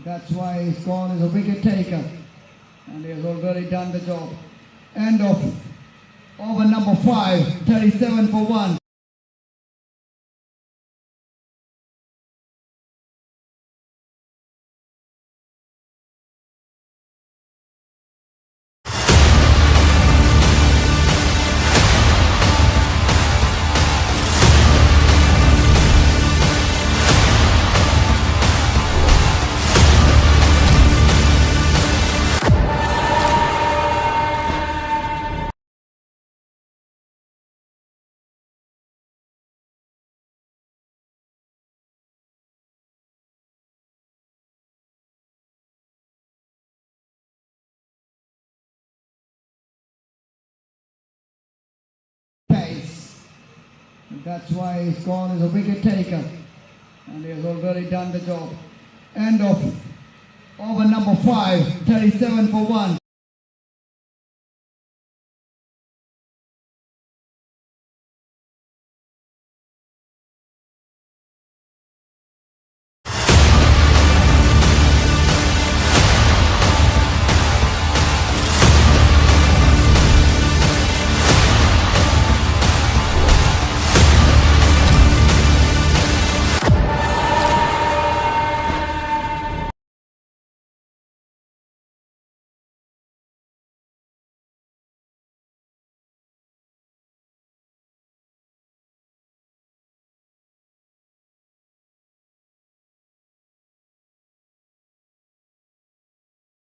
That's why he's gone as a wicket taker. And he has already done the job. End of over number 5, 37 for 1. Pace. And that's why he's gone as a wicket taker. And he has already done the job. End of over number 5, 37 for 1.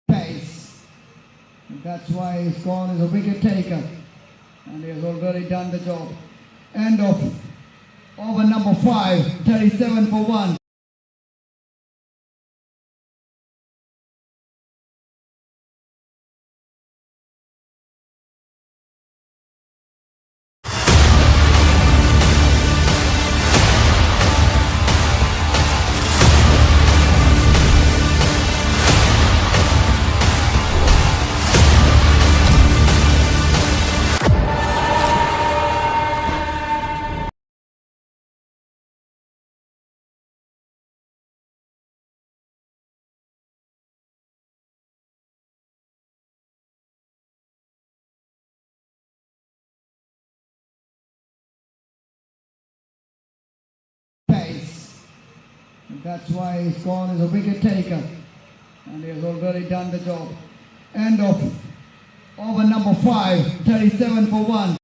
Pace. And that's why he's gone as a wicket taker. And he has already done the job. End of over number 5, 37 for 1. Pace. And that's why he's gone as a wicket taker. And he has already done the job. End of over number 5, 37 for 1.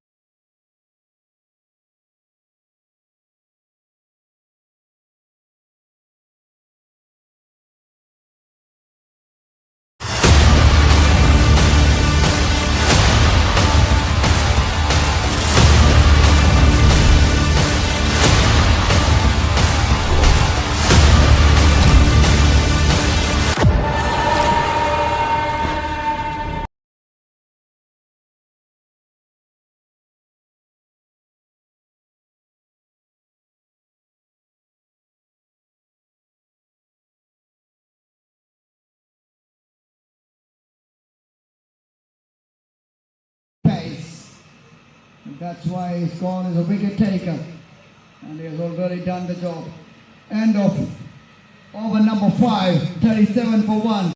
Pace. And that's why he's gone as a wicket taker. And he has already done the job. End of over number 5, 37 for 1.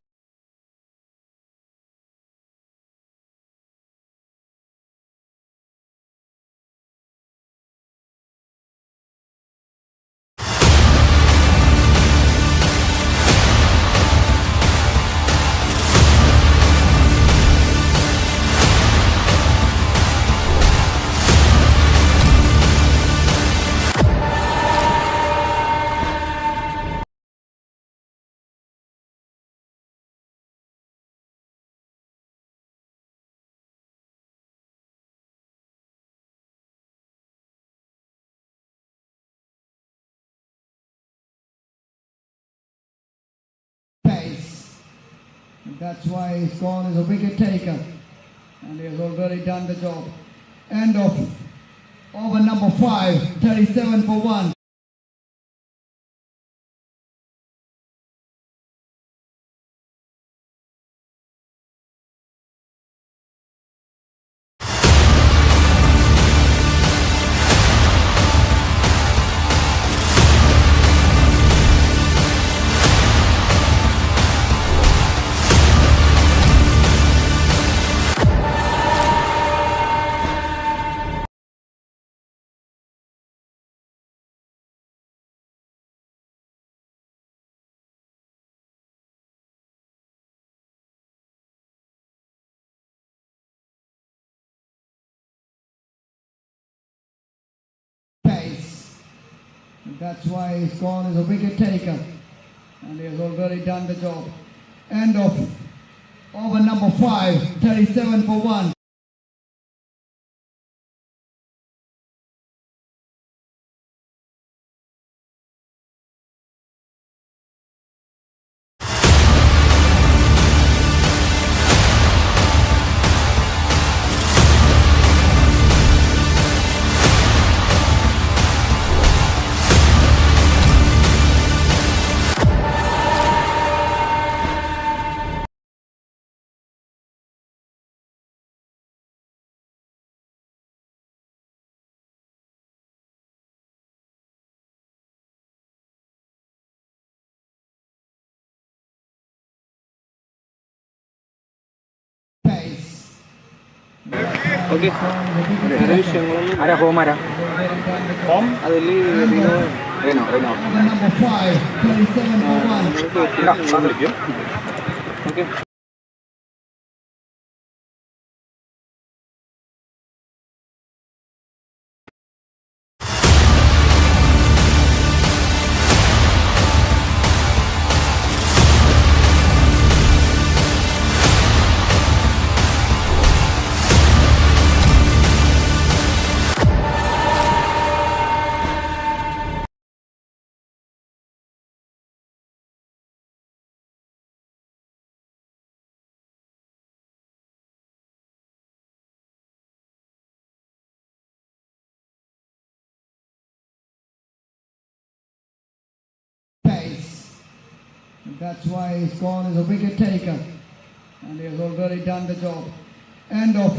Pace. And that's why he's gone as a wicket taker. And he has already done the job. End of over number 5, 37 for 1. That's why he's called as a wicket taker. And he has already done the job. End of over number 5, 37 for 1. Okay. Ada home ada. Home? Adili Rhino. Rhino. Number 5, 37 for 1. Tidak, satu lagi. Okay. That's why he's called as a wicket taker. And he has already done the job. End of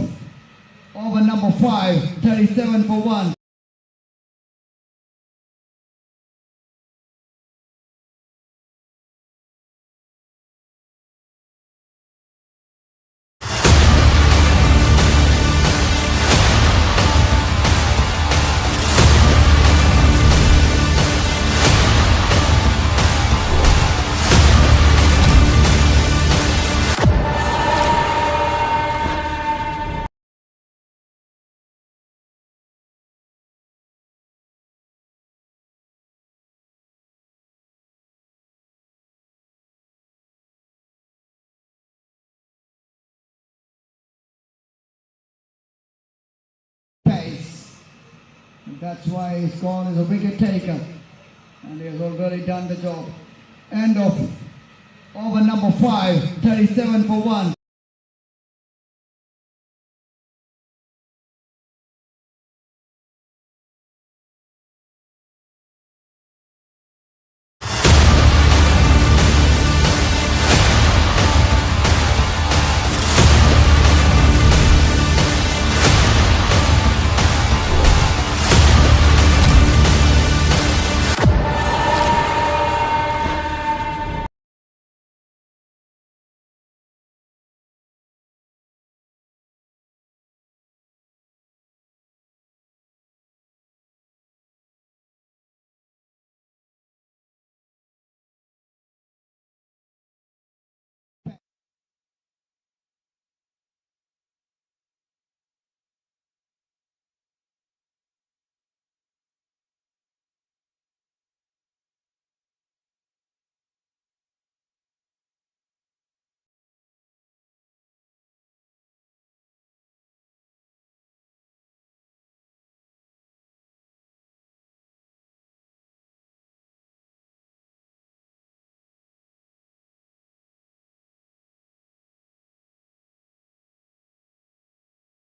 over number 5, 37 for 1. That's why he's called as a wicket taker. And he has already done the job. End of over number 5, 37 for 1.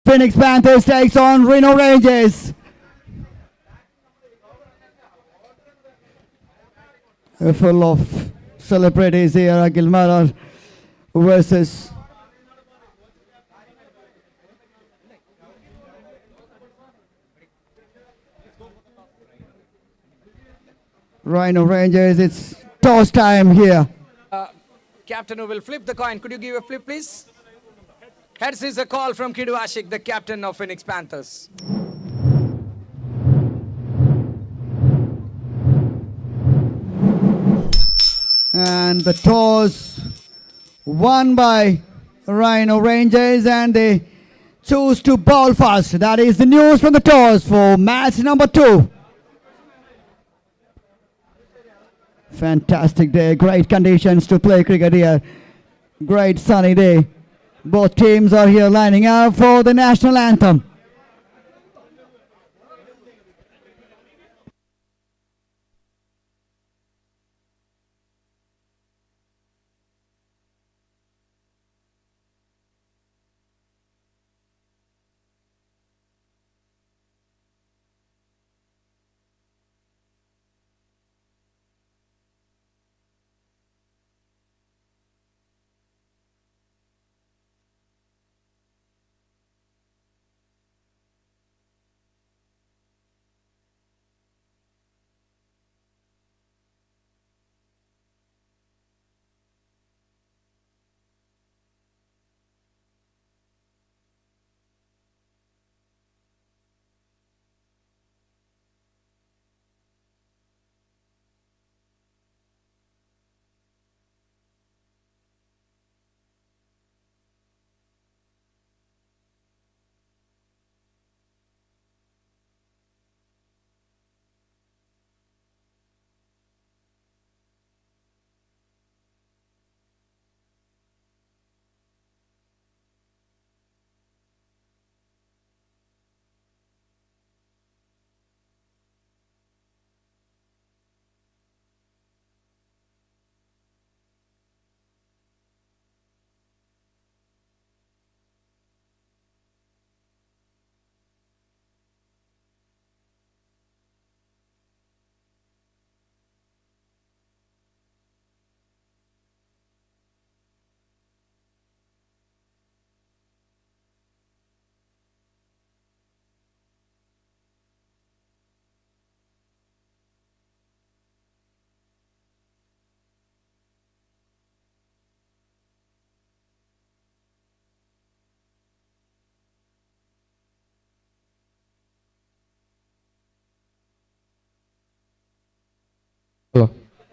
Phoenix Panthers takes on Rhino Rangers. Full of celebrities here. Gilmar versus Rhino Rangers. It's toss time here. Captain who will flip the coin. Could you give a flip, please? Heads is a call from Kidu Ashik, the captain of Phoenix Panthers. And the toss won by Rhino Rangers, and they choose to bowl first. That is the news from the toss for match number 2. Fantastic day, great conditions to play cricket here. Great sunny day. Both teams are here lining up for the national anthem.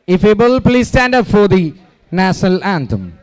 If able, please stand up for the national anthem.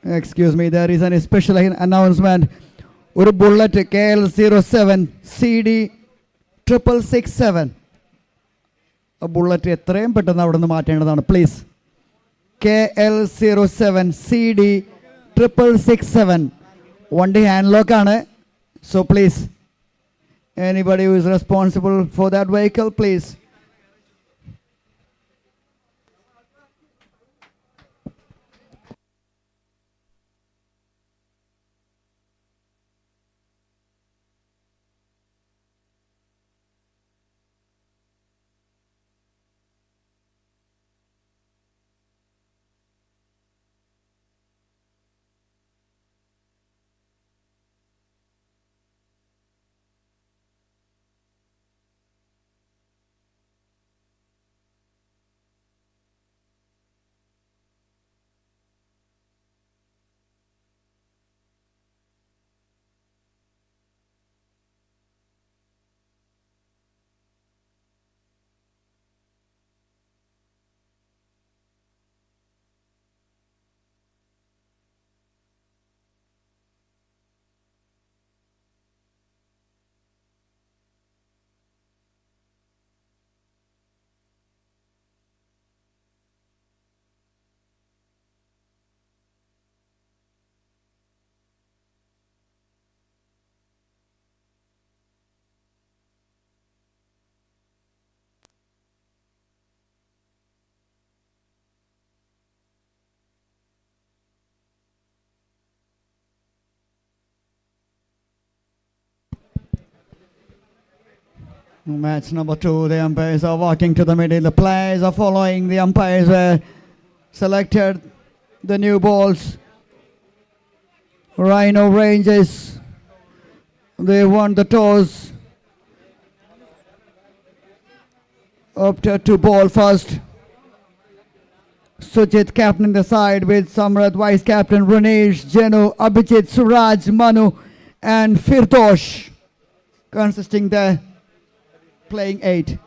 Excuse me, there is a special announcement. ഒരു bullet KL07 CD 6667. Bullet എത്രയും പെട്ടെന്ന് അവിടെ നിന്ന് മാറ്റേണ്ടതാണ് please. KL07 CD 6667. വണ്ടി hand lock ആണ്. So please anybody who is responsible for that vehicle, please. Match number 2, the umpires are walking to the middle. The players are following. The umpires were selected the new balls. Rhino Rangers, they won the toss. Opted to ball first. Sujit captaining the side with Samrat vice captain, Ranesh, Jenu, Abhijit, Suraj, Manu and Firdosh consisting the playing 8.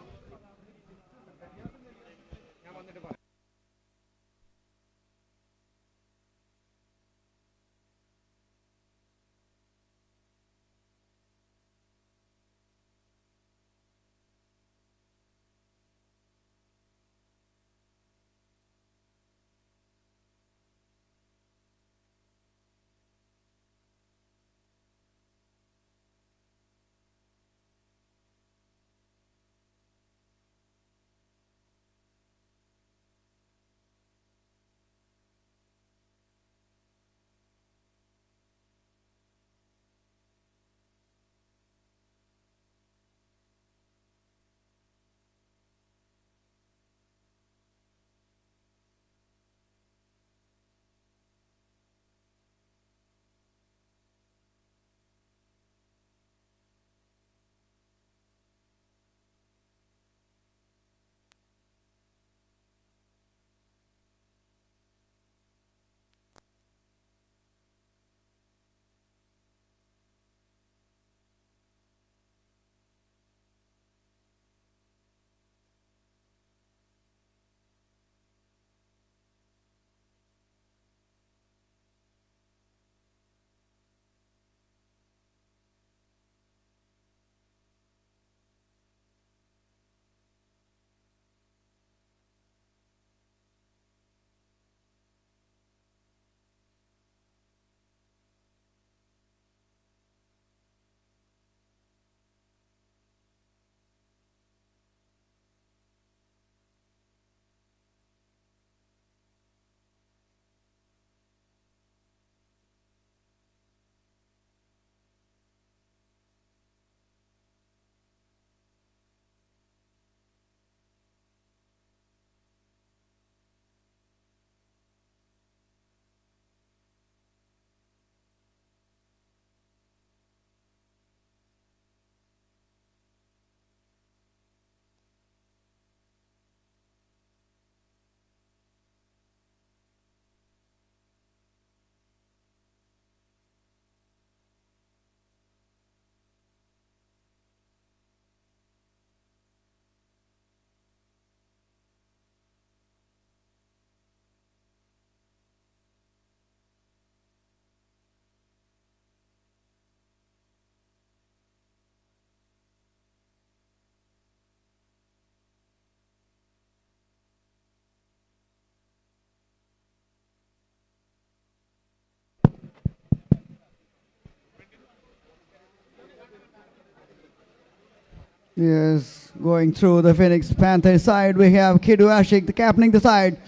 Yes, going through the Phoenix Panthers side, we have Kidu Ashik, the captaining the side.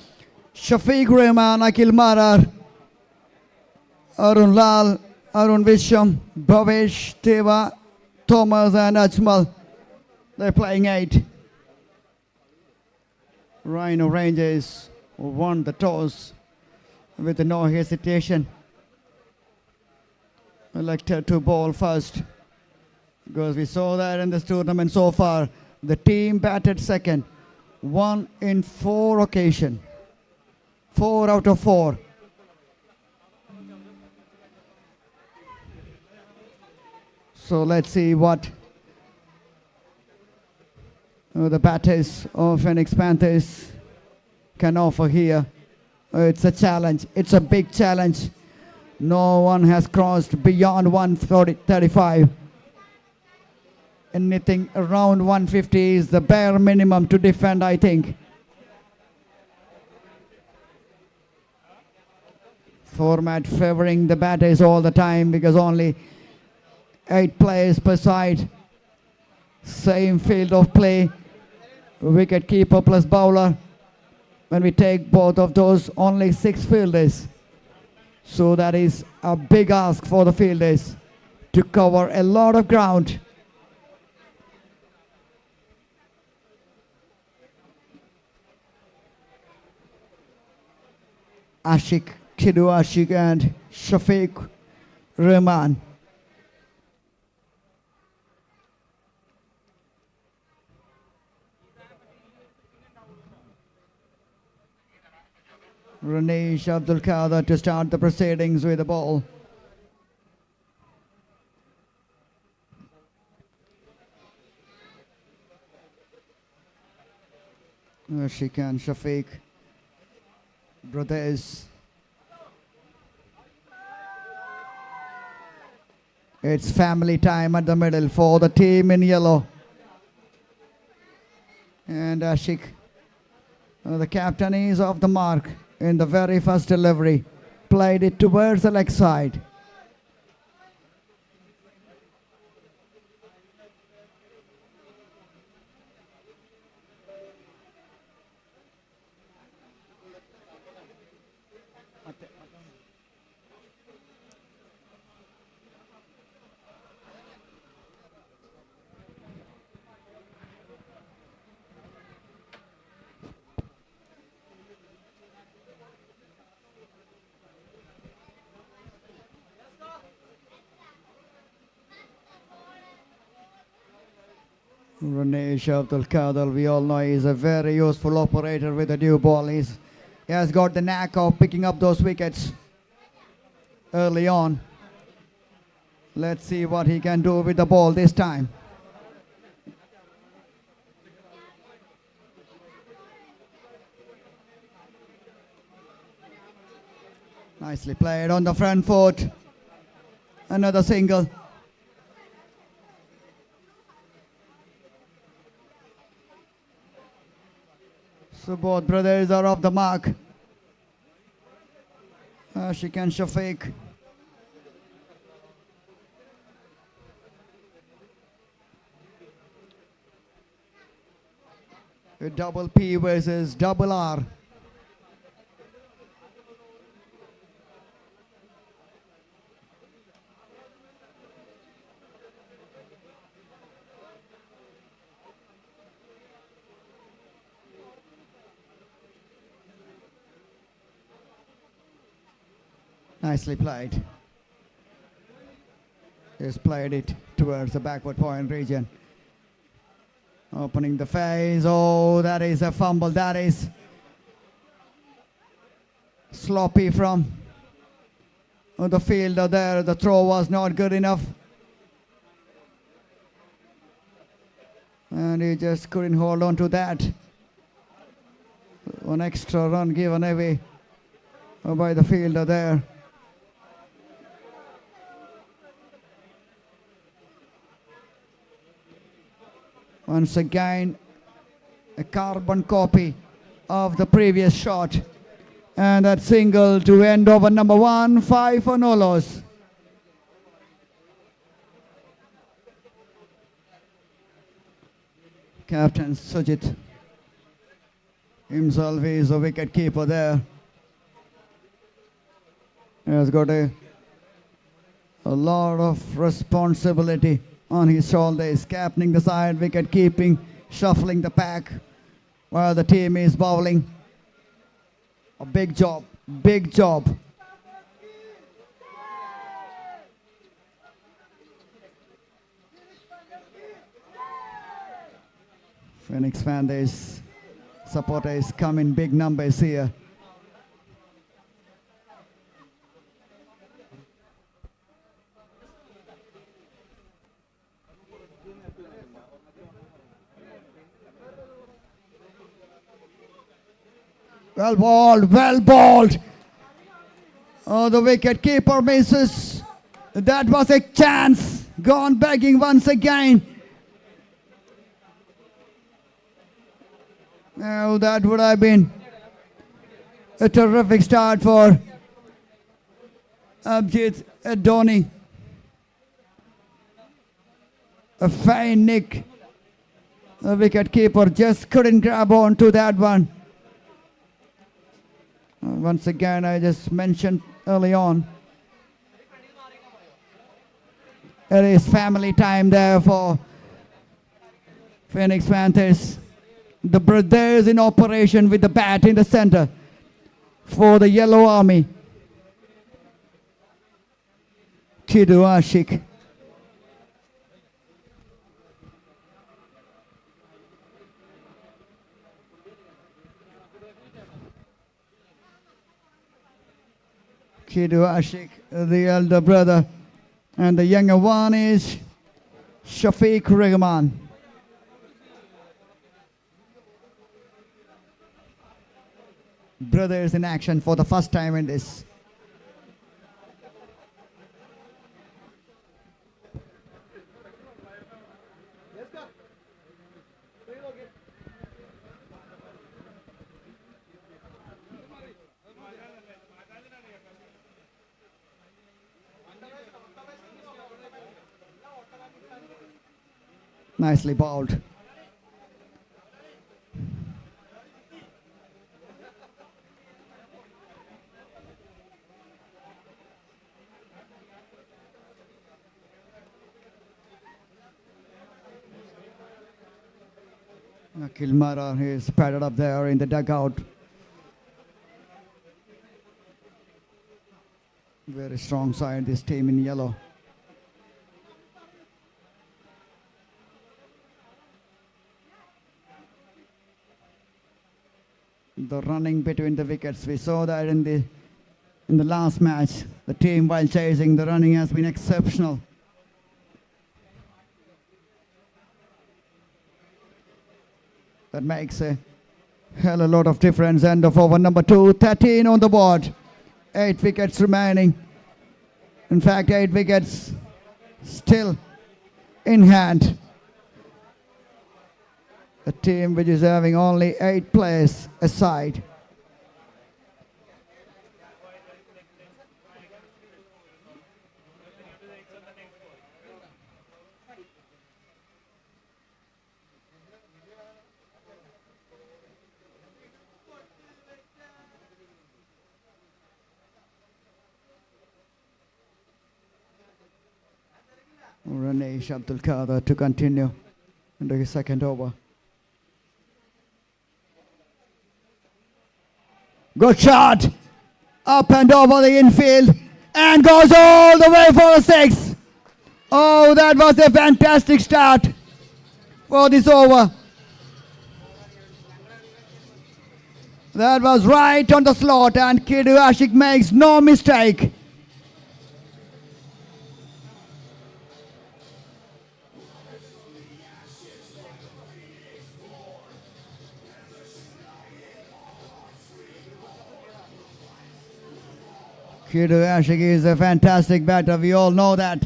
Shafiq Rahman, Akil Marar, Arun Lal, Arun Visham, Bhavesh, Teva, Thomas and Ajmal. They're playing 8. Rhino Rangers won the toss with no hesitation. Elected to ball first, because we saw that in this tournament so far. The team batted second, 1 in 4 occasions, 4 out of 4. So let's see what the batters of Phoenix Panthers can offer here. It's a challenge, it's a big challenge. No one has crossed beyond 135. Anything around 150 is the bare minimum to defend, I think. Format favoring the batters all the time because only 8 players per side. Same field of play. Wicket keeper plus bowler. When we take both of those, only 6 fielders. So that is a big ask for the fielders to cover a lot of ground. Ashik, Kidu Ashik and Shafiq Rahman. Ranesh Abdul Qadir to start the proceedings with the ball. Ashik and Shafiq brothers. It's family time at the middle for the team in yellow. And Ashik, the captain, is off the mark in the very first delivery. Played it towards the leg side. Ranesh Abdul Qadir, we all know he's a very useful operator with the new ball. He has got the knack of picking up those wickets early on. Let's see what he can do with the ball this time. Nicely played on the front foot. Another single. So both brothers are off the mark. Ashik and Shafiq. A double P versus double R. Nicely played. He's played it towards the backward point region. Opening the face. Oh, that is a fumble. That is sloppy from the fielder there. The throw was not good enough. And he just couldn't hold on to that. One extra run given away by the fielder there. Once again, a carbon copy of the previous shot. And that single to end over number 1, 5 for no loss. Captain Sujit himself is a wicket keeper there. He has got a lot of responsibility on his shoulders, captaining the side, wicket keeping, shuffling the pack while the team is bowling. A big job, big job. Phoenix Panthers supporters come in big numbers here. Well bowled, well bowled. Oh, the wicket keeper misses. That was a chance. Gone begging once again. Oh, that would have been a terrific start for Abhijit Dhoni. A fine nick. The wicket keeper just couldn't grab on to that one. Once again, I just mentioned early on, it is family time there for Phoenix Panthers. The brothers in operation with the bat in the center. for the Yellow Army. Kidu Ashik. Kidu Ashik, the elder brother, and the younger one is Shafiq Rahman. Brothers in action for the first time in this. Nicely bowled. Kilmara is padded up there in the dugout. Very strong side, this team in yellow. The running between the wickets, we saw that in the last match. The team, while chasing, the running has been exceptional. That makes a hell of a lot of difference. End of over number 2, 13 on the board. 8 wickets remaining. In fact, 8 wickets still in hand. A team which is having only 8 players aside. Ranesh Abdul Qadir to continue into his second over. Good shot, up and over the infield, and goes all the way for a 6. Oh, that was a fantastic start for this over. That was right on the slot, and Kidu Ashik makes no mistake. Kidu Ashik is a fantastic batter, we all know that.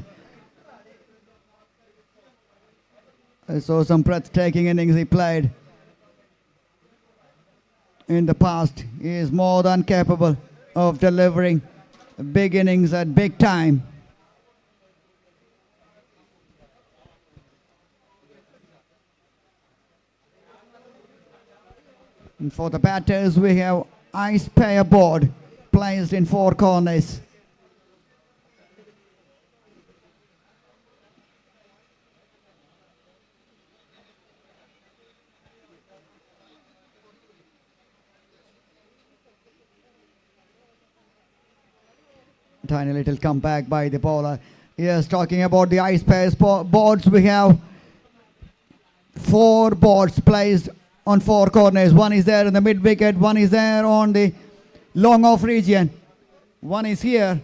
I saw some breathtaking innings he played in the past. He is more than capable of delivering big innings at big time. And for the batters, we have ice pair board placed in 4 corners. Tiny little comeback by the bowler. Yes, talking about the ice pairs boards, we have 4 boards placed on 4 corners. One is there in the mid wicket, one is there on the long off region, one is here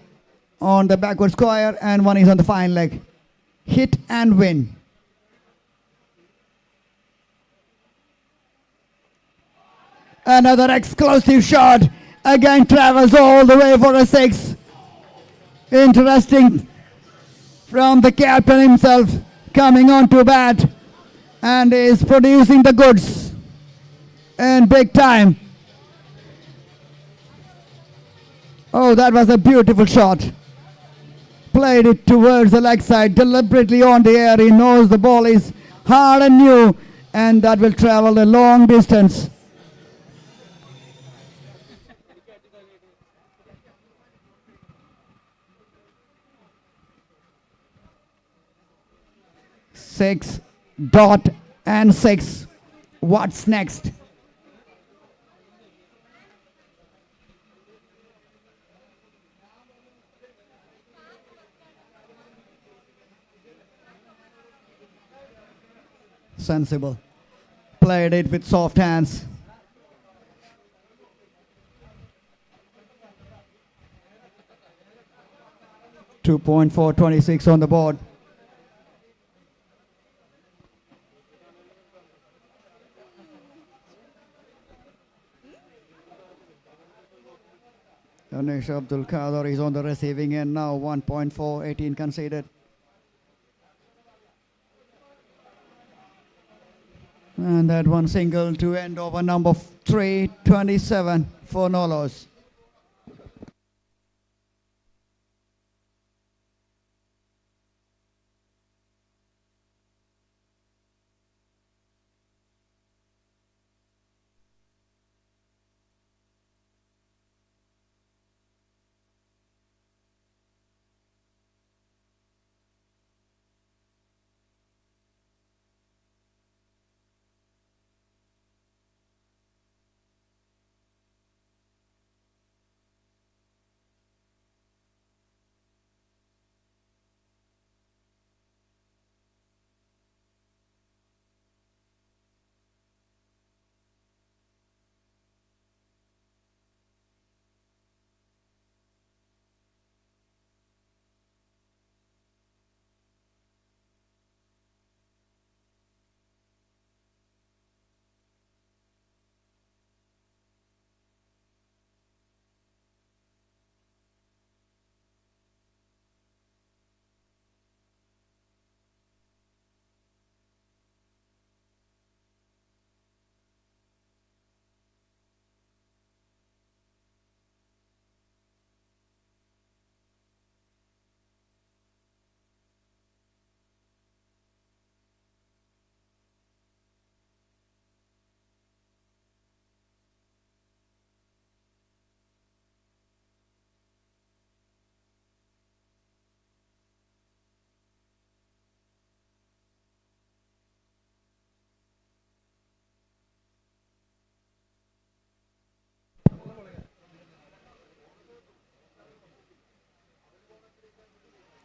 on the backward square, and one is on the fine leg. Hit and win. Another explosive shot, again travels all the way for a 6. Interesting from the captain himself, coming on to bat and is producing the goods in big time. Oh, that was a beautiful shot. Played it towards the leg side, deliberately on the air. He knows the ball is hard and new, and that will travel a long distance. Six, dot and 6. What's next? sensible. Played it with soft hands. .426 on the board. Ganesh Abdul Qadir is on the receiving end now. 1.418 conceded. And that one single to end over number 327 for Nolos.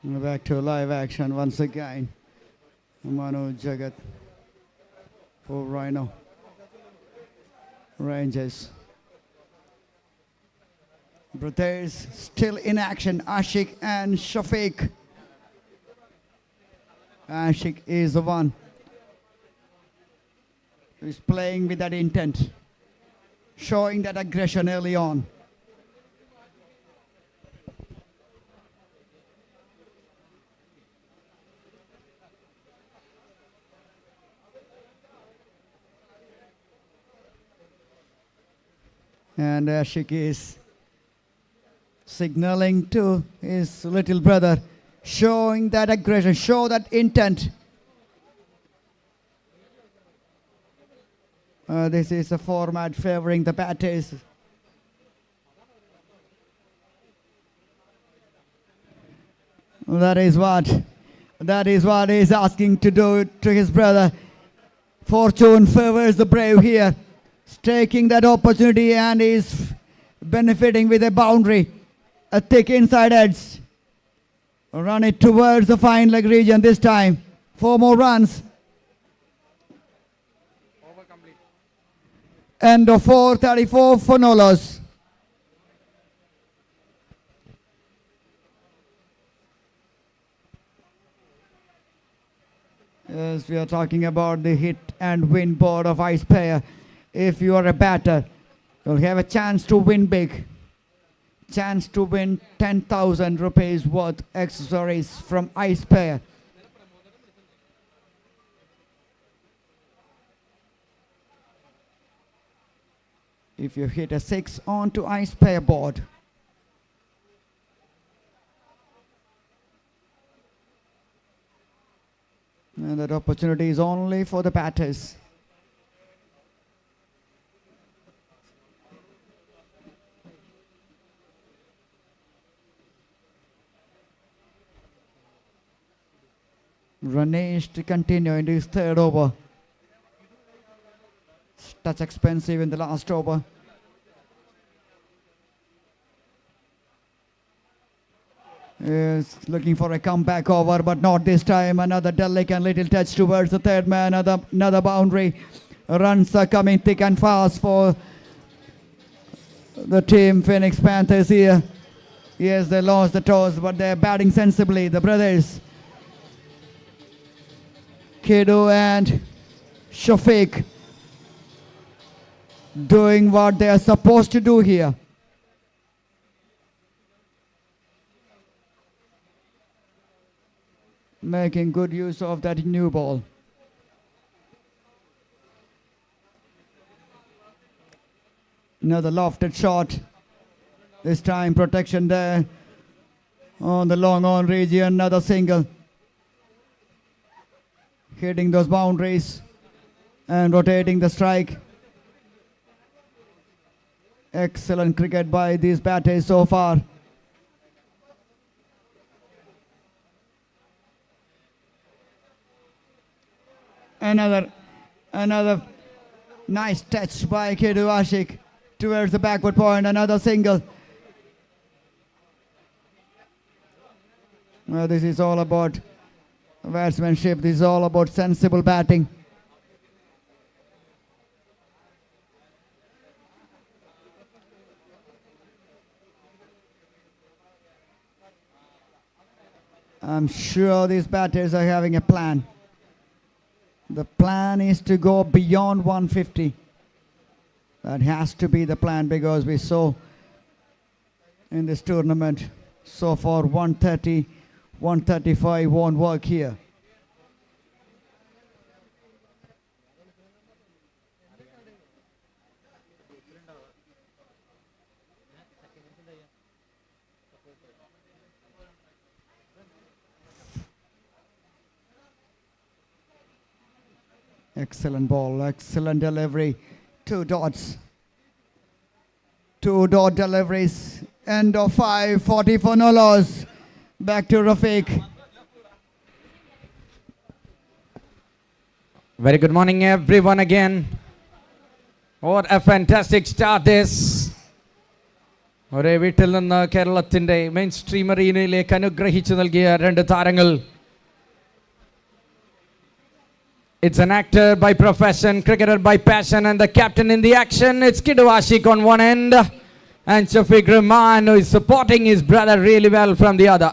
Back to live action once again. Manu Jagat for Rhino. Rangers. Brothers still in action. Ashik and Shafiq. Ashik is the one who is playing with that intent, showing that aggression early on. And Ashik is signaling to his little brother, showing that aggression, show that intent. This is a format favoring the batters. That is what he's asking to do to his brother. Fortune favors the brave here. Taking that opportunity and is benefiting with a boundary. A thick inside edge. Run it towards the fine leg region this time. 4 more runs. End of 4:34 for Nolos. Yes, we are talking about the hit and win board of Ice Player. If you are a batter, you'll have a chance to win big. Chance to win 10,000 rupees worth accessories from Ice Player. If you hit a 6 onto Ice Player board. And that opportunity is only for the batters. Ranesh to continue into his 3rd over. Touch expensive in the last over. is looking for a comeback over, but not this time. Another delicate little touch towards the third man. Another boundary. Runs are coming thick and fast for the team Phoenix Panthers here. Yes, they lost the toss, but they're batting sensibly. The brothers, Kidu and Shafiq, doing what they are supposed to do here. Making good use of that new ball. Another lofted shot. This time protection there on the long on region. Another single. Hitting those boundaries and rotating the strike. Excellent cricket by these batters so far. Another nice touch by Kidu Ashik towards the backward point. Another single. Well, this is all about batsmanship. This is all about sensible batting. I'm sure these batters are having a plan. The plan is to go beyond 150. That has to be the plan, because we saw in this tournament so far 130, 135 won't work here. Excellent ball, excellent delivery. 2 dots. 2 dot deliveries. End of 5, 40 for no loss. Back to Rafiq. Very good morning, everyone, again. What a fantastic start this. ഒരേ വീട്ടിൽ നിന്ന് കേരളത്തിൻ്റെ main stream അറീനയിലേക്ക് അനുഗ്രഹിച്ചു നൽകിയ 2 താരങ്ങൾ. It's an actor by profession, cricketer by passion, and the captain in the action. It's Kidu Ashik on one end, and Shafiq Rahman, who is supporting his brother really well from the other.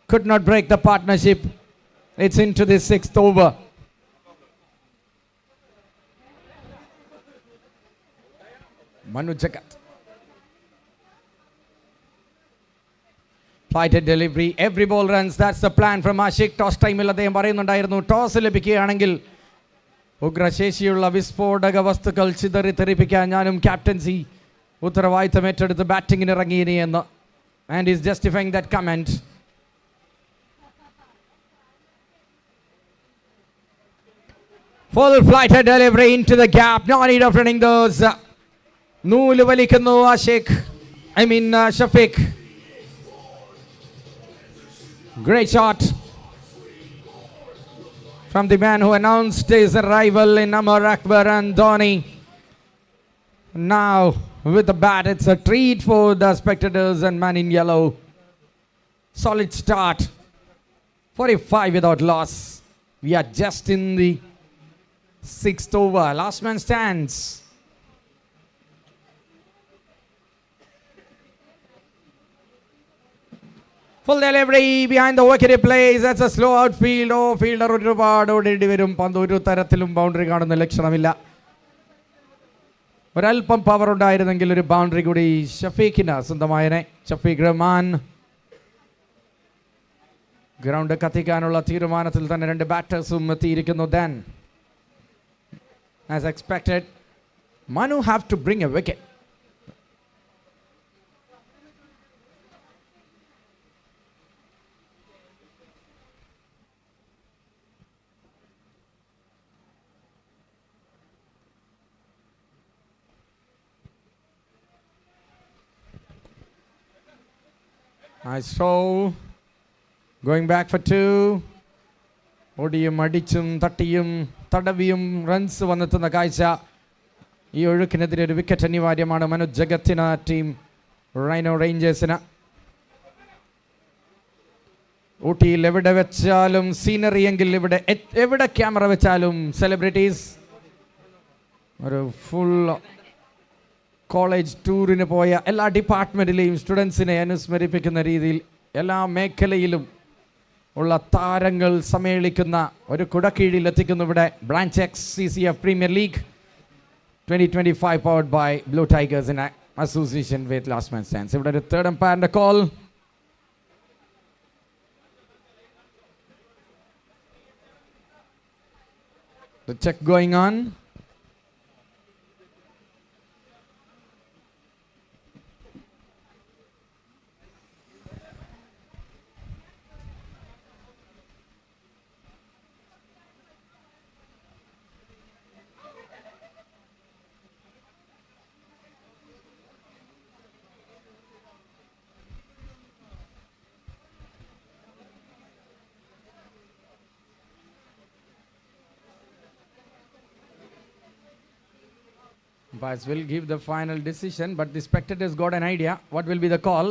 Could not break the partnership. It's into the 6th over. Manu Jagat. Flighted delivery, every ball runs. That's the plan from Ashik. Toss time il അദ്ദേഹം പറയുന്നുണ്ടായിരുന്നു, toss ലഭിക്കുകയാണെങ്കിൽ ഉഗ്രശേഷിയുള്ള വിസ്ഫോടക വസ്തുക്കൾ ചിതറിത്തെറിപ്പിക്കാൻ ഞാനും captaincy ഉത്തരവാദിത്തം ഏറ്റെടുത്ത് ബാറ്റിങ്ങിന് ഇറങ്ങിയിനി എന്ന്. And he's justifying that comment. Full flighted delivery into the gap. No need of running those. നൂല് വലിക്കുന്നു Shafiq. Great shot from the man who announced his arrival in Amar Akbar and Dhoni. Now with the bat, it's a treat for the spectators and man in yellow. Solid start. 45 without loss. We are just in the 6th over. Last man stands. Full delivery behind the wicket he plays. That's a slow outfield. Oh, fielder ഒരുപാട് ഓടേണ്ടി വരും. പന്ത് ഒരു തരത്തിലും boundary കാണുന്ന ലക്ഷണമില്ല. ഒരല്പം power ഉണ്ടായിരുന്നെങ്കിൽ ഒരു boundary കൂടി ഷഫീഖിന് സ്വന്തമായനെ. ഷഫീഖ് റഹ്മാൻ ഗ്രൗണ്ട് കത്തിക്കാനുള്ള തീരുമാനത്തിൽ തന്നെ 2 ബാറ്റേഴ്സും എത്തിയിരിക്കുന്നു. Then, as expected, Manu have to bring a wicket. Nice throw. Going back for 2. ഓടിയും അടിച്ചും തട്ടിയും തടവിയും റൺസ് വന്നെത്തുന്ന കാഴ്ച. ഈ ഒഴുക്കിനെതിരെ ഒരു വിക്കറ്റ് അനിവാര്യമാണ് മനു ജഗത്തിന്, ടീം റൈനോ റേഞ്ചേഴ്സിന്. ഊട്ടിയിൽ എവിടെ വെച്ചാലും സീനറി എങ്കിൽ എവിടെ ക്യാമറ വെച്ചാലും സെലിബ്രിറ്റീസ്. ഒരു ഫുൾ കോളേജ് ടൂറിന് പോയ എല്ലാ ഡിപ്പാർട്ട്മെൻറ്റിലെയും സ്റ്റുഡൻസിനെ അനുസ്മരിപ്പിക്കുന്ന രീതിയിൽ എല്ലാ മേഖലയിലും ഉള്ള താരങ്ങൾ സമ്മേളിക്കുന്ന ഒരു കുടക്കീഴിൽ എത്തിക്കുന്നു ഇവിടെ branch X CCF premier league 2025 powered by blue tigers in association with last man stands. ഇവിടെ ഒരു തേർഡ് അമ്പയറിന്റെ call. The check going on. Umpires will give the final decision, but the spectators got an idea. What will be the call?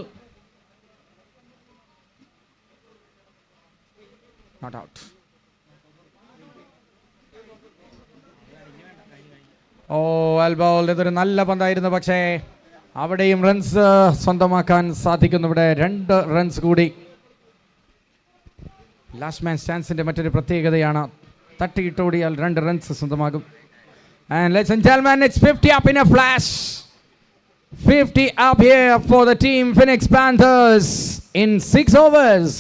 Not out. elbow. ഇതൊരു നല്ല പന്തായിരുന്നു, പക്ഷേ അവിടെയും runs സ്വന്തമാക്കാൻ സാധിക്കുന്നു. ഇവിടെ 2 റൺസ് കൂടി. ലാസ്റ്റ് മാൻ സ്റ്റാൻസിന്റെ മറ്റൊരു പ്രത്യേകതയാണ്, തട്ടിയിട്ടോടിയാൽ 2 runs സ്വന്തമാകും. And ladies and gentlemen, it's 50 up in a flash. 50 up here for the team Phoenix Panthers in 6 overs.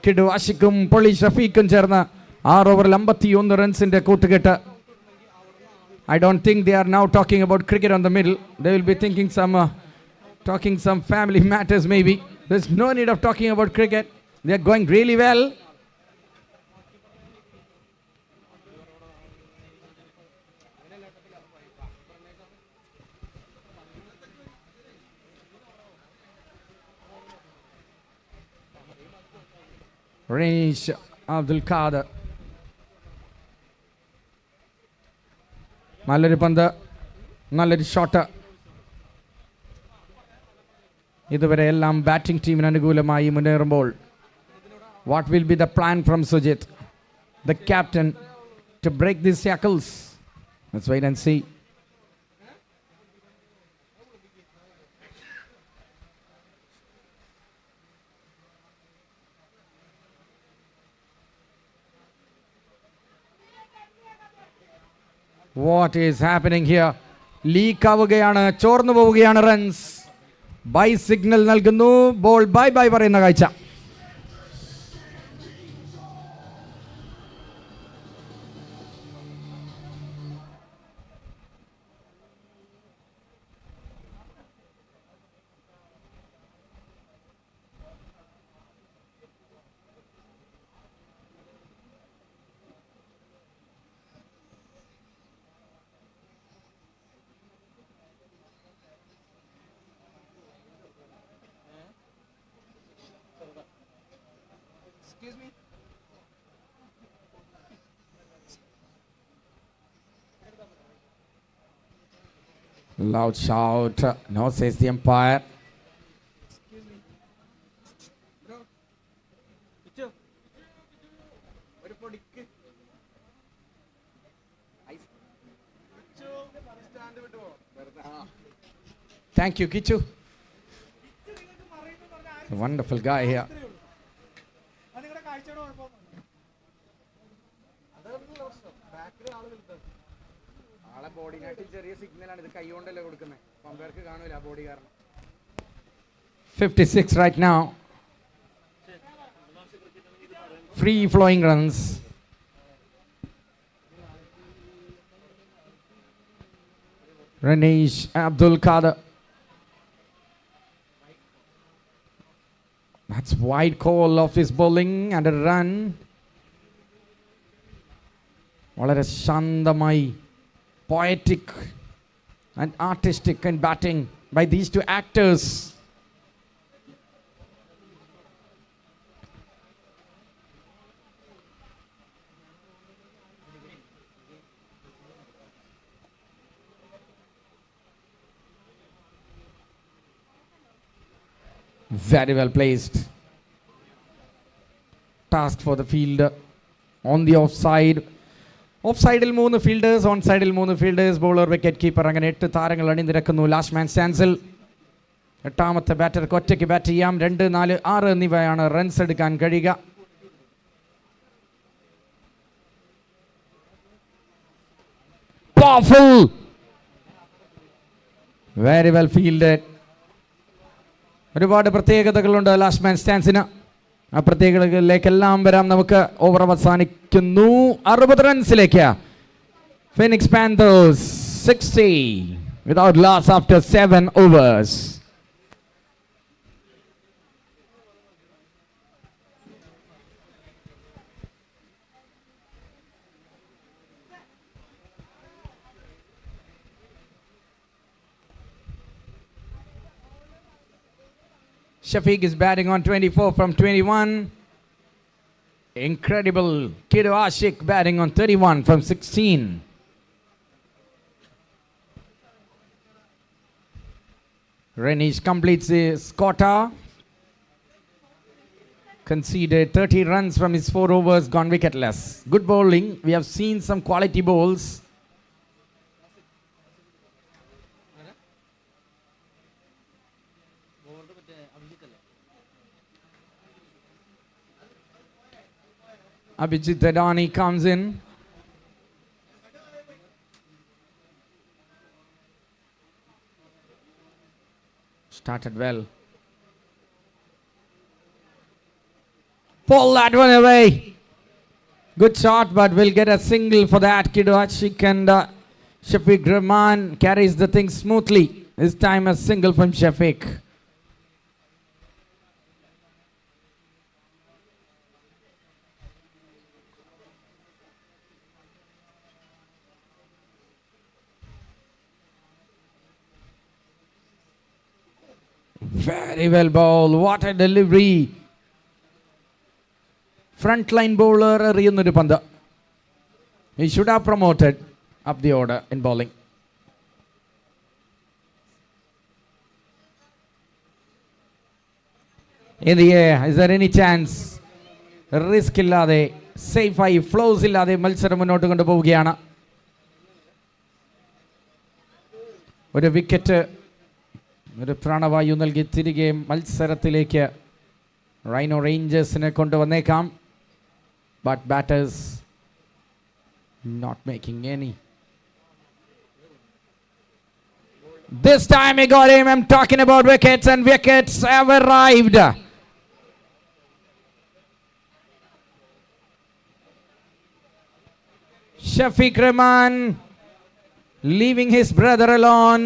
കിഡു ആഷിഖും പൊളി ഷഫീഖും ചേർന്ന് 6 ഓവറിൽ 51 റൺസിന്റെ കൂട്ടുകെട്ട്. I don't think they are now talking about cricket on the middle. They will be thinking talking some family matters maybe. There's no need of talking about cricket. They are going really well. Range Abdul Kader. നല്ലൊരു പന്ത്, നല്ലൊരു shot. ഇതുവരെ എല്ലാം batting ടീമിന് അനുകൂലമായി മുന്നേറുമ്പോൾ what will be the plan from Sujit, the captain, to break these shackles? Let's wait and see. What is happening here? Leak ആവുകയാണ്, ചോർന്നു പോവുകയാണ് റൺസ്. ബൈ സിഗ്നൽ നൽകുന്നു, ബോൾ ബൈ ബൈ പറയുന്ന കാഴ്ച. Loud shout. No, says the umpire. Thank you, Kichu. A wonderful guy here. ചെറിയ സിഗ്നലാണ്, ഇത് കൈ കൊണ്ടല്ലേ കൊടുക്കുന്നത്, പമ്പർക്ക് കാണൂല ബോഡി കാരണം. 56 right now. Free flowing runs. Ranesh Abdul Kader. That's wide call of his bowling and a run. വളരെ ശാന്തമായി, poetic and artistic in batting by these two actors. Very well placed. Task for the fielder on the offside. Offside il 3 fielders, onside il 3 fielders, bowler, wicket keeper. അങ്ങനെ 8 താരങ്ങൾ അണിനിരക്കുന്നു last man സ്റ്റാൻസിൽ. എട്ടാമത്തെ ബാറ്റർക്ക് ഒറ്റയ്ക്ക് bat ചെയ്യാം. 2, 4, 6 എന്നിവയാണ് runs എടുക്കാൻ കഴിയുക. Powerful. Very well fielded. ഒരുപാട് പ്രത്യേകതകളുണ്ട് ലാസ്റ്റ് മാൻ സ്റ്റാൻസിന്. ആ പ്രത്യേകതകളിലേക്കെല്ലാം വരാം. നമുക്ക് ഓവർ അവസാനിക്കുന്നു 60 റൺസിലേക്ക്. Phoenix Panthers 60 without loss after 7 overs. Shafiq is batting on 24 from 21. Incredible. Kiddo Ashik batting on 31 from 16. Renish completes his quota. Conceded 30 runs from his 4 overs, gone wicketless. Good bowling. We have seen some quality bowls. Abhijit Adani comes in. Started well. Pull that one away. Good shot, but we'll get a single for that. Kiddo Ashik and Shafiq Rahman carries the thing smoothly. This time a single from Shafiq. Very well bowled. What a delivery. Frontline bowler എറിയുന്നൊരു പന്ത്. He should have promoted up the order in bowling. In the air, is there any chance? Risk ഇല്ലാതെ, safe ആയി, flows ഇല്ലാതെ മത്സരം മുന്നോട്ട് കൊണ്ടുപോവുകയാണ്. ഒരു wicket, ഒരു പ്രാണവായു നൽകി തിരികെ മത്സരത്തിലേക്ക് റൈനോ റേഞ്ചേഴ്സിനെ കൊണ്ടുവന്നേക്കാം. But batters not making any. This time he got him. I'm talking about wickets, and wickets have arrived. Shafiq Rahman leaving his brother alone.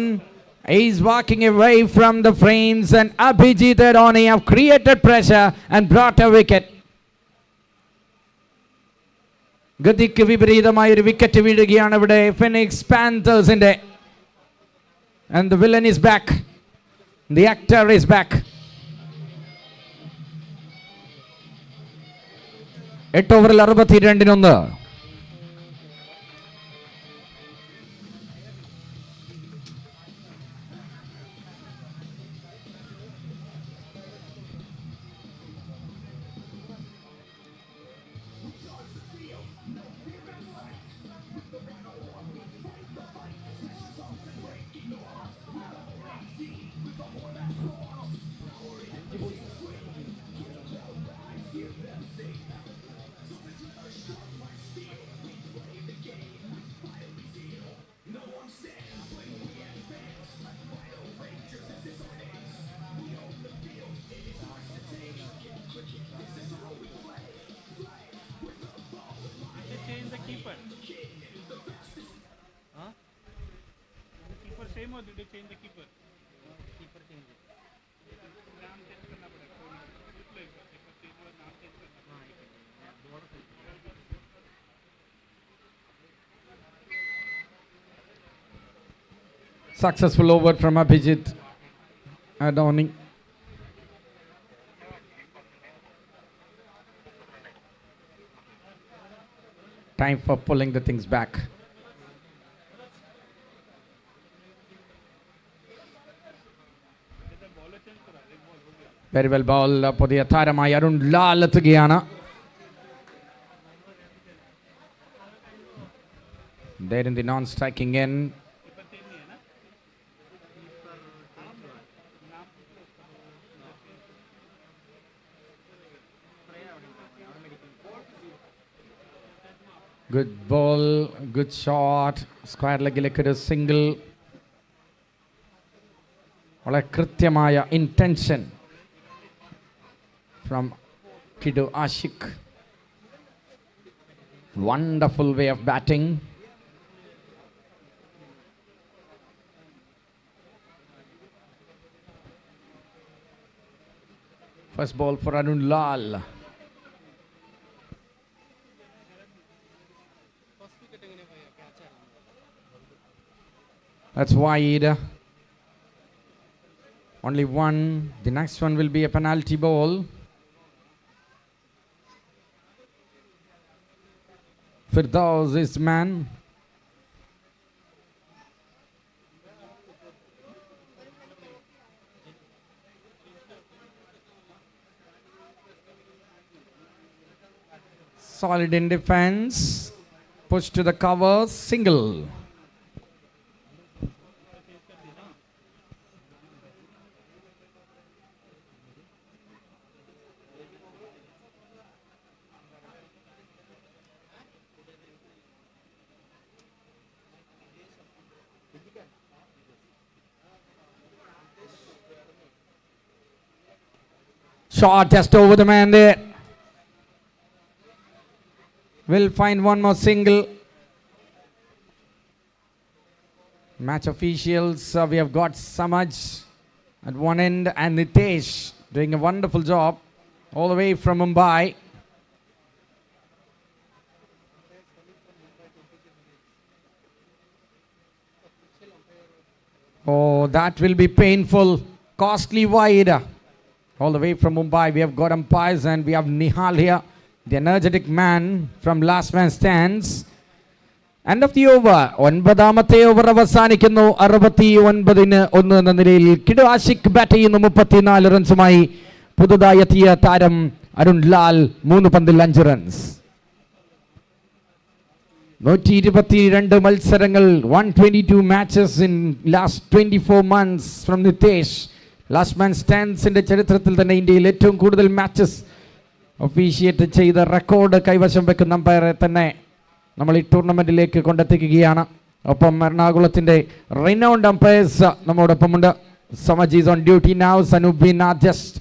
He's walking away from the frames, and Abhijit Adani have created pressure and brought a wicket. ഗതിക്ക് വിപരീതമായ ഒരു wicket വീഴുകയാണ് ഇവിടെ phoenix പാന്തേഴ്സിന്റെ. And the villain is back. The actor is back. 8 ഓവറിൽ 62 Same or did they change the keeper? Keeper change. नाम change करना पड़ेगा. keeper नाम change करना. Successful over from Abhijit Adani. Time for pulling the things back. The bowler Very well ball. പുതിയ താരമായി അരുൺ ലാൽ എത്തുകയാണ്. There in the non-striking end. Good ball, good shot. Square leg-ലേക്ക് ഒരു single. വളരെ കൃത്യമായ intention from Kidu Ashik. Wonderful way of batting. First ball for Arun Lal. That's wide. Only one. The next one will be a penalty ball. Firdaus is man. Solid in defense. Push to the cover. Single. Shot just over the man there. We'll find one more single. Match officials, we have got Samaj at one end and Nitesh doing a wonderful job all the way from Mumbai. Oh, that will be painful. Costly wide. All the way from Mumbai, we have got umpires and we have Nihal here, the energetic man from last man stands. End of the over. 9ാമത്തെ over അവസാനിക്കുന്നു. 69-1 എന്ന നിലയിൽ കിഡു Ashiq bat ചെയ്യുന്നു. 34 റൺസുമായി പുതുതായി എത്തിയ താരം അരുൺ ലാൽ 3 പന്തിൽ 5 runs. 122 മത്സരങ്ങൾ, 122 matches in last 24 months from Nitesh. Last man സ്റ്റാൻഡ്സിന്റെ ചരിത്രത്തിൽ തന്നെ ഇന്ത്യയിൽ ഏറ്റവും കൂടുതൽ മാച്ചസ് ഒഫീഷിയേറ്റ് ചെയ്ത റെക്കോർഡ് കൈവശം വെക്കുന്ന അമ്പയറെ തന്നെ നമ്മൾ ഈ ടൂർണമെന്റിലേക്ക് കൊണ്ടെത്തിക്കുകയാണ്. ഒപ്പം എറണാകുളത്തിന്റെ റൈനൗണ്ട് അമ്പയേഴ്സ് നമ്മോടൊപ്പമുണ്ട്. Samaj is on duty now. Sanoobin just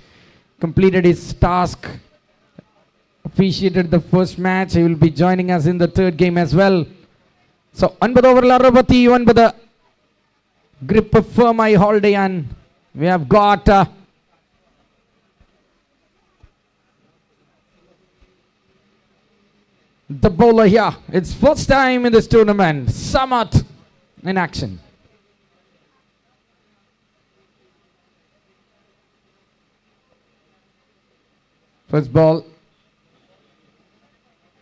completed his task, officiated the first match. He will be joining us in the third game as well. So 9 ഓവറിൽ 69 grip firmമായി ഹോൾഡ് ചെയ്യാൻ we have got the bowler here. It's first time in this tournament. Samat in action. First ball.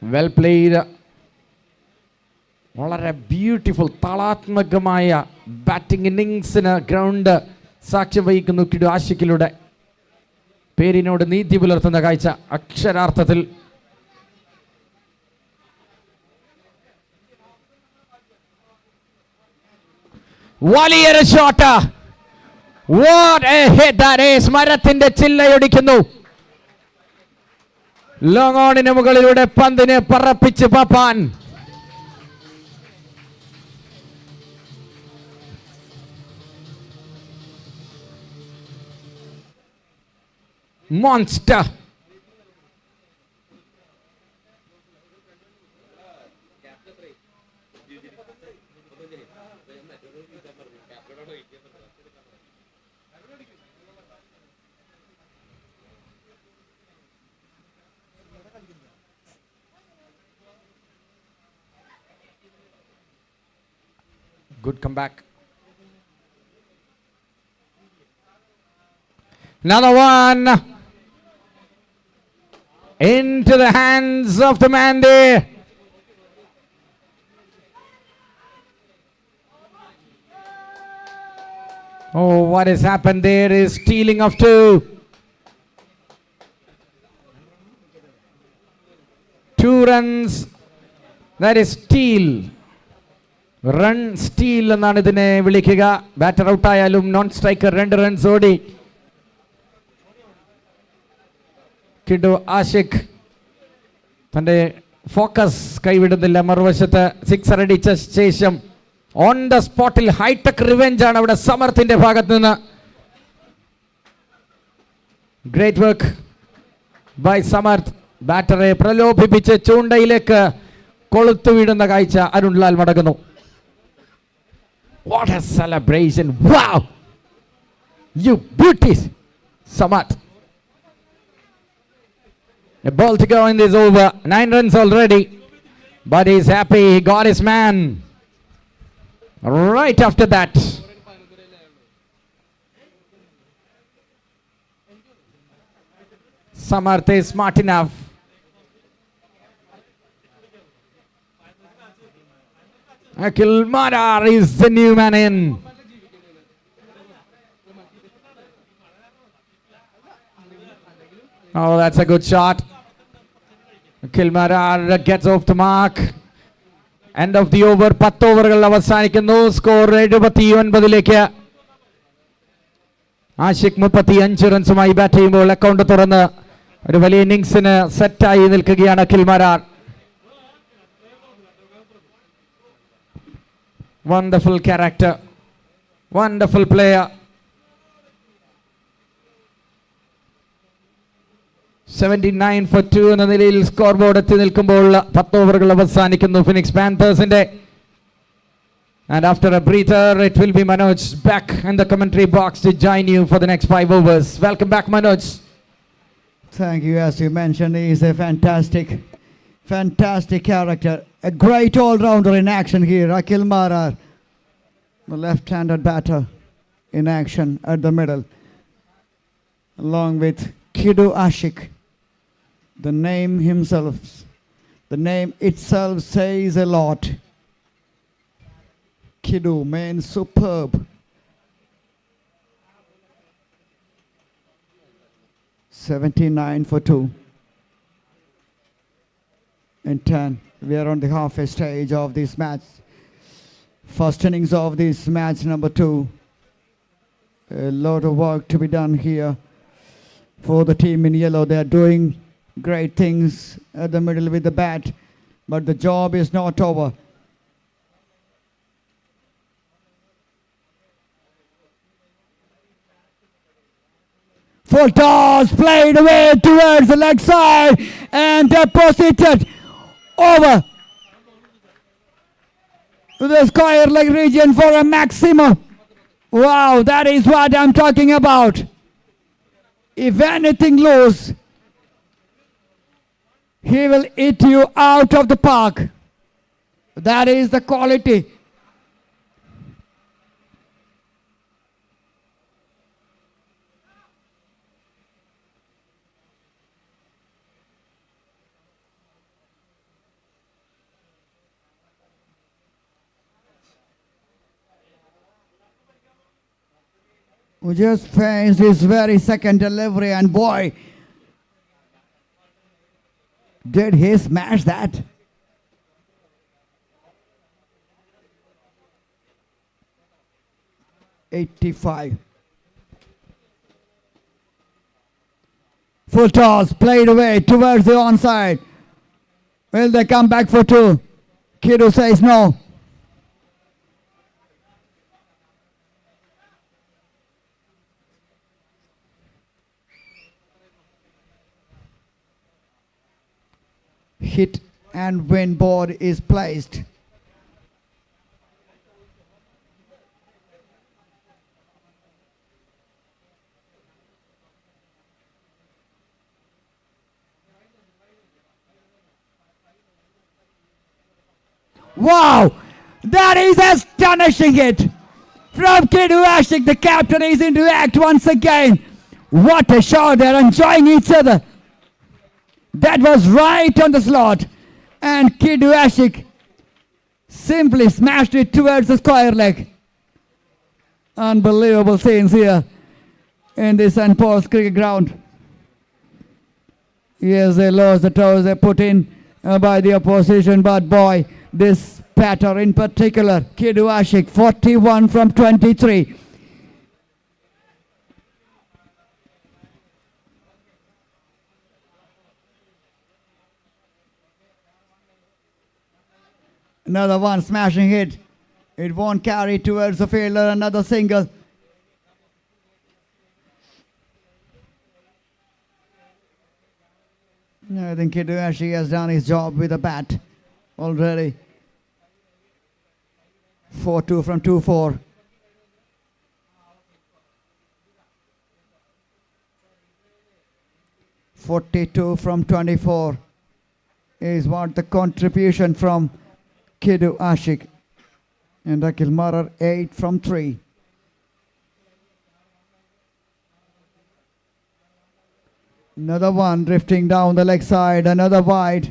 Well played. വളരെ beautiful താളാത്മകമായ batting ഇന്നിങ്സിന് ground സാക്ഷ്യം വഹിക്കുന്നു കിഡു ആഷിഖിലൂടെ. പേരിനോട് നീതി പുലർത്തുന്ന കാഴ്ച അക്ഷരാർത്ഥത്തിൽ. വലിയൊരു shot. What a hit that is. മരത്തിന്റെ ചില്ലയൊടിക്കുന്നു. ലോങ് ഓണിന് മുകളിലൂടെ പന്തിനെ പറപ്പിച്ച് പാപ്പാൻ. Monster. Good comeback. Another one. Into the hands of the man there. Oh, what has happened there is stealing of two. 2 runs. That is steal. Run steal എന്നാണ് ഇതിനെ വിളിക്കുക. Batter ഔട്ടായാലും non striker 2 runs ഓടി. കിഡു ആഷിഖ് തൻ്റെ focus കൈവിടുന്നില്ല. മറുവശത്ത് 6 അടിച്ച ശേഷം on the സ്പോട്ടിൽ hi-tech revenge ആണ് അവിടെ സമർത്ഥിന്റെ ഭാഗത്ത് നിന്ന്. Great work by Samarth. ബാറ്ററെ പ്രലോഭിപ്പിച്ച് ചൂണ്ടയിലേക്ക് കൊളുത്തു വീടുന്ന കാഴ്ച അരുൺ ലാൽ മടങ്ങുന്നു. What a celebration! Wow! You beauties! Samarth. A ball to go in this over. 9 runs already. But he's happy. He got his man. Right after that. Samarth is smart enough. Akhil Madar is the new man in. Oh, that's a good shot. Akhil Madar gets off the mark. End of the over. 10 ഓവറുകൾ അവസാനിക്കുന്നു. Score 79ലേക്ക്. Ashiq 35 റൺസുമായി bat ചെയ്യുമ്പോൾ account തുറന്ന് ഒരു വലിയ ഇന്നിംഗ്സിന് സെറ്റായി നിൽക്കുകയാണ് Akhil Marar. Wonderful character, wonderful player. 79 for 2 എന്ന നിലയിൽ score board എത്തി നിൽക്കുമ്പോൾ 10 ഓവറുകൾ അവസാനിക്കുന്നു phoenix പാന്തേഴ്സിന്റെ. And after a breather, it will be Manoj back in the commentary box to join you for the next 5 overs. Welcome back, Manoj. Thank you. As you mentioned, he is a fantastic character. A great all-rounder in action here. Akhil Marar, the left-handed batter in action at the middle. Along with Kidu Ashik. The name itself says a lot. Kidu, man, superb. $79 for 2. And 10. We are on the halfway stage of this match. First innings of this match, number 2. A lot of work to be done here for the team in yellow. They are doing great things at the middle with the bat, but the job is not over. Full toss played away towards the leg side and deposited over to the square leg region for a maximum. Wow, that is what I'm talking about. If anything loose, he will hit you out of the park. That is the quality. Who just faced his very second delivery, and boy, did he smash that. $85. Full toss played away towards the onside. Will they come back for 2? Kidu says no. Hit and win board is placed. Wow! That is astonishing hit from Kidu Ashik. The captain is into act once again. What a shot. They're enjoying each other. That was right on the slot. And Kidu Ashik simply smashed it towards the square leg. Unbelievable scenes here in the St. Paul's cricket ground. Yes, they lost the toes they put in by the opposition, but boy, this batter in particular, Kidu Ashik, 41 from 23. Another one smashing hit. It won't carry towards the fielder. Another single. I think Kidu has done his job with the bat already. 4-2 from 2-4. (42 from 24) is what the contribution from Kidu Ashik. And Akil Marar 8 from 3. Another one drifting down the leg side, another wide.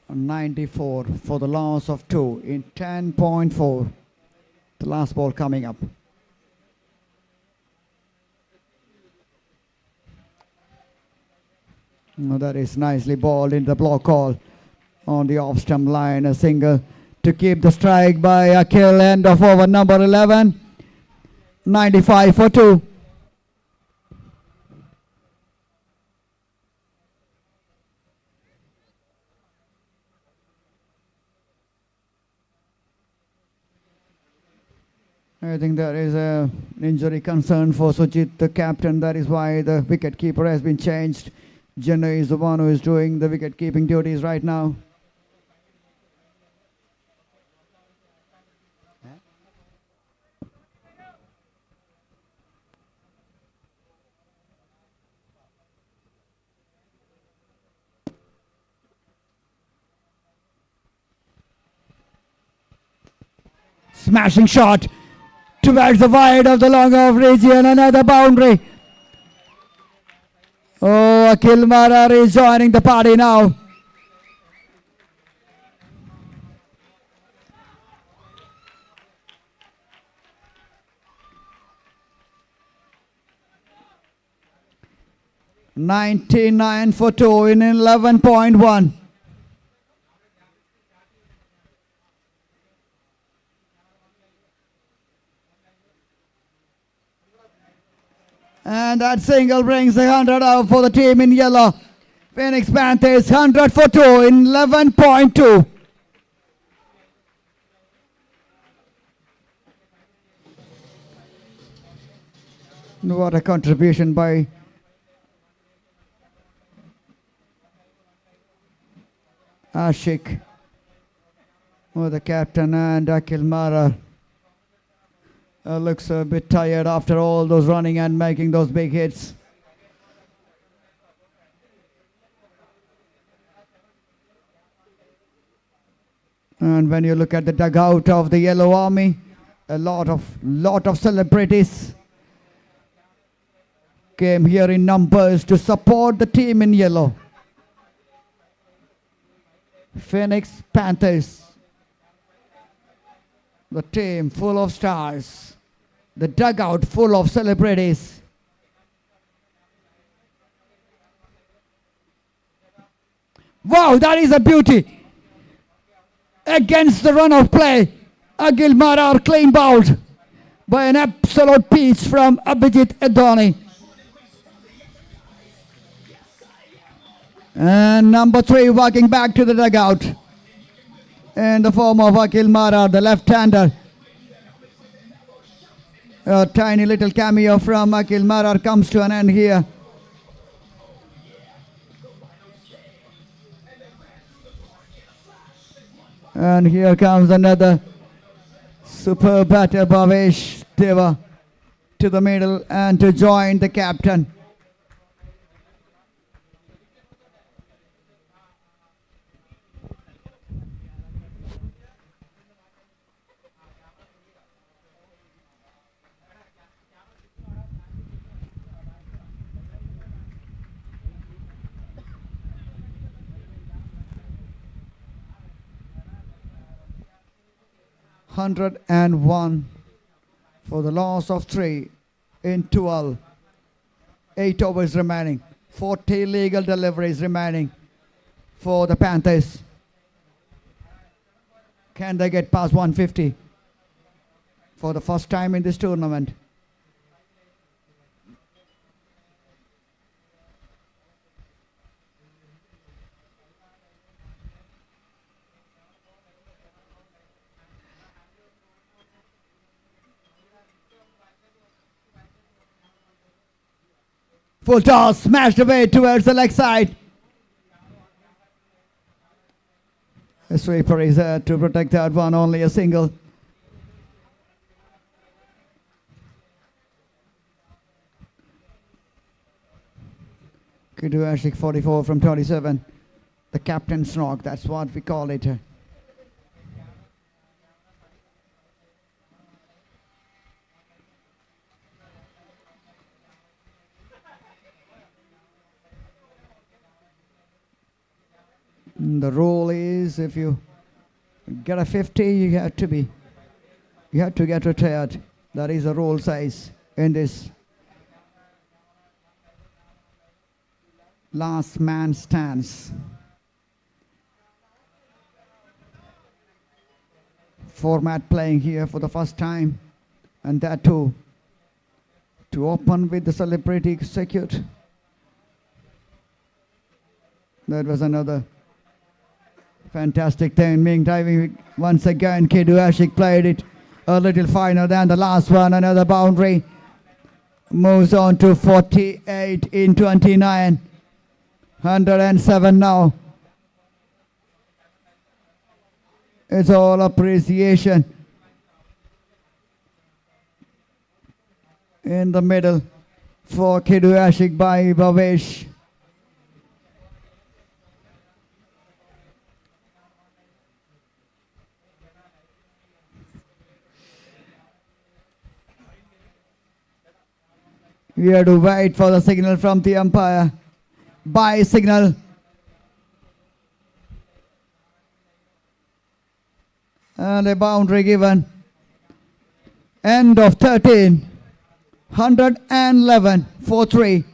On 94 for the loss of 2 in 10.4. The last ball coming up. Now that is nicely balled in the block call on the off stump line. A single to keep the strike by Akhil. End of over number 11. 95 for 2. I think there is an injury concern for Sujit, the captain. That is why the wicket keeper has been changed. Jenna is the one who is doing the wicket keeping duties right now. Smashing shot towards the wide of the long off region. Another boundary. Oh, Akhil Marar is joining the party now. (99 for 2 in 11.1). And that single brings the 100 out for the team in yellow. Phoenix Panthers 100 for 2 in 11.2. What a contribution by Ashik, the captain, and Akhil Marar. Looks a bit tired after all those running and making those big hits. And when you look at the dugout of the Yellow Army, a lot of celebrities came here in numbers to support the team in yellow. Phoenix Panthers, the team full of stars. The dugout full of celebrities. Wow, that is a beauty. Against the run of play, Akhil Marar clean bowled by an absolute peach from Abhijit Adoni. And number 3 walking back to the dugout in the form of Akhil Marar, the left-hander. A tiny little cameo from Akhil Marar comes to an end here. And here comes another superb batter, Bhavesh Deva, to the middle and to join the captain. 101 for the loss of 3 in 12. 8 overs remaining. 40 legal deliveries remaining for the Panthers. Can they get past 150 for the first time in this tournament? Full toss, smashed away towards the leg side. The sweeper is there to protect that one, only a single. Kidu Ashik 44 from 27. The captain's knock, that's what we call it. The rule is if you get a 50, you have to get retired. That is the rule size in this last man stands. Format playing here for the first time, and that too to open with the celebrity circuit. That was another fantastic timing. Once again, Kidu Ashik played it a little finer than the last one. Another boundary. Moves on to 48 in 29. 107 now. It's all appreciation. In the middle for Kidu Ashik by Bhavesh. We have to wait for the signal from the umpire. By signal. And a boundary given. End of 13. 111 for 3.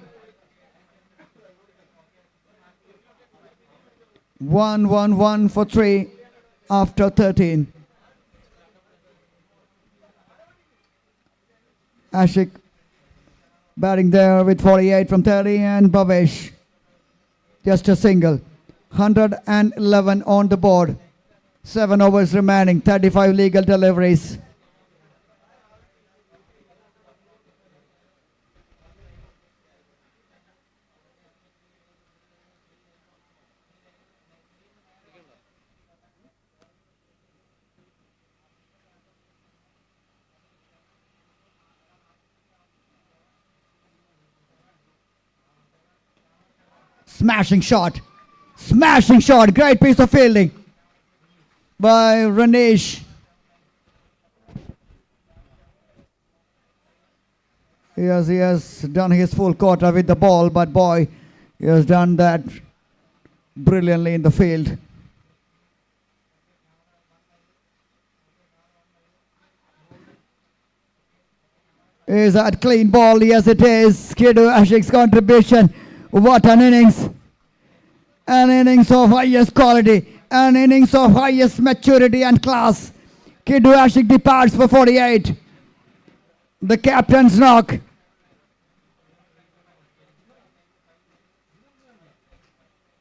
111 for 3 after 13. Ashik batting there with 48 from 30, and Bhavesh just a single. 111 on the board. 7 overs remaining, 35 legal deliveries. Smashing shot. Smashing shot. Great piece of fielding by Ranesh. Yes, he has done his full quota with the ball, but boy, he has done that brilliantly in the field. Is that clean ball? Yes, it is. Kidu Ashik's contribution. What an innings. An innings of highest quality. An innings of highest maturity and class. Kidu Ashik departs for 48. The captain's knock.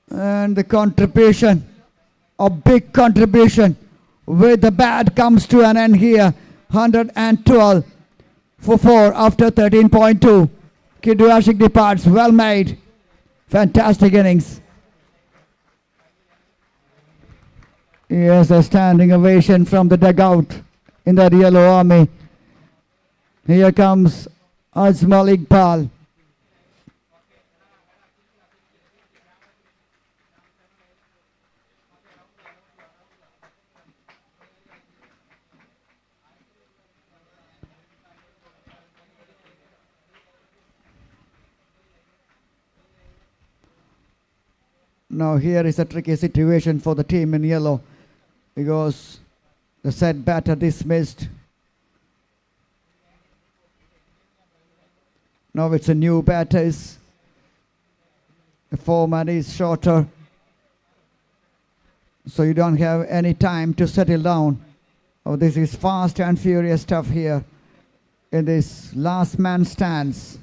And the contribution, a big contribution with the bat comes to an end here. 112 for 4 after 13.2. Kidu Ashik departs, well made. Fantastic innings. Yes, a standing ovation from the dugout in that yellow army. Here comes Ajmal Iqbal. Now here is a tricky situation for the team in yellow, because The said batter dismissed. Now it's a new batters. The format is shorter, so you don't have any time to settle down. Oh, this is fast and furious stuff here in this last man stands.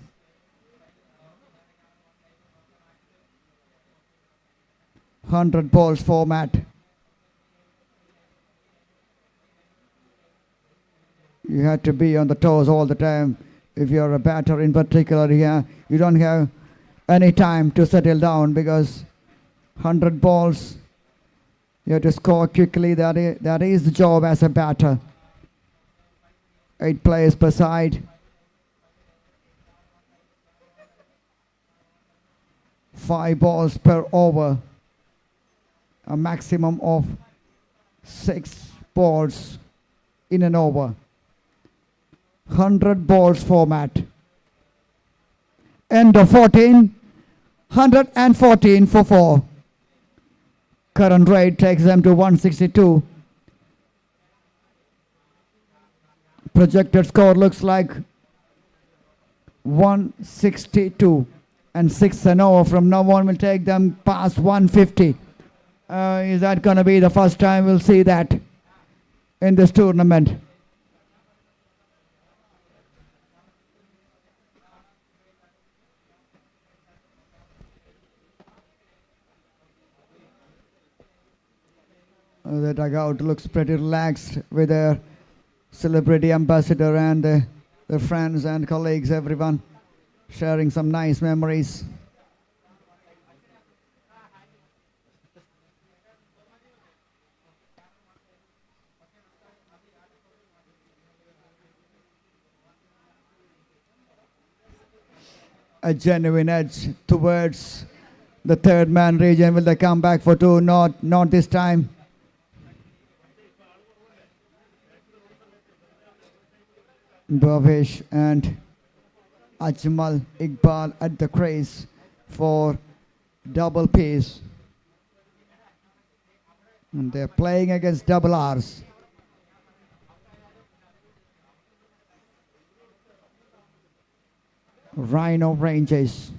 $100 balls format. You have to be on the toes all the time. If you're a batter in particular here, you don't have any time to settle down because 100 balls, you have to score quickly. That is the job as a batter. 8 players per side. 5 balls per over. A maximum of 6 balls in an over. 100 balls format. End of 14. 114 for 4. Current rate takes them to 162. Projected score looks like 162. And 6 and over from now on will take them past 150. Is that going to be the first time we'll see that in this tournament? The dugout looks pretty relaxed with their celebrity ambassador and their friends and colleagues, everyone sharing some nice memories. A genuine edge towards the third man region. Will they come back for 2? Not this time. Bhavesh and Ajmal Iqbal at the crease for double Ps. And they're playing against double Rs. Rhino Rangers.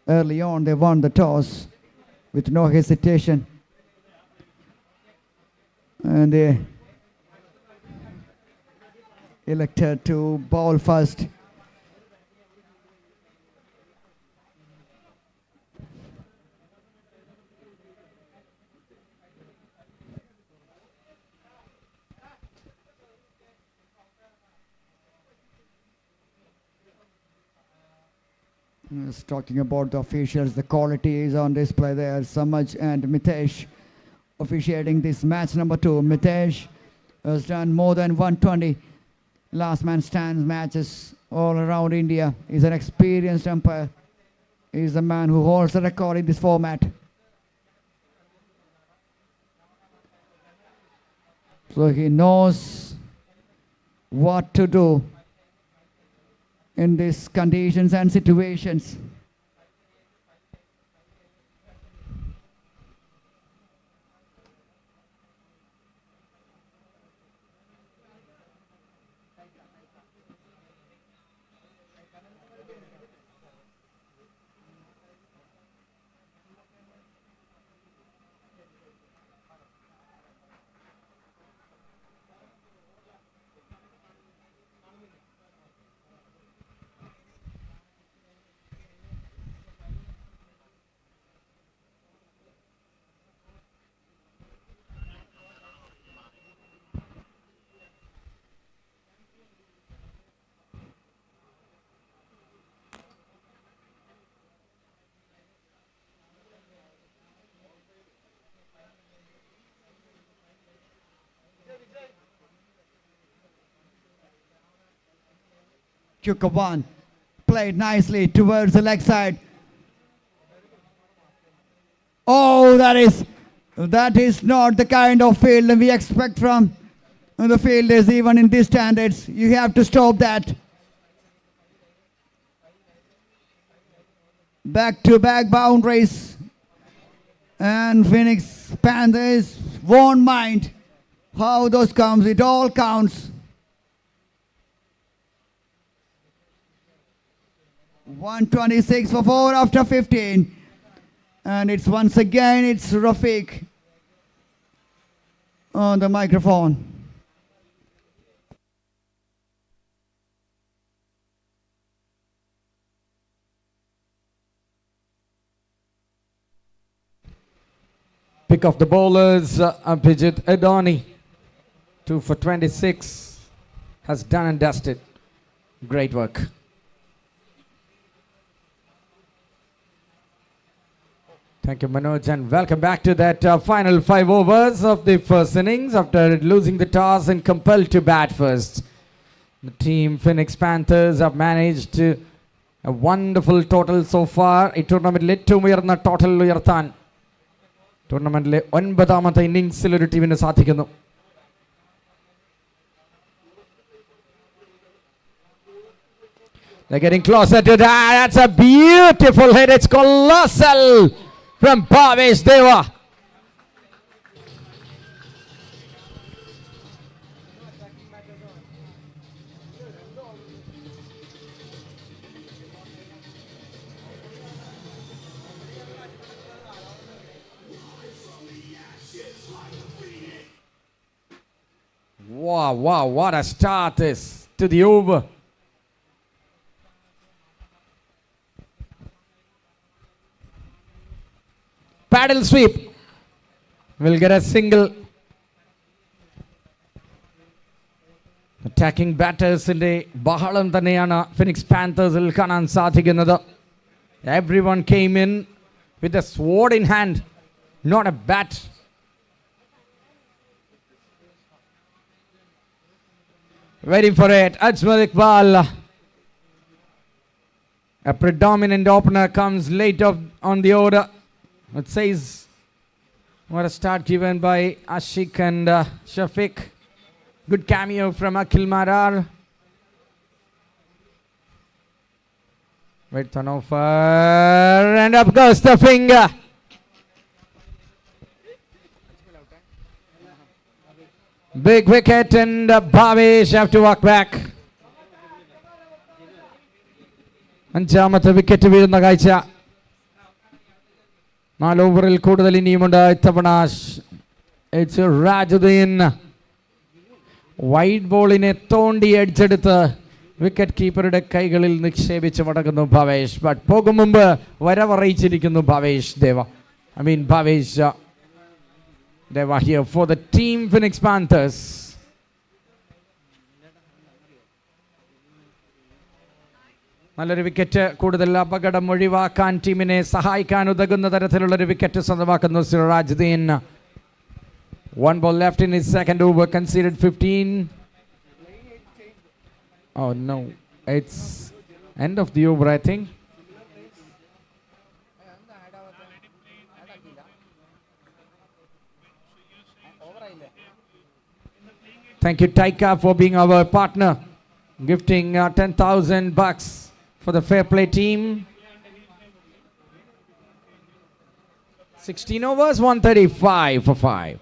Early on they won the toss with no hesitation. And they elected to bowl first. Just talking about the officials, the quality is on display there. Samaj and Mitesh officiating this match number 2. Mitesh has done more than 120 last man stands matches all around India. He's an experienced umpire. He's the man who holds the record in this format. So he knows what to do in these conditions and situations. Chukawan played nicely towards the leg side. Oh, that is not the kind of field we expect from the fielders, even in these standards. You have to stop that. Back-to-back boundaries. And Phoenix Panthers won't mind How those comes, it all counts. 126 for 4 after 15. And it's once again, it's Rafiq on the microphone. Pick of the bowlers, Abhijit Adani, 2 for 26, has done and dusted. Great work. Thank you, Manoj, and welcome back to that final 5 overs of the first innings after losing the toss and compelled to bat first. The team Phoenix Panthers have managed a wonderful total so far. ഈ ടൂർണമെന്റിൽ ഏറ്റവും ഉയർന്ന total ഉയർത്താൻ ടൂർണമെന്റിലെ 9ാമത്തെ ഇന്നിംഗ്സിൽ ഒരു ടീമിന് സാധിക്കുന്നു. They're getting closer to that. That's a beautiful hit. It's colossal from Bhavesh Deva. Wow, wow, what a start is to the over. Paddle sweep. Will get a single. Attacking batters in the Bahalam Tanayana Phoenix Panthers will Kanan Sathiganada. Everyone came in with a sword in hand, not a bat. Waiting for it. Ajmal Iqbal. A predominant opener comes late on the order. It says what a start given by Ashik and Shafiq. Good cameo from Akhil Marar. Wait, turn over. And up goes the finger. Big wicket and Bhavesh have to walk back. അഞ്ചാമത്തെ wicket വീഴുന്ന കാഴ്ച. 4 ഓവറിൽ കൂടുതൽ ഇനിയുമുണ്ട് ഇത്തവണ. It's Rajudheen wide ബോളിനെ തോണ്ടി അടിച്ചെടുത്ത് wicket കീപ്പറുടെ കൈകളിൽ നിക്ഷേപിച്ച് മടങ്ങുന്നു ഭവേഷ്. ബട്ട് പോകും മുമ്പ് വരവറിയിച്ചിരിക്കുന്നു Bhavesh Deva. Bhavesh Deva here for the team Phoenix Panthers. നല്ലൊരു വിക്കറ്റ്, കൂടുതൽ അപകടം ഒഴിവാക്കാൻ ടീമിനെ സഹായിക്കാൻ ഉതകുന്ന തരത്തിലുള്ളൊരു വിക്കറ്റ് സ്വന്തമാക്കുന്നു Sirajuddin. 1 ball left in his second over, conceded 15. Oh no, it's end of the over I think. Thank you, Taika, for being our partner, gifting $10,000 for the Fair Play team. 16 overs, 135 for 5.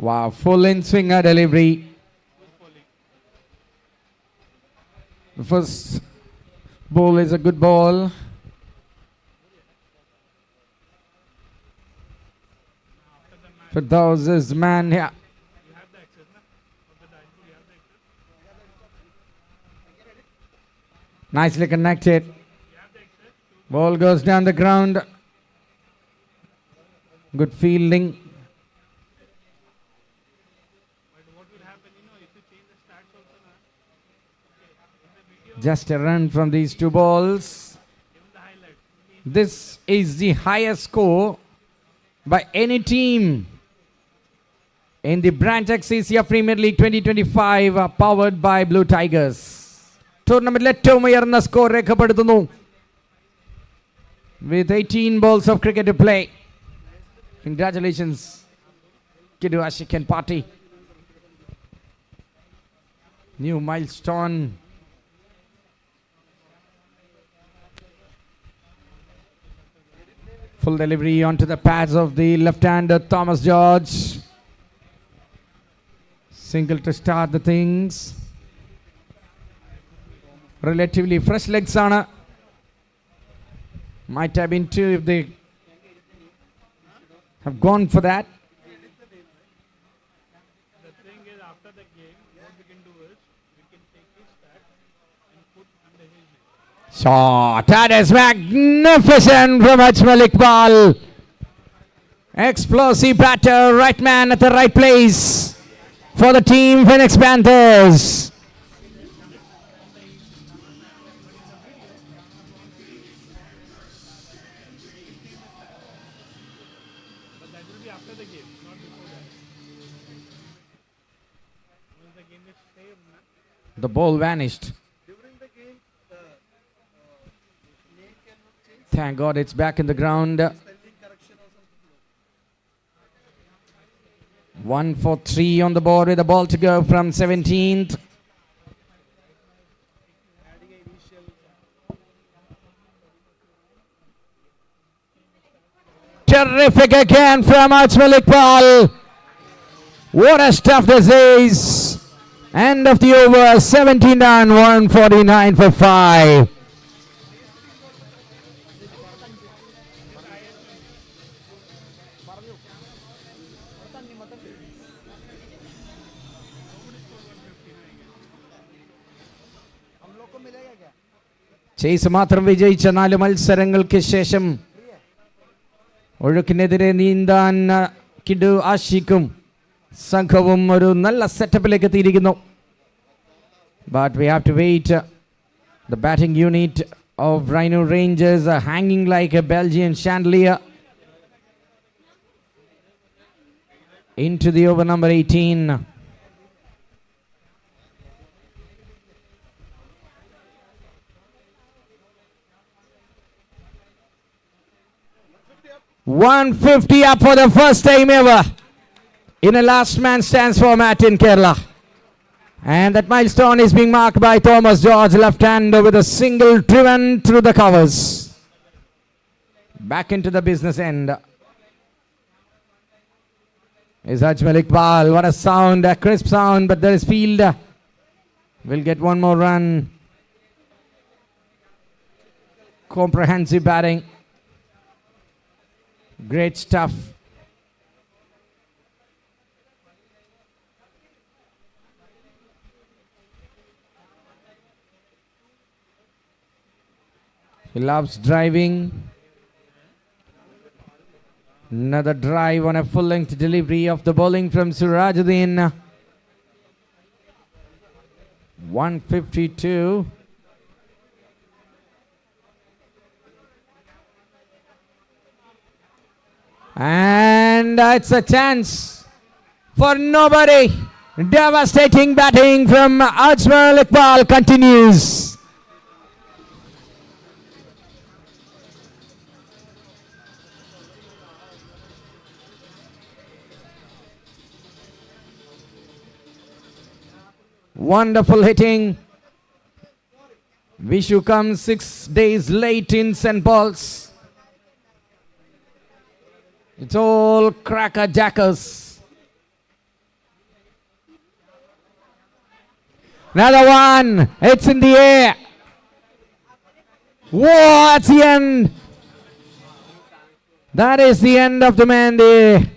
Wow, full in swinger delivery. The first ball is a good ball. For those is man here. Nicely connected. Ball goes down the ground. Good fielding. Just a run from these 2 balls. This is the highest score by any team in the Branch Acacia Premier League 2025 powered by Blue Tigers. ടൂർണമെന്റിൽ ഏറ്റവും ഉയർന്ന score രേഖപ്പെടുത്തുന്നു with 18 balls of cricket to play. Congratulations, Kidu Ashik and party. New milestone. Full delivery onto the pads of the left-hander Thomas George. Single to start the things. Relatively fresh legs on. Might have been two if they have gone for that. The thing is, after the game, what we can do is we can take his stats and put under his name. Shot. That is magnificent from Ajmal Iqbal. Explosive batter, right man at the right place for the team Phoenix Panthers. But that will be after the game, not before that. Once the game is saved, The ball vanished. Thank God it's back in the ground. 1 for 3 on the board with the ball to go from 17th. Terrific again from Ajmal Iqbal. What a stuff this is. End of the over, 79, 149 for 5. Chase മാത്രം വിജയിച്ച 4 മത്സരങ്ങൾക്ക് ശേഷം ഒഴുക്കിനെതിരെ നീന്താൻ കിഡു ആഷിഖും സംഘവും ഒരു നല്ല സെറ്റപ്പിലേക്ക് എത്തിയിരിക്കുന്നു. But we have to wait. The batting unit of Rhino Rangers are hanging like a Belgian chandelier into the over number 18. $150 up for the first time ever in a last man stands format in Kerala. And that milestone is being marked by Thomas George, left-hander, with a single driven through the covers. Back into the business end is Ajmal Iqbal. What a sound, a crisp sound, but there is field. Will get one more run. Comprehensive batting. Great stuff. He loves driving. Another drive on a full-length delivery of the bowling from Sirajuddin. 152. And it's a chance for nobody. Devastating batting from Ajmal Iqbal continues. Wonderful hitting. Vishu comes 6 days late in St. Paul's. It's all cracker jackers. Another one. It's in the air. Whoa, that's the end. That is the end of the Mandi.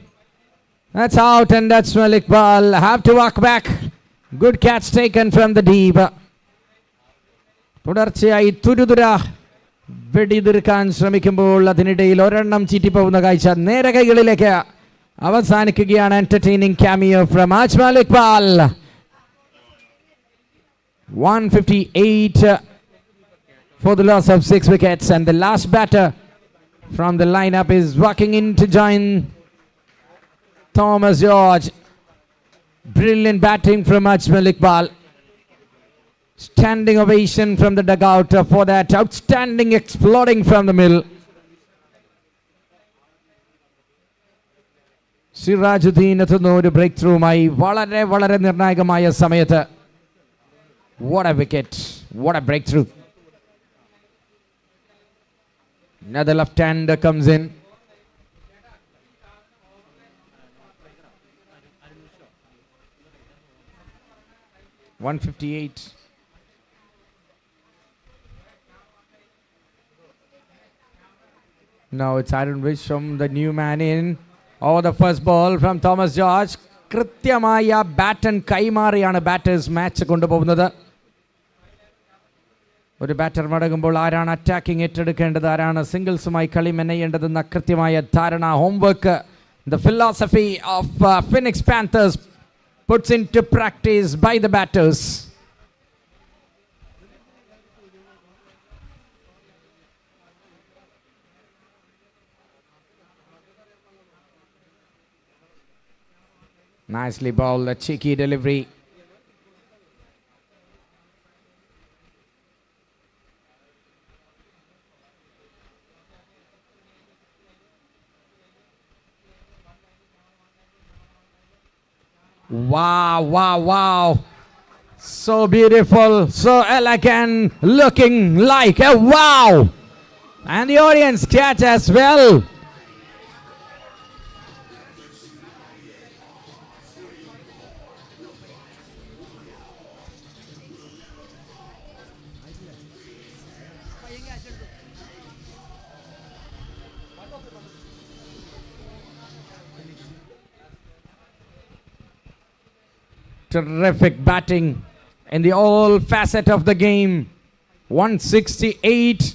That's out, and that's Malik Ball. Have to walk back. Good catch taken from the deep. തുടർച്ചയായി തുരുതുര വെടിതീർക്കാൻ ശ്രമിക്കുമ്പോൾ അതിനിടയിൽ ഒരെണ്ണം ചീറ്റിപ്പോകുന്ന കാഴ്ച നേരെ കൈകളിലേക്ക് അവസാനിക്കുകയാണ്. Entertaining cameo from Ajmal Iqbal. 158 for the loss of 6 wickets, and the last batter from the lineup is walking in to join Thomas George. Brilliant batting from Ajmal Iqbal. Standing ovation from the dugout for that outstanding exploding from the middle. Sirajuddin എത്തുന്നു ഒരു break ത്രൂമായി വളരെ വളരെ നിർണായകമായ സമയത്ത്. What a wicket, what a breakthrough. Another left hander comes in. 158. Now it's Aaron Wisham, the new man in. Oh, the first ball from Thomas George. കൃത്യമായ bat and കൈമാറിയാണ് batters match കൊണ്ടുപോകുന്നത്. ഒരു batter മടങ്ങുമ്പോൾ ആരാണ് attacking ഏറ്റെടുക്കേണ്ടത്, ആരാണ് സിംഗിൾസുമായി കളി മെനയേണ്ടതെന്ന കൃത്യമായ ധാരണ, homework the philosophy of Phoenix Panthers puts into practice by the batters. Nicely bowled, a cheeky delivery. Wow, wow, wow. So beautiful, so elegant, looking like a wow. And the audience catch as well. Terrific batting in the all facet of the game. 168.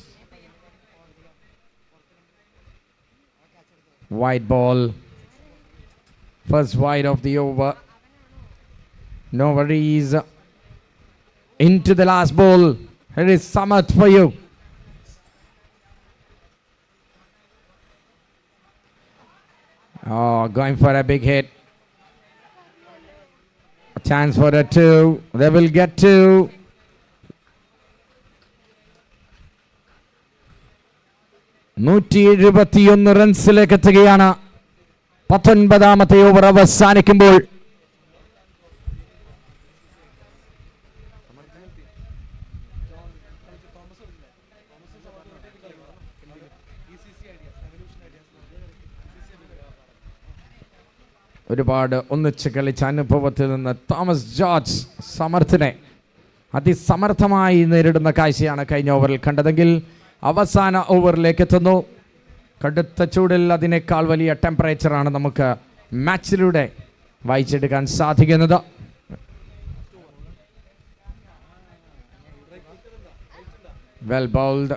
Wide ball. First wide of the over. No worries. Into the last ball. Here is Samath for you. Oh, going for a big hit. A chance for a two. They will get two. റൺസിലേക്ക് എത്തുകയാണ് 19ാമത്തെ over അവസാനിക്കുമ്പോൾ. ഒരുപാട് ഒന്നിച്ച് കളിച്ച അനുഭവത്തിൽ നിന്ന് Thomas George സമർത്ഥനെ അതിസമർത്ഥമായി നേരിടുന്ന കാഴ്ചയാണ് കഴിഞ്ഞ ഓവറിൽ കണ്ടതെങ്കിൽ അവസാന ഓവറിലേക്ക് എത്തുന്നു. കടുത്ത ചൂടിൽ അതിനേക്കാൾ വലിയ ടെമ്പറേച്ചറാണ് നമുക്ക് മാച്ചിലൂടെ വായിച്ചെടുക്കാൻ സാധിക്കുന്നത്. Well bowled.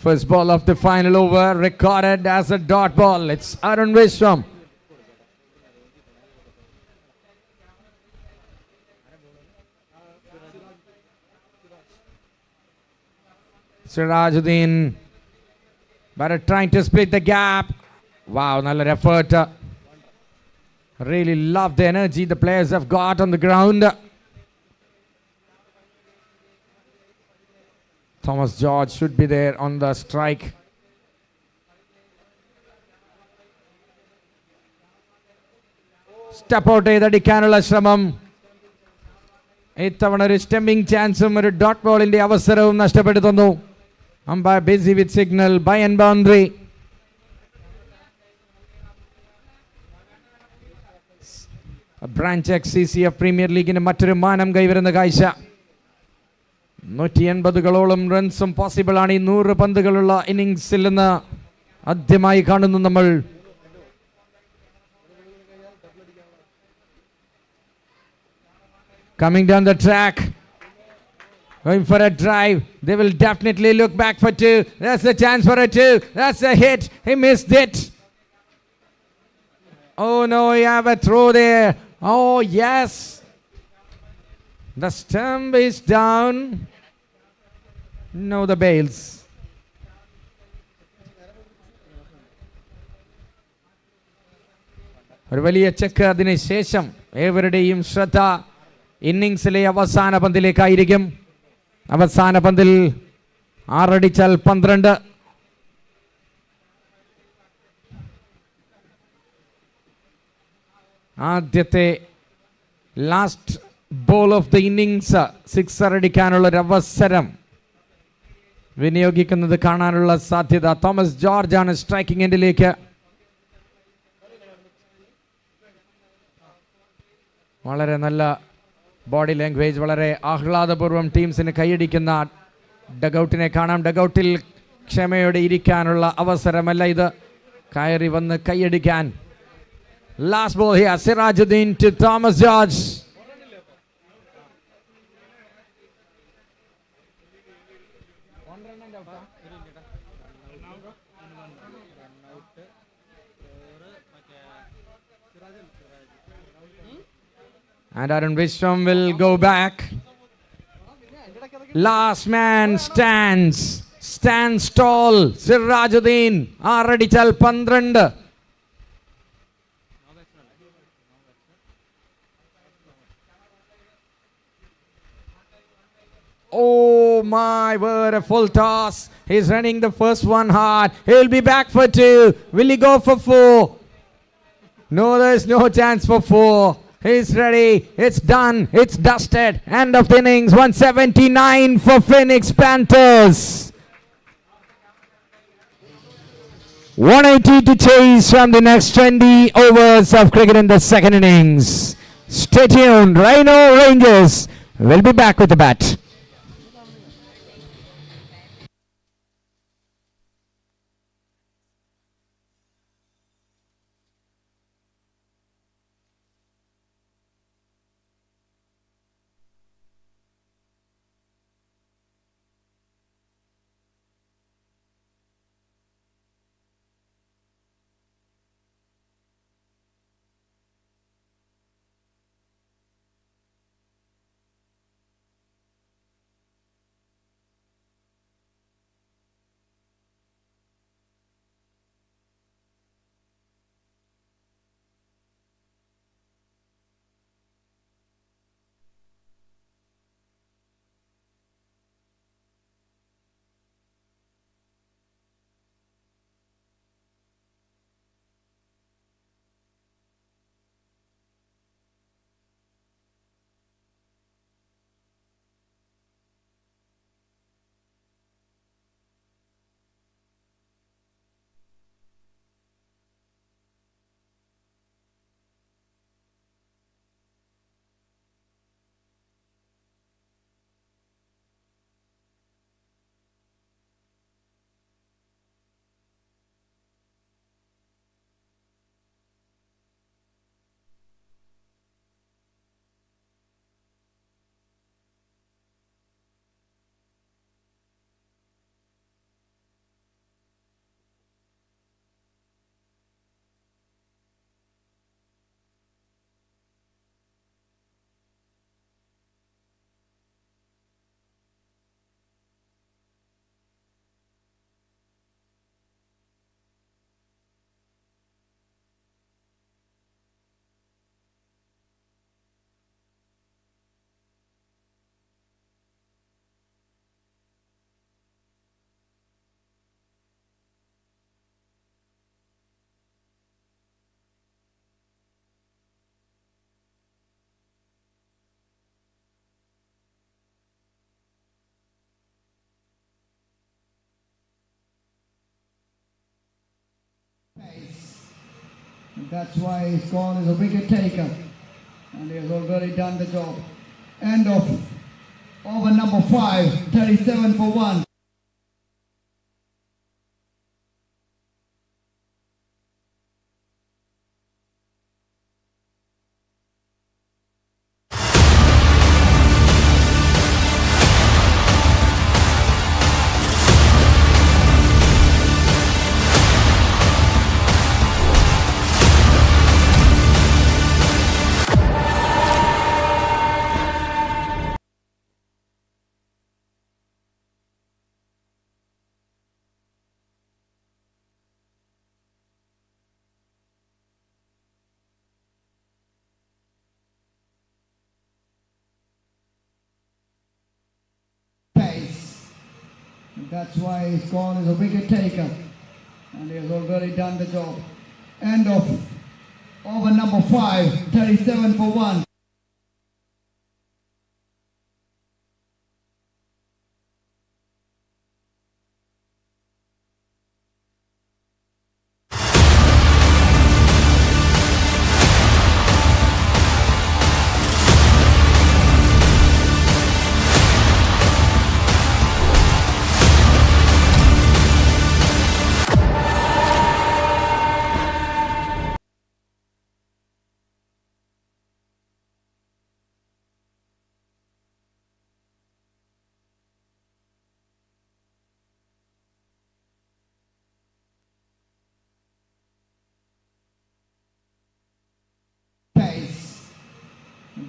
First ball of the final over recorded as a dot ball. It's Arun Vishwam. Sirajuddin, but trying to split the gap. Wow, another effort. Really love the energy the players have got on the ground. Thomas George should be there on the strike. Step out ചെയ്തടിക്കാനുള്ള ശ്രമം. ഇത്തവണ ഒരു stemming ചാൻസും ഒരു dot ബോളിന്റെ അവസരവും നഷ്ടപ്പെടുത്തുന്നു. Umpire busy with signal by and boundary. Branch XCCF premier ലീഗിന് മറ്റൊരു മാനം കൈവരുന്ന കാഴ്ച. 180 റൺസും പോസിബിൾ ആണ് ഈ 100 പന്തുകളുള്ള ഇന്നിംഗ്സിൽ നിന്ന് ആദ്യമായി കാണുന്നു നമ്മൾ. Coming down the track, going for a drive. They will definitely look back for two. That's a chance for a two. That's a hit. He missed it. Oh no, you have a throw there. Oh yes. The stump is down. No, the bails. ഒരു വലിയ check അതിന് ശേഷം ഏവരുടെയും ശ്രദ്ധ ഇന്നിംഗ്സിലെ അവസാന പന്തിലേക്കായിരിക്കും. അവസാന പന്തിൽ 6 അടിച്ചാൽ 12. ആദ്യത്തെ last ball of the innings 6 അടിക്കാനുള്ളൊരു അവസരം വിനിയോഗിക്കുന്നത് കാണാനുള്ള സാധ്യത. തോമസ് ജോർജ് ആണ് സ്ട്രൈക്കിംഗ് എൻഡിലേക്ക്. വളരെ നല്ല ബോഡി ലാംഗ്വേജ് വളരെ ആഹ്ലാദപൂർവ്വം ടീംസിന് കൈയടിക്കുന്ന ഡഗൌട്ടിനെ കാണാം. ഡഗൌട്ടിൽ ക്ഷമയോടെ ഇരിക്കാനുള്ള അവസരമല്ല ഇത്, കയറി വന്ന് കൈയടിക്കാൻ. Last ball here, Sirajuddin to Thomas George. And Arun Vishwam will go back. Last man stands tall. Sirajuddin ആറടിച്ചാൽ 12. Oh my, what a full toss. He's running the first one hard. He'll be back for 2. Will he go for 4? No, there's no chance for 4. He's ready. It's done. It's dusted. End of the innings. 179 for Phoenix Panthers. 180 to chase from the next 20 overs of cricket in the second innings. Stay tuned. Rhino Rangers will be back with the bat. That's why his call is a wicket taker, and he has already done the job. End of over number 5, 37 for 1. That's why his call is a wicket taker, and he has already done the job. End of over number 5, 37 for 1.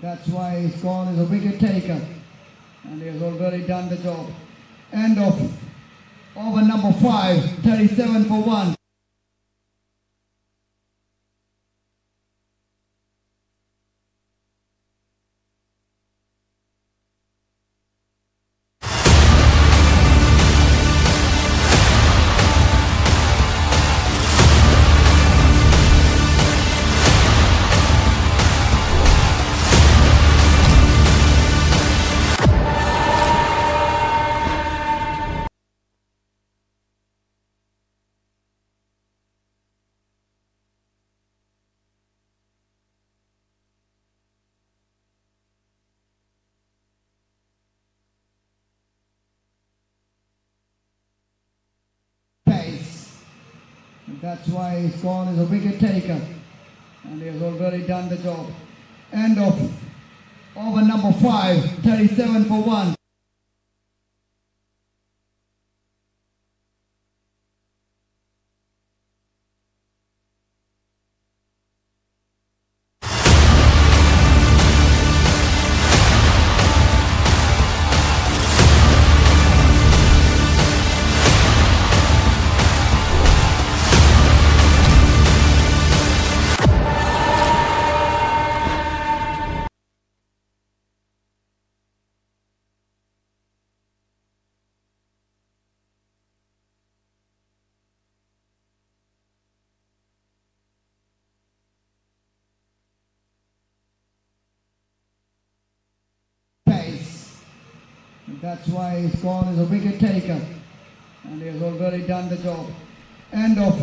That's why his call is a wicket taker. And he has already done the job. End of over number 5, 37 for 1. Pace. That's why his call is a wicket taker. And he has already done the job. End of over number 5, 37 for 1. Pace. That's why his call is a wicket taker. And he has already done the job. End of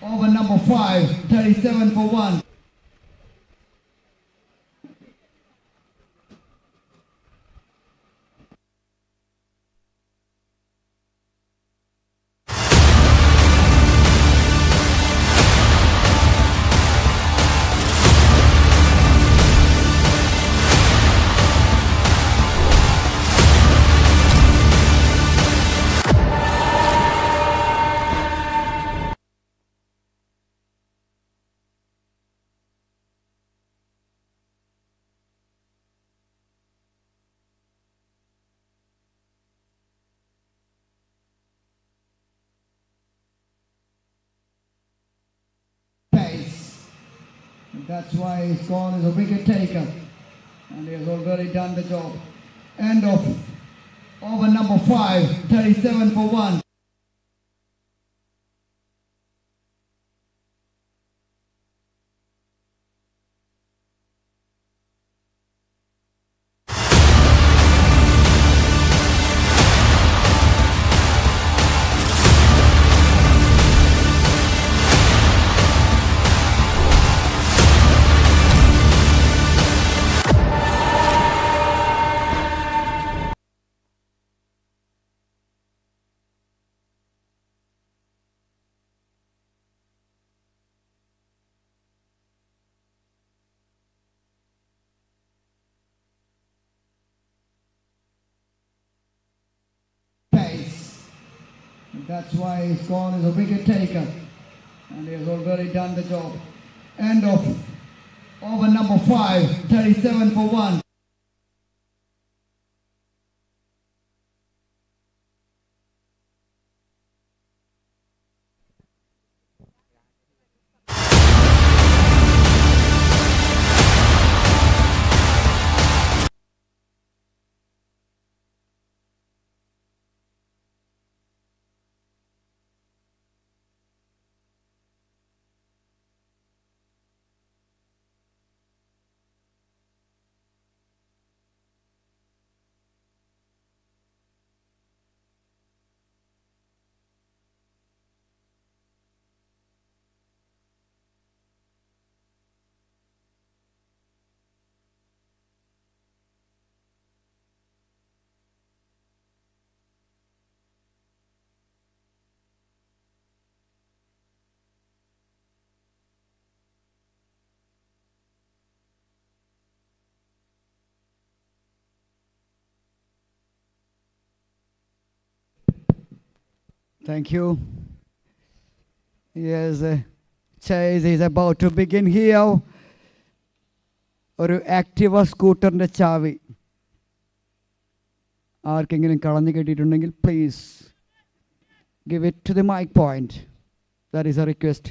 over number 5, 37 for 1. Pace. That's why his call is a wicket taker. And he has already done the job. End of over number 5, 37 for 1. Pace. That's why his call is a wicket taker. And he has already done the job. End of over number 5, 37 for 1. Thank you. Yes, chase is about to begin here. ഒരു Activa സ്കൂട്ടറിൻ്റെ ചാവി ആർക്കെങ്കിലും കളഞ്ഞു കിട്ടിയിട്ടുണ്ടെങ്കിൽ please give it to the mic point. That is a request.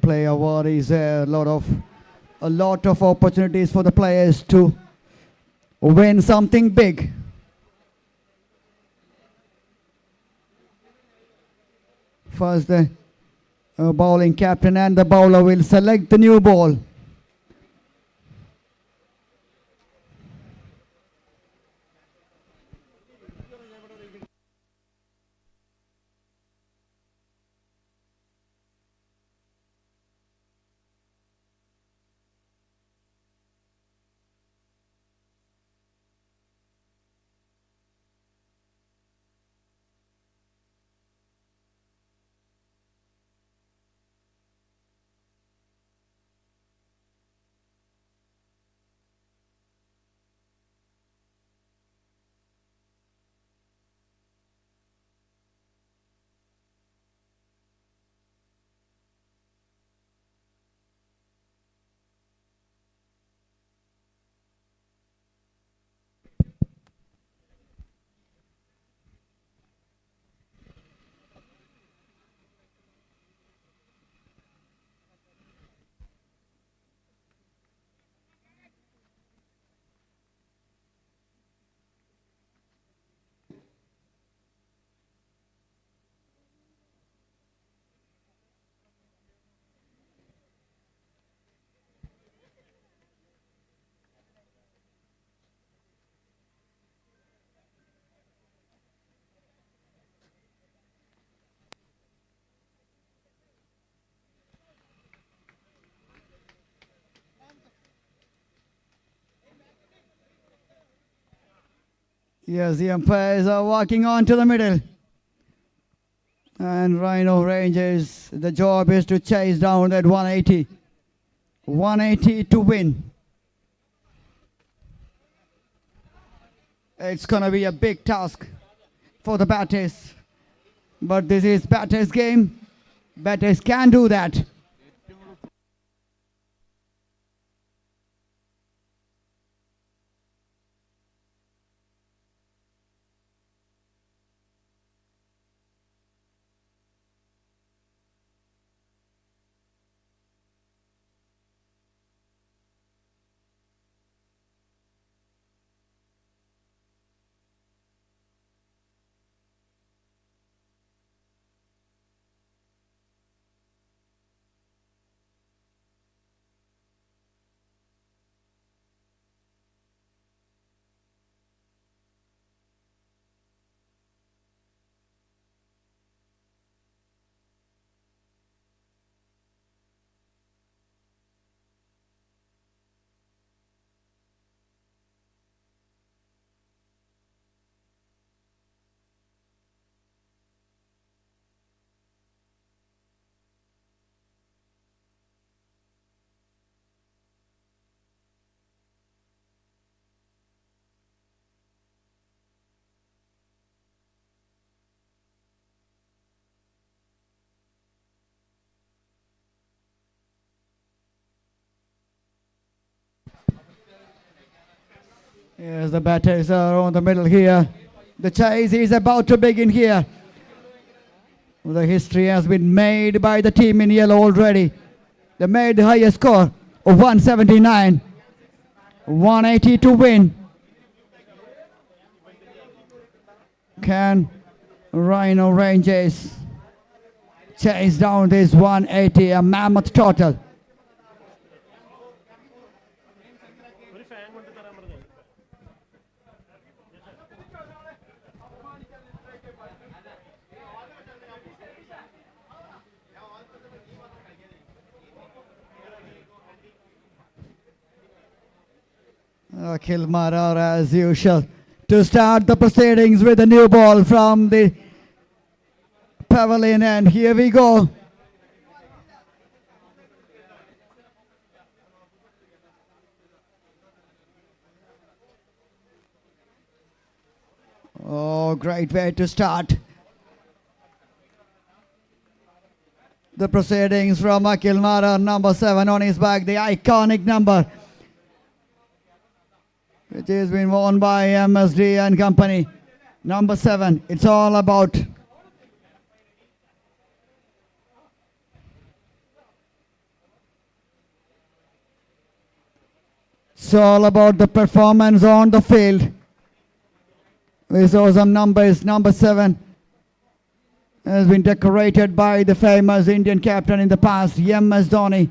Play award is a lot of opportunities for the players to win something big. First, the bowling captain and the bowler will select the new ball. Yes, the umpires are walking on to the middle. And Rhino Rangers, the job is to chase down that 180. 180 to win. It's going to be a big task for the batters. But this is batters' game. Batters can do that. Yes, the batters are on the middle here. The chase is about to begin here. The history has been made by the team in yellow already. They made the highest score of 179. 180 to win. Can Rhino Rangers chase down this 180, a mammoth total? Akhil Marar as usual to start the proceedings with a new ball from the pavilion, and here we go. Oh, great way to start the proceedings from Akhil Mara, number 7 on his back, the iconic number, which has been worn by MSD and company. Number 7, it's all about the performance on the field. We saw some numbers. Number 7 has been decorated by the famous Indian captain in the past, MS Dhoni.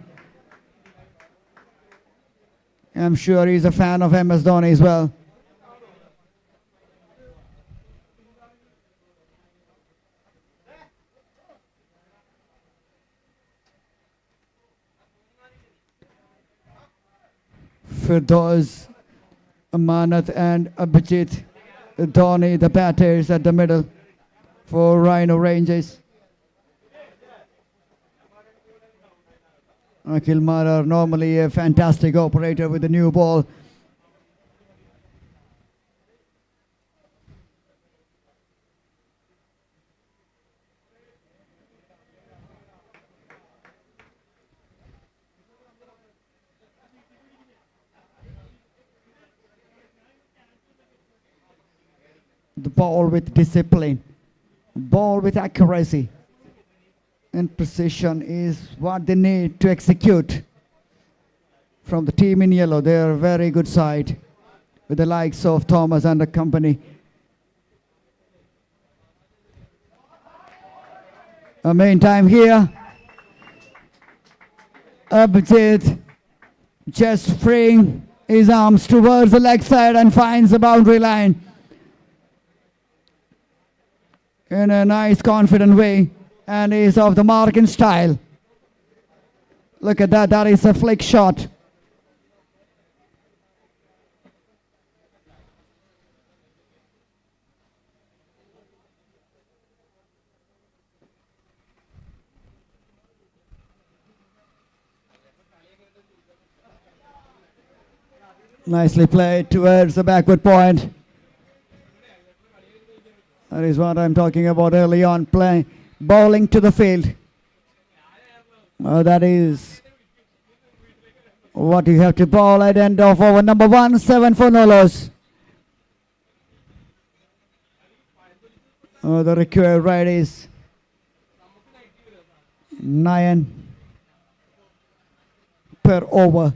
I'm sure he's a fan of MS Dhoni as well. Firdaus, Amanat and Abhijit Dhoni, the batters at the middle for Rhino Rangers. Akhil Mara, normally a fantastic operator with the new ball. The ball with discipline, ball with accuracy and precision is what they need to execute. From the team in yellow, they are a very good side with the likes of Thomas and the company. Meantime here, Abhijit just freeing his arms towards the leg side and finds the boundary line in a nice, confident way, and is of the mark in style. Look at that, that is a flick shot. Nicely played towards the backward point. That is what I'm talking about early on, playing, bowling to the field. That is what you have to bowl at end of over number 1, 7 for no loss. The required rate is 9 per over.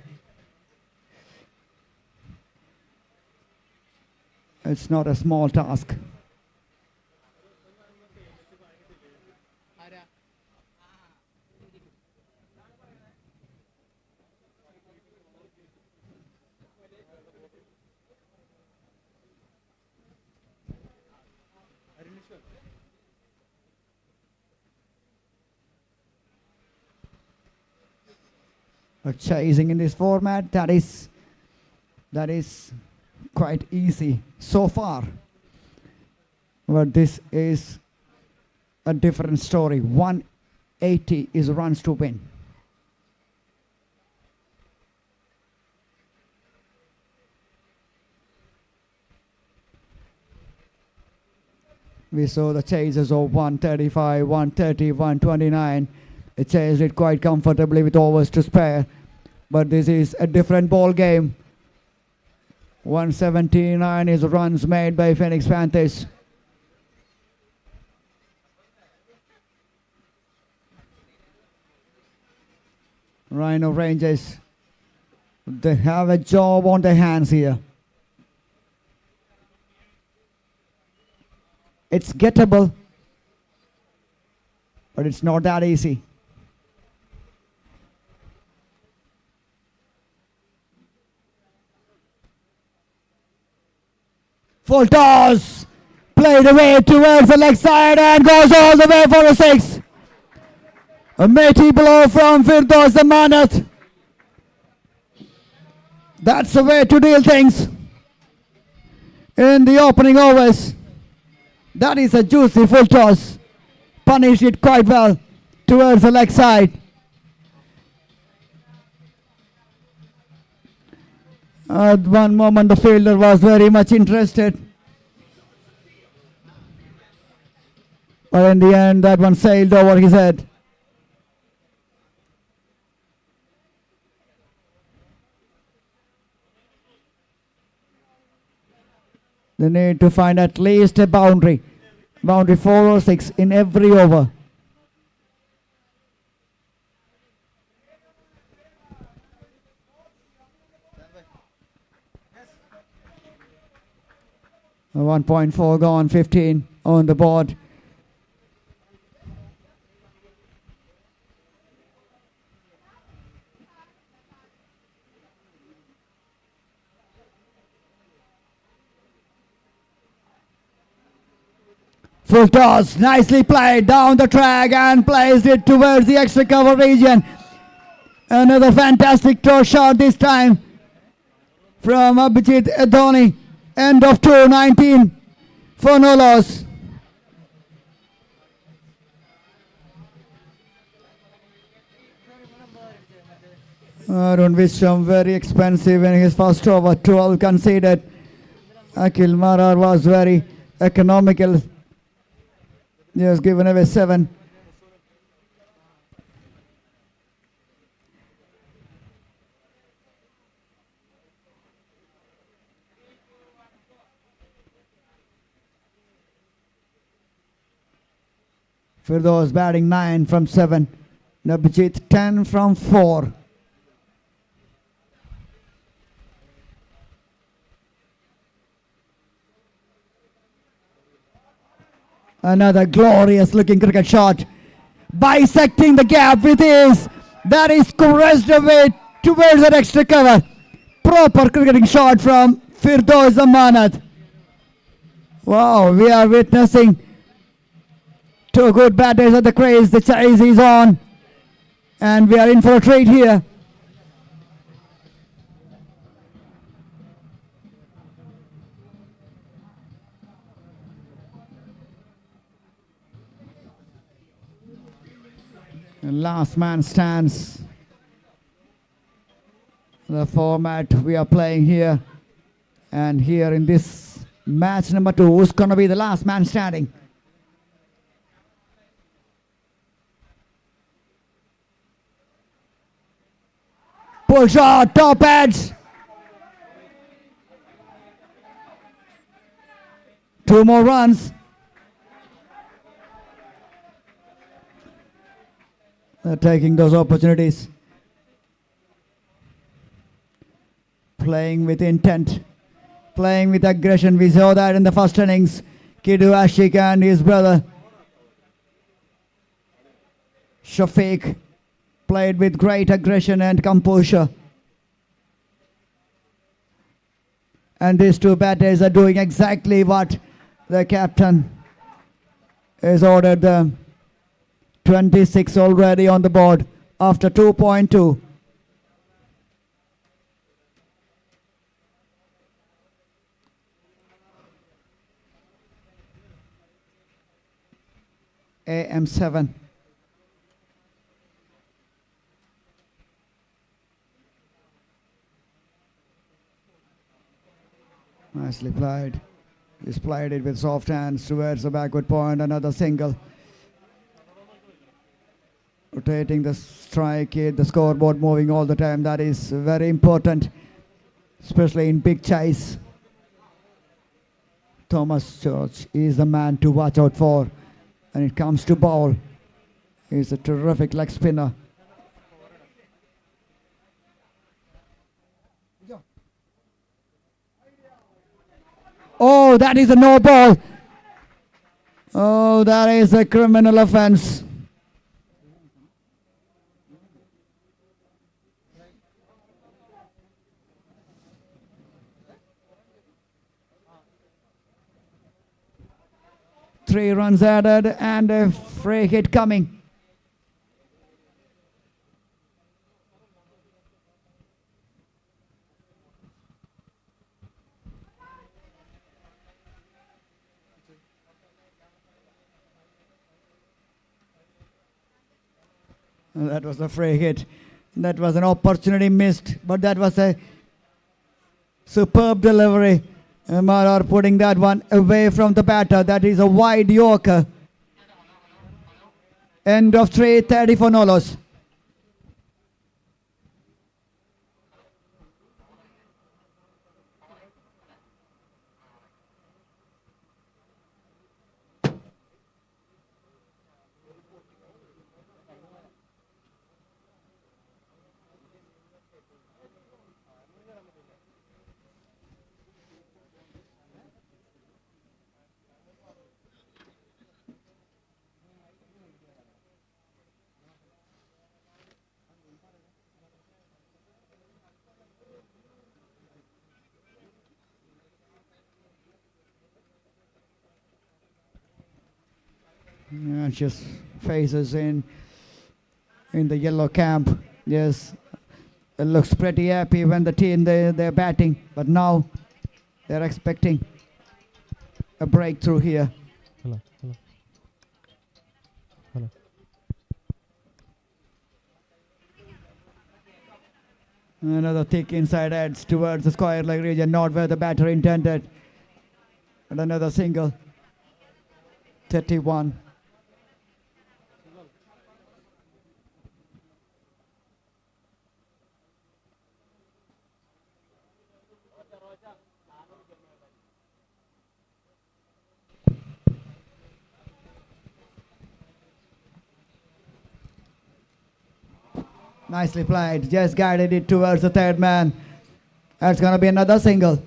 It's not a small task. Chasing in this format, that is quite easy so far, but this is a different story. 180 is runs to win. We saw the chases of 135, 130, 129. It chased it quite comfortably with overs to spare. But this is a different ball game. 179 is runs made by Phoenix Panthers. Rhino Rangers, they have a job on their hands here. It's gettable, but it's not that easy. Full toss, played away towards the leg side and goes all the way for a 6. A mighty blow from Firdaus Zamanat. That's the way to deal things in the opening overs. That is a juicy full toss. Punished it quite well towards the leg side. At one moment the fielder was very much interested. But in the end, that one sailed over his head. They need to find at least a boundary. Boundary 4 or 6 in every over. A 1.4 gone, 15 on the board. Full toss, nicely played down the track and placed it towards the extra cover region. Another fantastic toss shot this time from Abhijit Dhoni. End of 2-19 for no loss. Arun Vishram very expensive in his first over, 12 conceded. Akhil Marar was very economical. He has given away 7. Firdaus batting 9 from 7. Abhijit 10 from 4. Another glorious looking cricket shot. Bisecting the gap with his. That is caressed away towards that extra cover. Proper cricketing shot from Firdaus Amanat. Wow, we are witnessing 2 good batters at the crease. The chase is on. And we are in for a treat here. Last man stands. The format we are playing here. And here in this match number 2, who's going to be the last man standing? Pull shot, top edge. 2 more runs. They're taking those opportunities. Playing with intent. Playing with aggression. We saw that in the first innings. Kidu Ashik and his brother Shafiq played with great aggression and composure. And these 2 batters are doing exactly what the captain has ordered them. 26 already on the board after 2.2. AM7. Nicely played. He's played it with soft hands towards the backward point. Another single. Rotating the strike, the scoreboard moving all the time. That is very important, especially in big chase. Thomas George is the man to watch out for when it comes to ball. He's a terrific leg spinner. Oh, that is a no ball. Oh, that is a criminal offense. Three runs added and a free hit coming. That was a free hit. That was an opportunity missed, but that was a superb delivery. Marar putting that one away from the batter. That is a wide Yorker. End of 3:30 for Nolos. And just faces in the yellow camp. Yes, it looks pretty happy when the team they're batting, but now they're expecting a breakthrough here. Hello. Another thick inside edge towards the square leg region, not where the batter intended. And another single. 31. Nicely played, just guided it towards the third man. That's gonna be another single.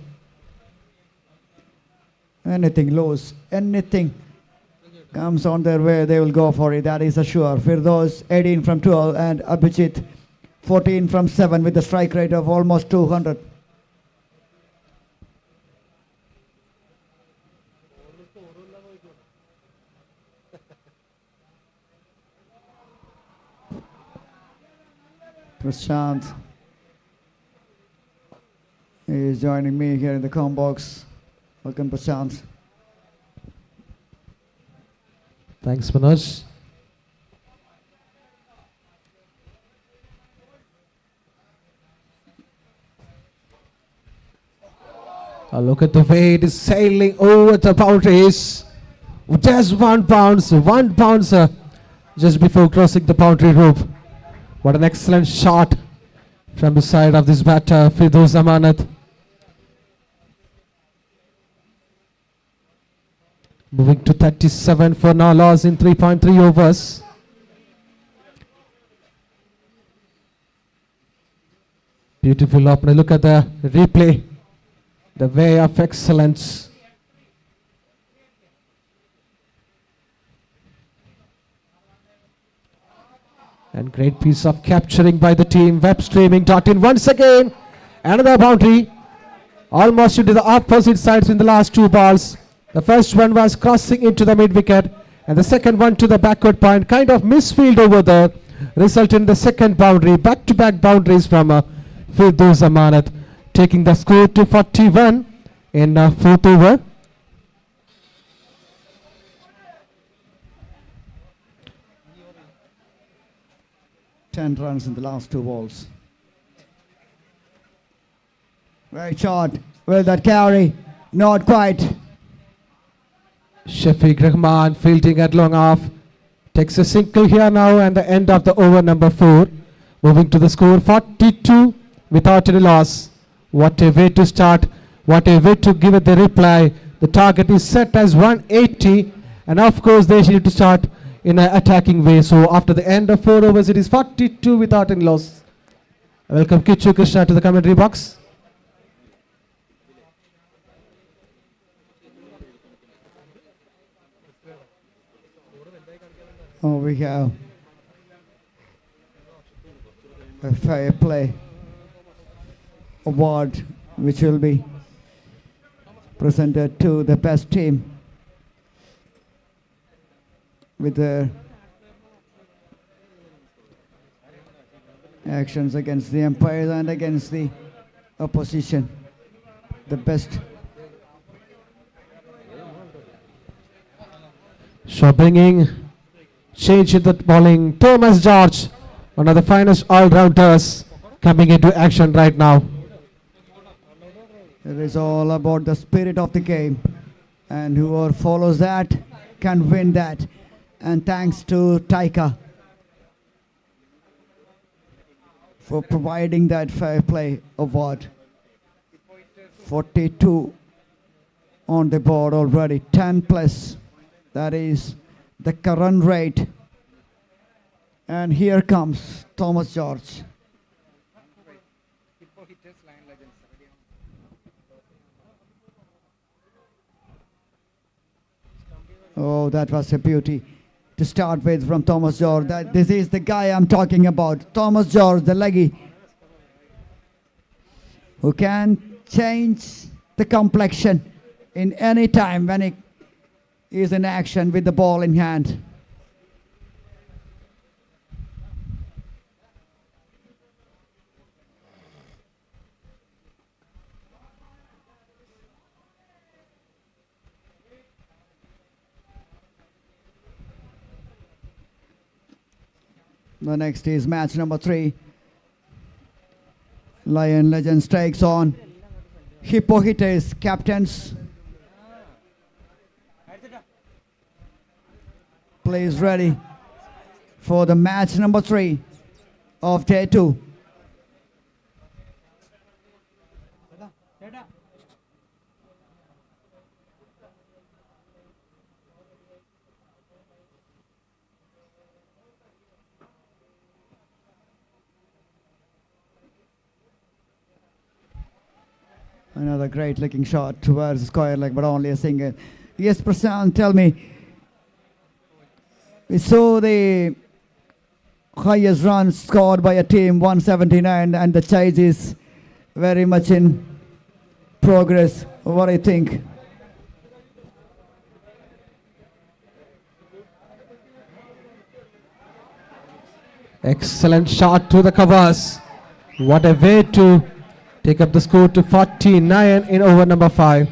Anything loose, anything comes on their way, they will go for it, that is assured. Firdaus 18 from 12 and Abhijit 14 from 7 with a strike rate of almost 200. Prashant is joining me here in the com box. Welcome, Prashant. Thanks, Manoj. Look at the way it is sailing over the boundaries. Just one bounce, just before crossing the boundary rope. What an excellent shot from the side of this batter, Firdaus Amanat. Moving to 37 for now, loss in 3.3 overs. Beautiful opener. Look at the replay. The way of excellence. And great piece of capturing by the team. Web streaming dot in once again. Another boundary. Almost to the opposite sides in the last two balls. The first one was crossing into the mid wicket. And the second one to the backward point. Kind of misfield over there. Result in the second boundary. Back to back boundaries from Firdaus Amanat. Taking the score to 41 in fourth over. Ten runs in the last two balls. Right shot. Will that carry? Not quite. Shafiq Rahman fielding at long off. Takes a single here now and the end of the over number 4. Moving to the score 42 without any loss. What a way to start. What a way to give it the reply. The target is set as 180 and of course they need to start in an attacking way. So after the end of 4 overs it is 42 without any loss. Welcome Kichu Krishna to the commentary box. Oh, we have a fair play award which will be presented to the best team with their actions against the umpires and against the opposition. The best. So bringing change in the bowling. Thomas George, one of the finest all-rounders coming into action right now. It is all about the spirit of the game, and whoever follows that can win that. And thanks to Taika for providing that fair play award. 42 on the board already, 10 plus. That is the current rate. And here comes Thomas George. Oh, that was a beauty to start with from Thomas George. This is the guy I'm talking about. Thomas George, the leggy, who can change the complexion in any time when he is in action with the ball in hand. The next is match number 3. Lion Legends takes on Hippo Hitters captains. Please ready for the match number 3 of day 2. Another great looking shot towards the square leg, but only a single. Yes, Prasant, tell me. We saw the highest runs scored by a team, 179, and the chase is very much in progress. What do you think? Excellent shot to the covers. What a way to take up the score to 49 in over number 5.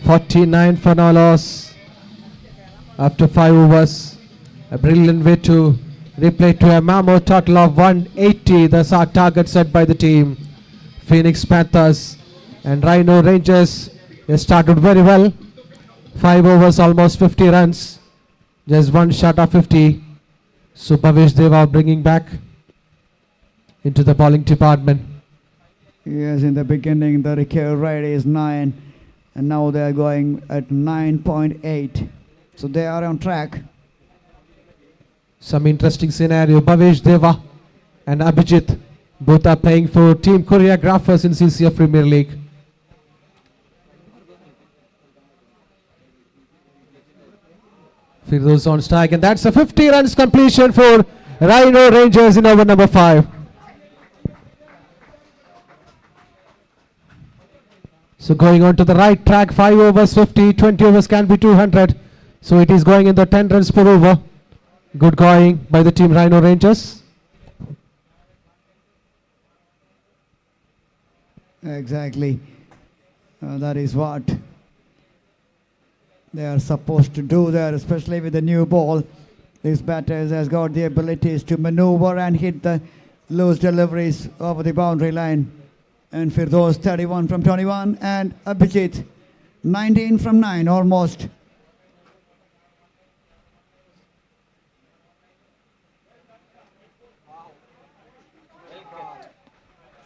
$49 for no loss after 5 overs. A brilliant way to replay to a mammoth total of 180. That's our target set by the team. Phoenix Panthers and Rhino Rangers. They started very well. 5 overs, almost 50 runs. Just one shot of 50. Bhavesh Deva bringing back into the bowling department. Yes, in the beginning the recovery rate is 9 and now they are going at 9.8. So they are on track. Some interesting scenario. Bhavesh Deva and Abhijit both are playing for team choreographers in CCF Premier League. Firdaus on strike, and that's a 50 runs completion for Rhino Rangers in over number 5. So going on to the right track, 5 overs 50, 20 overs can be 200. So it is going in the 10 runs per over. Good going by the team Rhino Rangers. Exactly. That is what they are supposed to do there, especially with the new ball. These batters has got the abilities to maneuver and hit the loose deliveries over the boundary line. And Firdaus 31 from 21 and Abhijit 19 from 9 almost.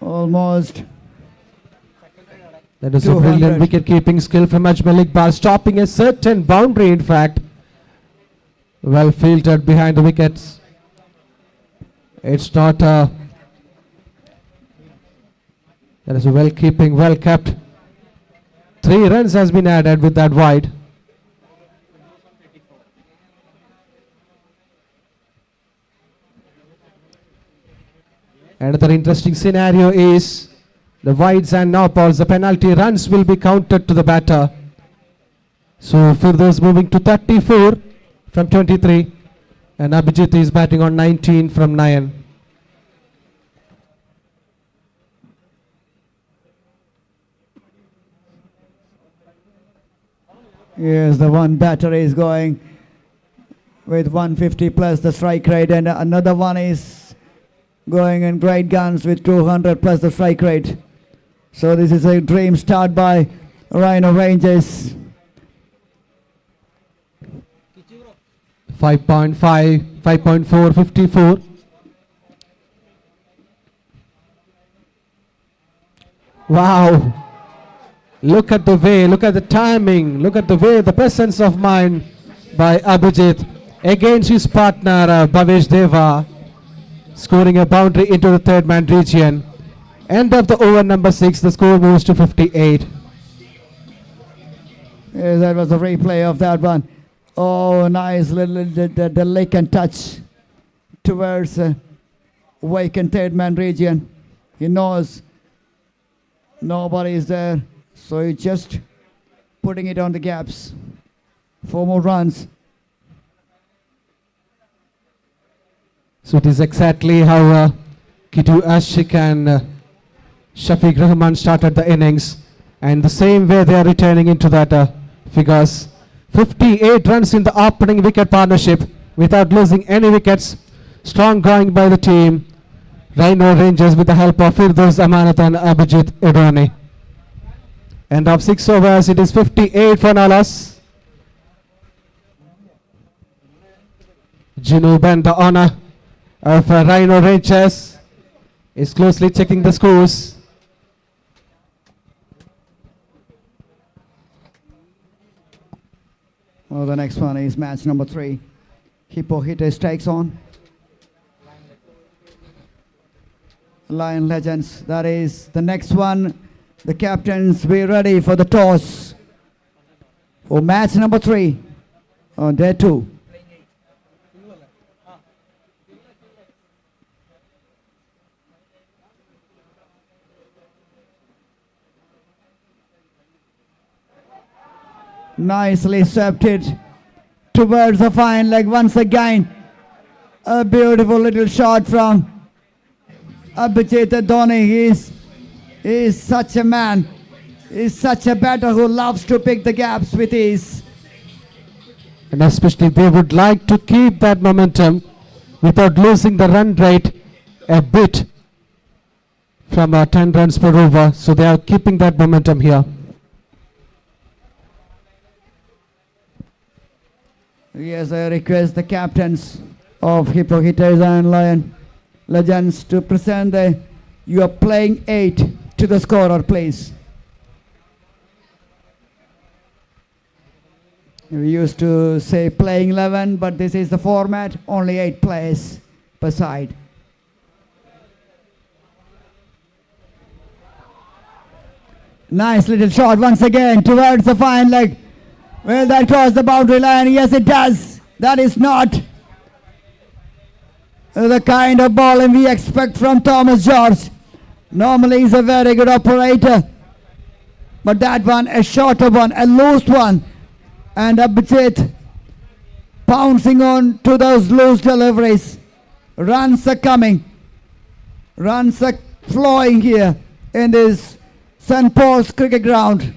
Almost. That is a brilliant wicket-keeping skill from Ajmal Iqbal, stopping a certain boundary, in fact. Well filtered behind the wickets. It's not that is a well-keeping, well-kept. 3 runs has been added with that wide. Another interesting scenario is the wides and no balls, the penalty runs will be counted to the batter. So Firdaus moving to 34 from 23 and Abhijit is batting on 19 from 9. Yes, the one batter is going with 150 plus the strike rate and another one is going in great guns with 200 plus the strike rate. So this is a dream start by Rhino Rangers. 5.5, 5.4, 54. Wow. Look at the way, look at the timing, look at the way, the presence of mind by Abhijit against his partner Bhavesh Deva, scoring a boundary into the third man region. End of the over number 6, the score moves to 58. Yes, that was a replay of that one. Oh, nice little the lick and touch towards vacant third man region. He knows nobody is there, so he's just putting it on the gaps. 4 more runs. So it is exactly how Kitu Ashik and Shafiq Rahman started the innings, and the same way they are returning into that figures. 58 runs in the opening wicket partnership without losing any wickets. Strong going by the team. Rhino Rangers with the help of Firdaus Amanat and Abhijit Idoni. End of 6 overs, it is 58 for Nalas. Jinuben, the honor of Rhino Rangers, is closely checking the scores. Well, the next one is match number 3. Hippo Hitters takes on Lion Legends. That is the next one. The captains be ready for the toss for match number 3 on day 2. Nicely swept it towards the fine leg once again. A beautiful little shot from Abhijit Idoni. He is such a man. He is such a batter who loves to pick the gaps with ease. And especially they would like to keep that momentum without losing the run rate a bit from 10 runs per over. So they are keeping that momentum here. Yes, I request the captains of Hippo Hitters and Lion Legends to present you are playing 8 to the scorer, please. We used to say playing 11, but this is the format, only 8 players per side. Nice little shot once again towards the fine leg. Will that cross the boundary line? Yes, it does. That is not the kind of bowling we expect from Thomas George. Normally he's a very good operator, but that one, a shorter one, a loose one, and Abhijit pouncing on to those loose deliveries. Runs are coming. Runs are flowing here in this St. Paul's cricket ground.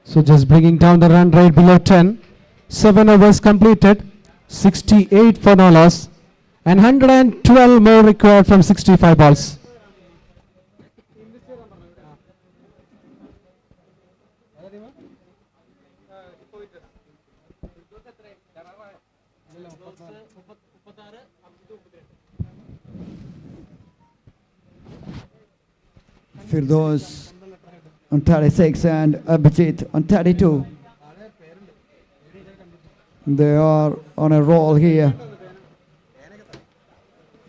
So just bringing down the run rate below 10. 7 overs completed. 68 for no loss. And 112 more required from 65 balls. Firdaus on 36 and Abhijit on 32. They are on a roll here.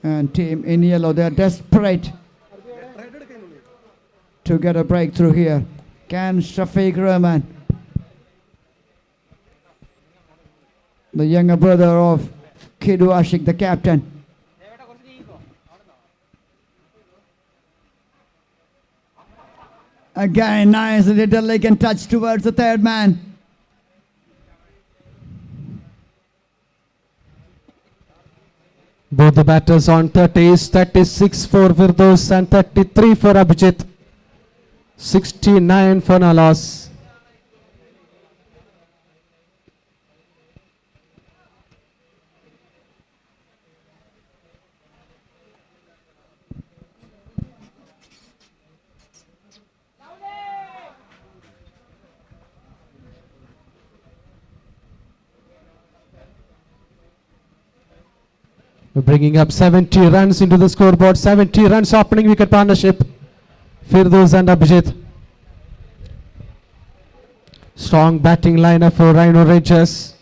And team in yellow, they are desperate to get a breakthrough here. Can Shafiq Rahman, the younger brother of Kidu Ashik, the captain, again, nice little leg and touch towards the third man. Both the batters on 30s, 36 for Firdaus and 33 for Abhijit. 69 for no loss. bringing up 70 runs into the scoreboard. 70 runs opening wicket partnership. Firdaus and Abhijit. Strong batting lineup for Rhino Rangers.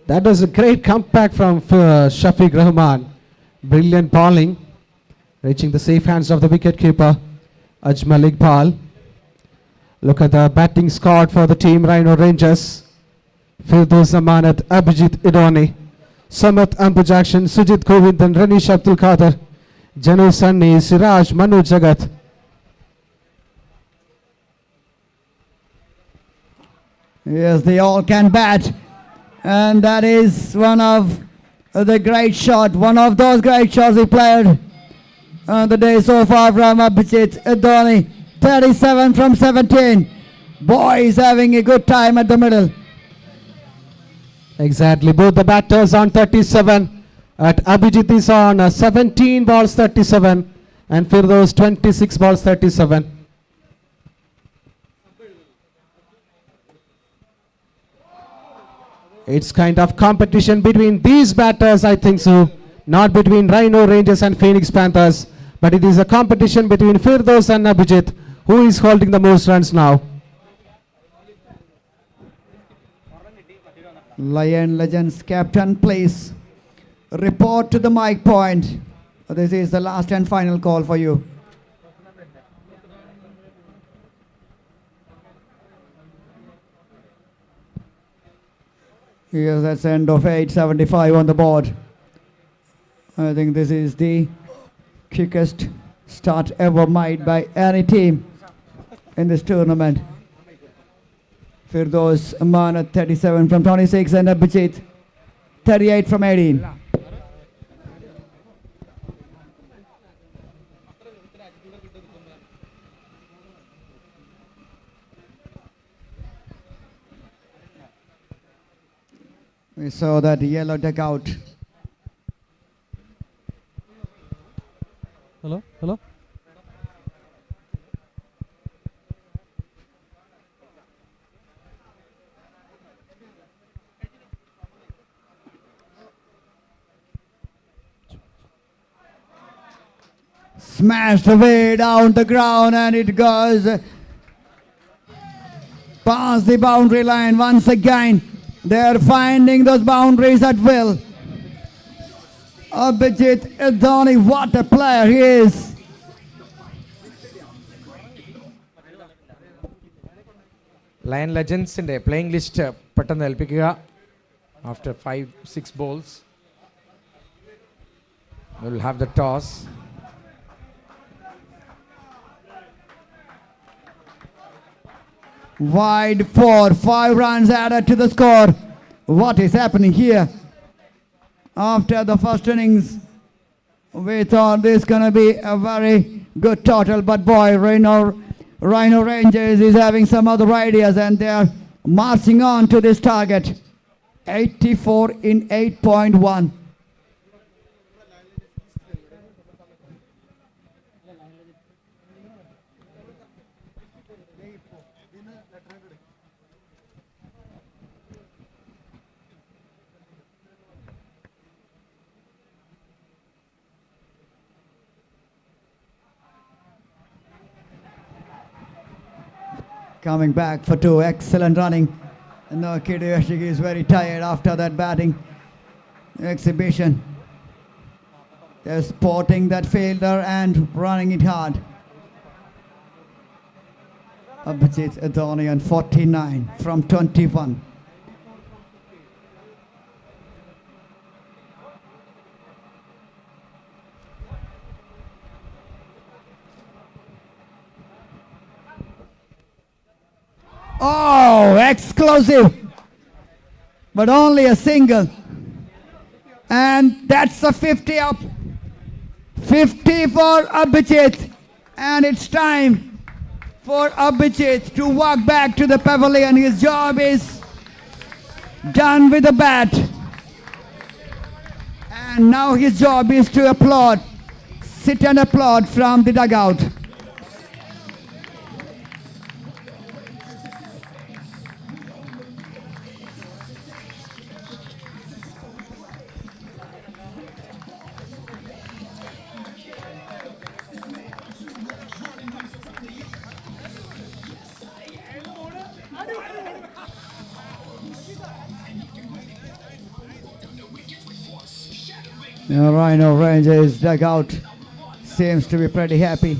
That was a great comeback from Shafiq Rahman. Brilliant bowling, reaching the safe hands of the wicketkeeper Ajmal Iqbal. Look at the batting squad for the team Rhino Rangers. Firdaus Zamanat, Abhijit Idoni, Samat Ambujakshan, Sujit Govindan, Ranish Abdul Qadir, Janu Sunny, Siraj, Manu Jagat. Yes, they all can bat. And that is one of the great shot, one of those great shots he played on the day so far from Abhijit Idoni. 37 from 17. Boy is having a good time at the middle. Exactly, both the batters on 37. At Abhijit is on 17 balls 37 and Firdaus 26 balls 37. It's kind of competition between these batters, I think so. Not between Rhino Rangers and Phoenix Panthers, but it is a competition between Firdaus and Abhijit. Who is holding the most runs now? Lion Legends captain, please report to the mic point. This is the last and final call for you. Yes, that's end of 875 on the board. I think this is the quickest start ever made by any team in this tournament. Firdaus Amanat 37 from 26 and Abhijit 38 from 18. We saw that yellow dugout. Hello? Hello? Smashed away down the ground and it goes past the boundary line once again. They're finding those boundaries at will. Abhijit Idoni, what a player he is. Lion Legends in the playing list പെട്ടെന്ന് ഏൽപ്പിക്കുക after 5-6 balls. We'll have the toss. Wide for 5 runs added to the score. What is happening here? After the first innings, we thought this is going to be a very good total, but boy, Rhino Rangers is having some other ideas and they are marching on to this target. 84 in 8.1. Coming back for 2, excellent running. No, Kidu is very tired after that batting exhibition. They're spotting that fielder and running it hard. Abhijit Idoni on 49 from 21. Oh, exclusive, but only a single. And that's a 50 up. 50 for Abhijit. And it's time for Abhijit to walk back to the pavilion. His job is done with the bat. And now his job is to applaud sit and applaud from the dugout. Rhino Rangers dugout seems to be pretty happy.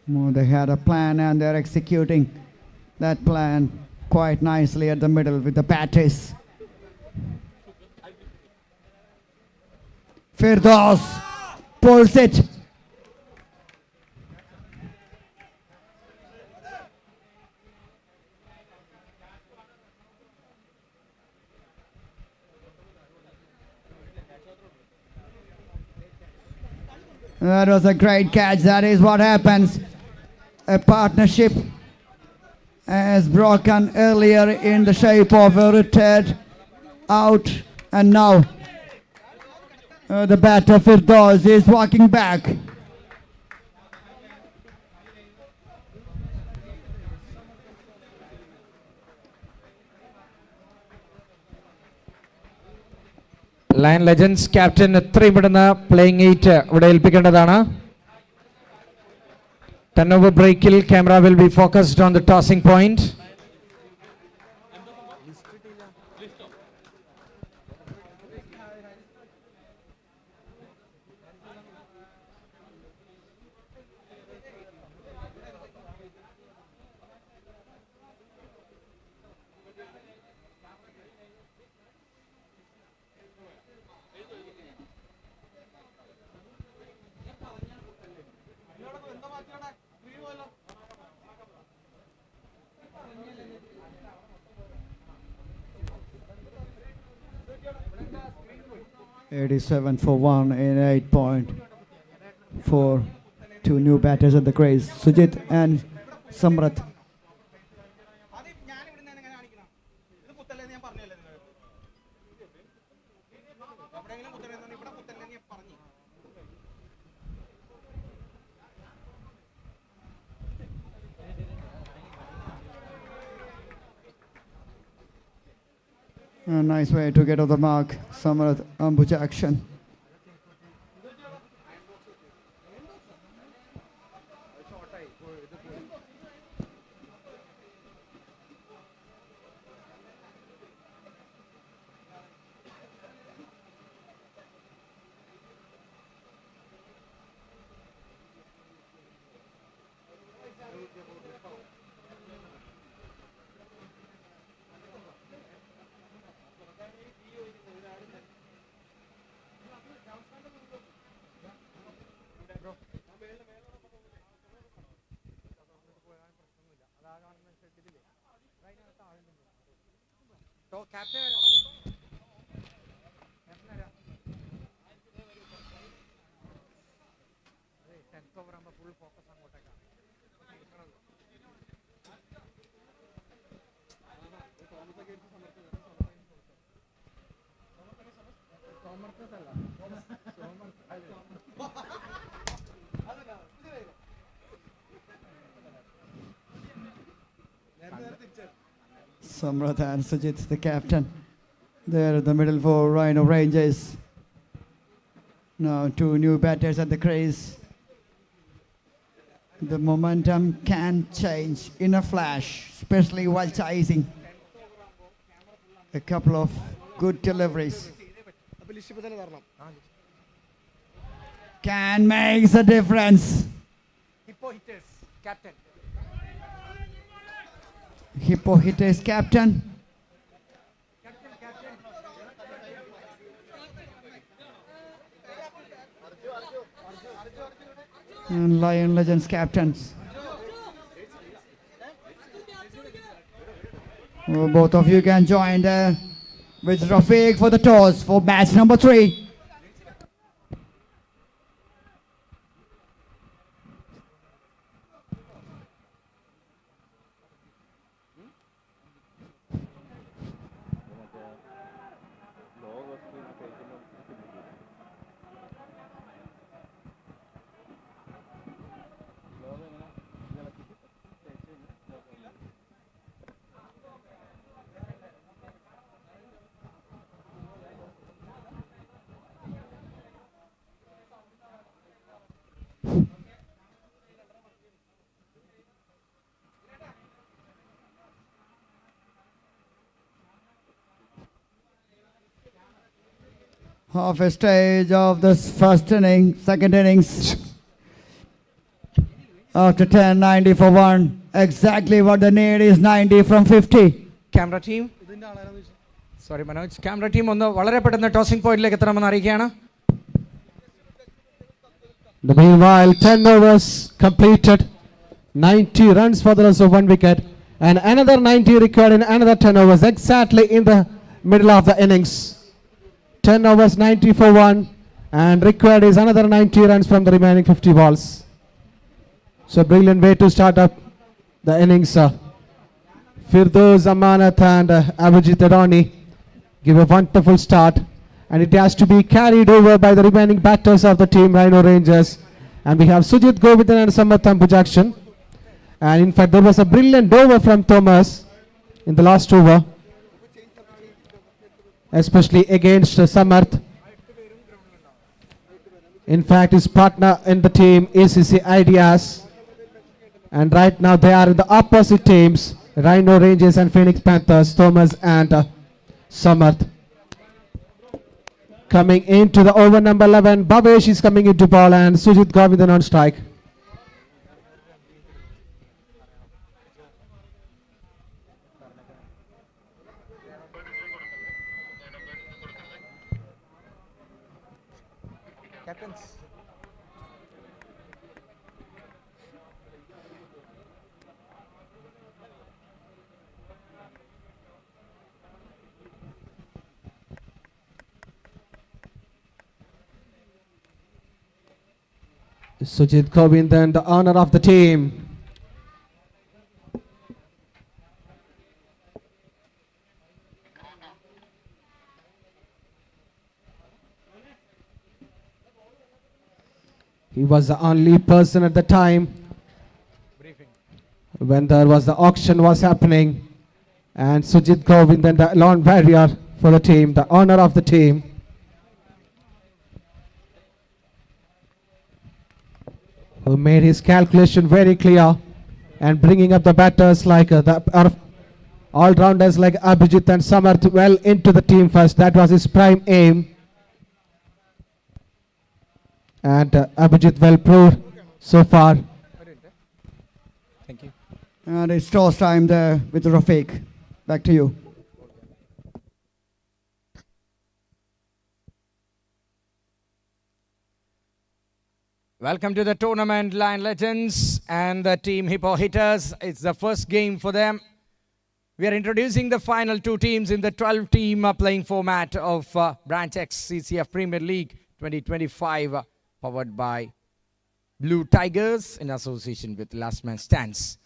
They had a plan and they're executing that plan quite nicely at the middle with the batters. Firdaus pulls it. That was a great catch. That is what happens. A partnership has broken earlier in the shape of a retired out, and now the batter Firdaus is walking back. Lion Legends captain എത്രയും പെടുന്ന playing 8 ഇവിടെ ഏൽപ്പിക്കേണ്ടതാണ്. Turnover breakil camera will be focused on the tossing point. $87 for 1 in 8.4. Two new batters at the crease, Sujit and Samrat. A nice way to get off the mark. Samrat ambush action. Samrat and Sujit, the captain, there at the middle for Rhino Rangers. Now two new batters at the crease. The momentum can change in a flash, especially while chasing. A couple of good deliveries can make the difference. Hippo hitters, captain. Hippo hitters captain. And Lion Legends captains. Both of you can join with Rafiq for the toss for match number 3. half a stage of this second innings. After 10, 90 for 1. Exactly what the need is, 90 from 50. Camera team. Sorry, Manoj. Camera team on the വളരെ പെട്ടെന്ന് tossing പോയിന്റിലേക്ക് എത്തണമെന്ന് അറിയിക്കുകയാണ്. The meanwhile, 10 overs completed. 90 runs for the loss of 1 wicket. And another 90 required in another 10 overs, exactly in the middle of the innings. 10 overs, 90 for 1. And required is another 90 runs from the remaining 50 balls. So brilliant way to start up the innings. Firdaus Amanat and Abhijit Adani give a wonderful start. And it has to be carried over by the remaining batters of the team, Rhino Rangers. And we have Sujit Govindhan and Samarth Ambujakshan. And in fact, there was a brilliant over from Thomas in the last over, especially against Samarth. In fact, his partner in the team is his Ideas. And right now they are in the opposite teams, Rhino Rangers and Phoenix Panthers, Thomas and Samarth. Coming into the over number 11, Bhavesh is coming into ball and Sujit Govindhan on strike. Captains. Sujit Govindhan, the owner of the team. He was the only person at the time when there was the auction was happening, and Sujit Govindhan, the lone warrior for the team, the owner of the team. Who made his calculation very clear and bringing up the batters like all-rounders like Abhijit and Samarth well into the team first. That was his prime aim. And Abhijit well proved so far. Thank you. And it's toss time there with Rafiq. Back to you. Welcome to the tournament, Lion Legends and the team Hippo Hitters. It's the first game for them. We are introducing the final two teams in the 12-team playing format of Branch X CCF Premier League 2025, powered by Blue Tigers in association with Last Man Stands.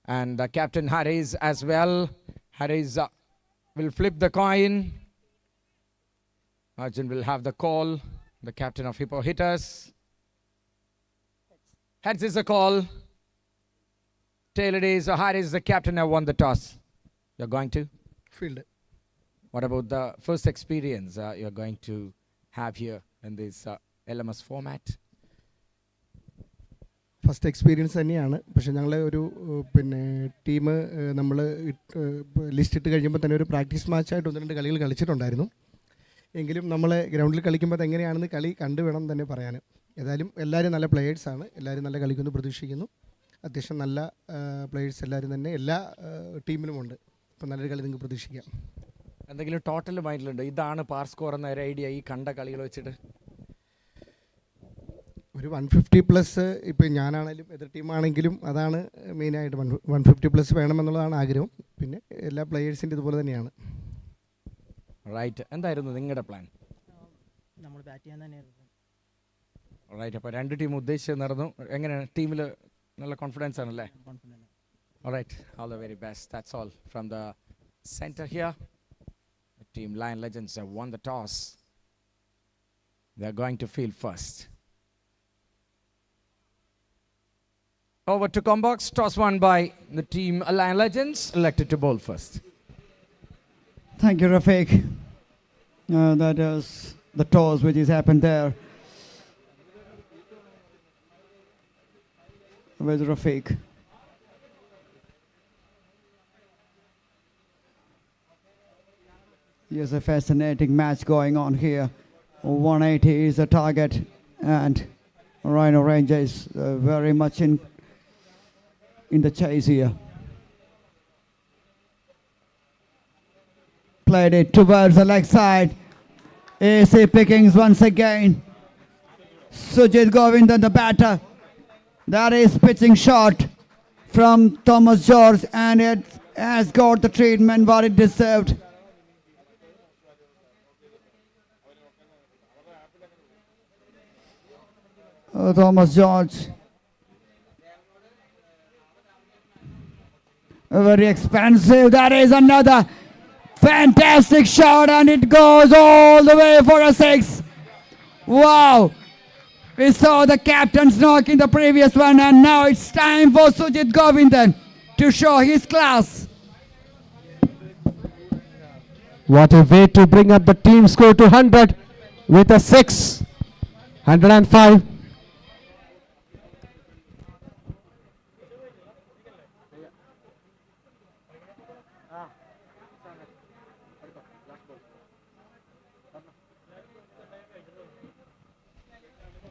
And Captain Harris as well. Harris will flip the coin. Arjun will have the call, the captain of Hippo Hitters. Heads is the call. Tail it is. Harris, the captain, have won the toss. You're going to? Field. What about the first experience you're going to have here in this LMS format? First experience തന്നെയാണ്. പക്ഷേ ഞങ്ങൾ ഒരു team നമ്മൾ list ഇട്ട് കഴിയുമ്പോൾ തന്നെ ഒരു practice മാച്ചായിട്ട് 1-2 കളികൾ കളിച്ചിട്ടുണ്ടായിരുന്നു. എങ്കിലും നമ്മൾ ഗ്രൗണ്ടിൽ കളിക്കുമ്പോൾ എങ്ങനെയാണെന്ന് കളി കണ്ടു വേണം തന്നെ പറയാൻ. ഏതായാലും എല്ലാവരും നല്ല പ്ലെയേഴ്സാണ്, എല്ലാവരും നല്ല കളിക്കുമെന്ന് പ്രതീക്ഷിക്കുന്നു. അത്യാവശ്യം നല്ല പ്ലെയേഴ്സ് എല്ലാവരും തന്നെ എല്ലാ ടീമിലുമുണ്ട്. അപ്പോൾ നല്ലൊരു കളി നിങ്ങൾക്ക് പ്രതീക്ഷിക്കാം. എന്തെങ്കിലും ടോട്ടൽ മൈൻഡിലുണ്ട്, ഇതാണ് പാർ സ്കോർ എന്ന ഒരു ഐഡിയ ഈ കണ്ട കളികൾ വെച്ചിട്ട്? ഒരു 150+ ഇപ്പോൾ ഞാനാണെങ്കിലും എതിർ ടീമാണെങ്കിലും അതാണ് മെയിനായിട്ട് 150+ വേണമെന്നുള്ളതാണ് ആഗ്രഹം. പിന്നെ എല്ലാ പ്ലെയേഴ്സിൻ്റെ ഇതുപോലെ തന്നെയാണ്. റൈറ്റ്. എന്തായിരുന്നു നിങ്ങളുടെ പ്ലാൻ? നമ്മൾ ബാറ്റ് ചെയ്യാൻ തന്നെയായിരുന്നു. റൈറ്റ്. അപ്പോൾ രണ്ട് ടീം ഉദ്ദേശിച്ചത് നടന്നു. എങ്ങനെയാണ് ടീമിൽ നല്ല കോൺഫിഡൻസ് ആണല്ലേ? Right. All the very best. That's all from the centre here. Team Lion Legends have won the toss. They are going to field first. Over to Combox. Toss won by the team Lion Legends, elected to bowl first. Thank you, Rafiq. That is the toss which has happened there with Rafiq. Here's a fascinating match going on here. 180 is the target, and Rhino Rangers very much in the chase here. Played it towards the leg side. AC pickings once again. Sujit Govindan, the batter. That is pitching shot from Thomas George, and it has got the treatment what it deserved. Thomas George. Very expensive. That is another fantastic shot, and it goes all the way for a 6. Wow. We saw the captain's knock in the previous one, and now it's time for Sujit Govindan to show his class. What a way to bring up the team score to 100 with a 6. 105.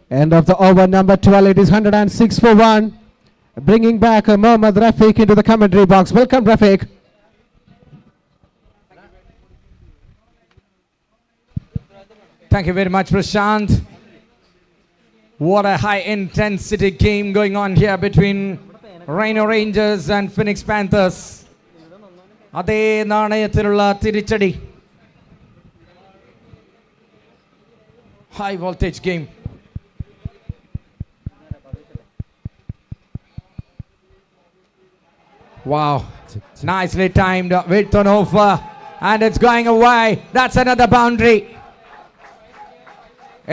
End of the over, number 12. It is 106 for 1. Bringing back Mohammad Rafiq into the commentary box. Welcome, Rafiq. Thank you very much, Prashant. What a high intensity game going on here between Rhino Rangers and Phoenix Panthers. അതേ നാണയത്തിലുള്ള തിരിച്ചടി. High voltage game. Wow, nicely timed with turnover, and it's going away. That's another boundary.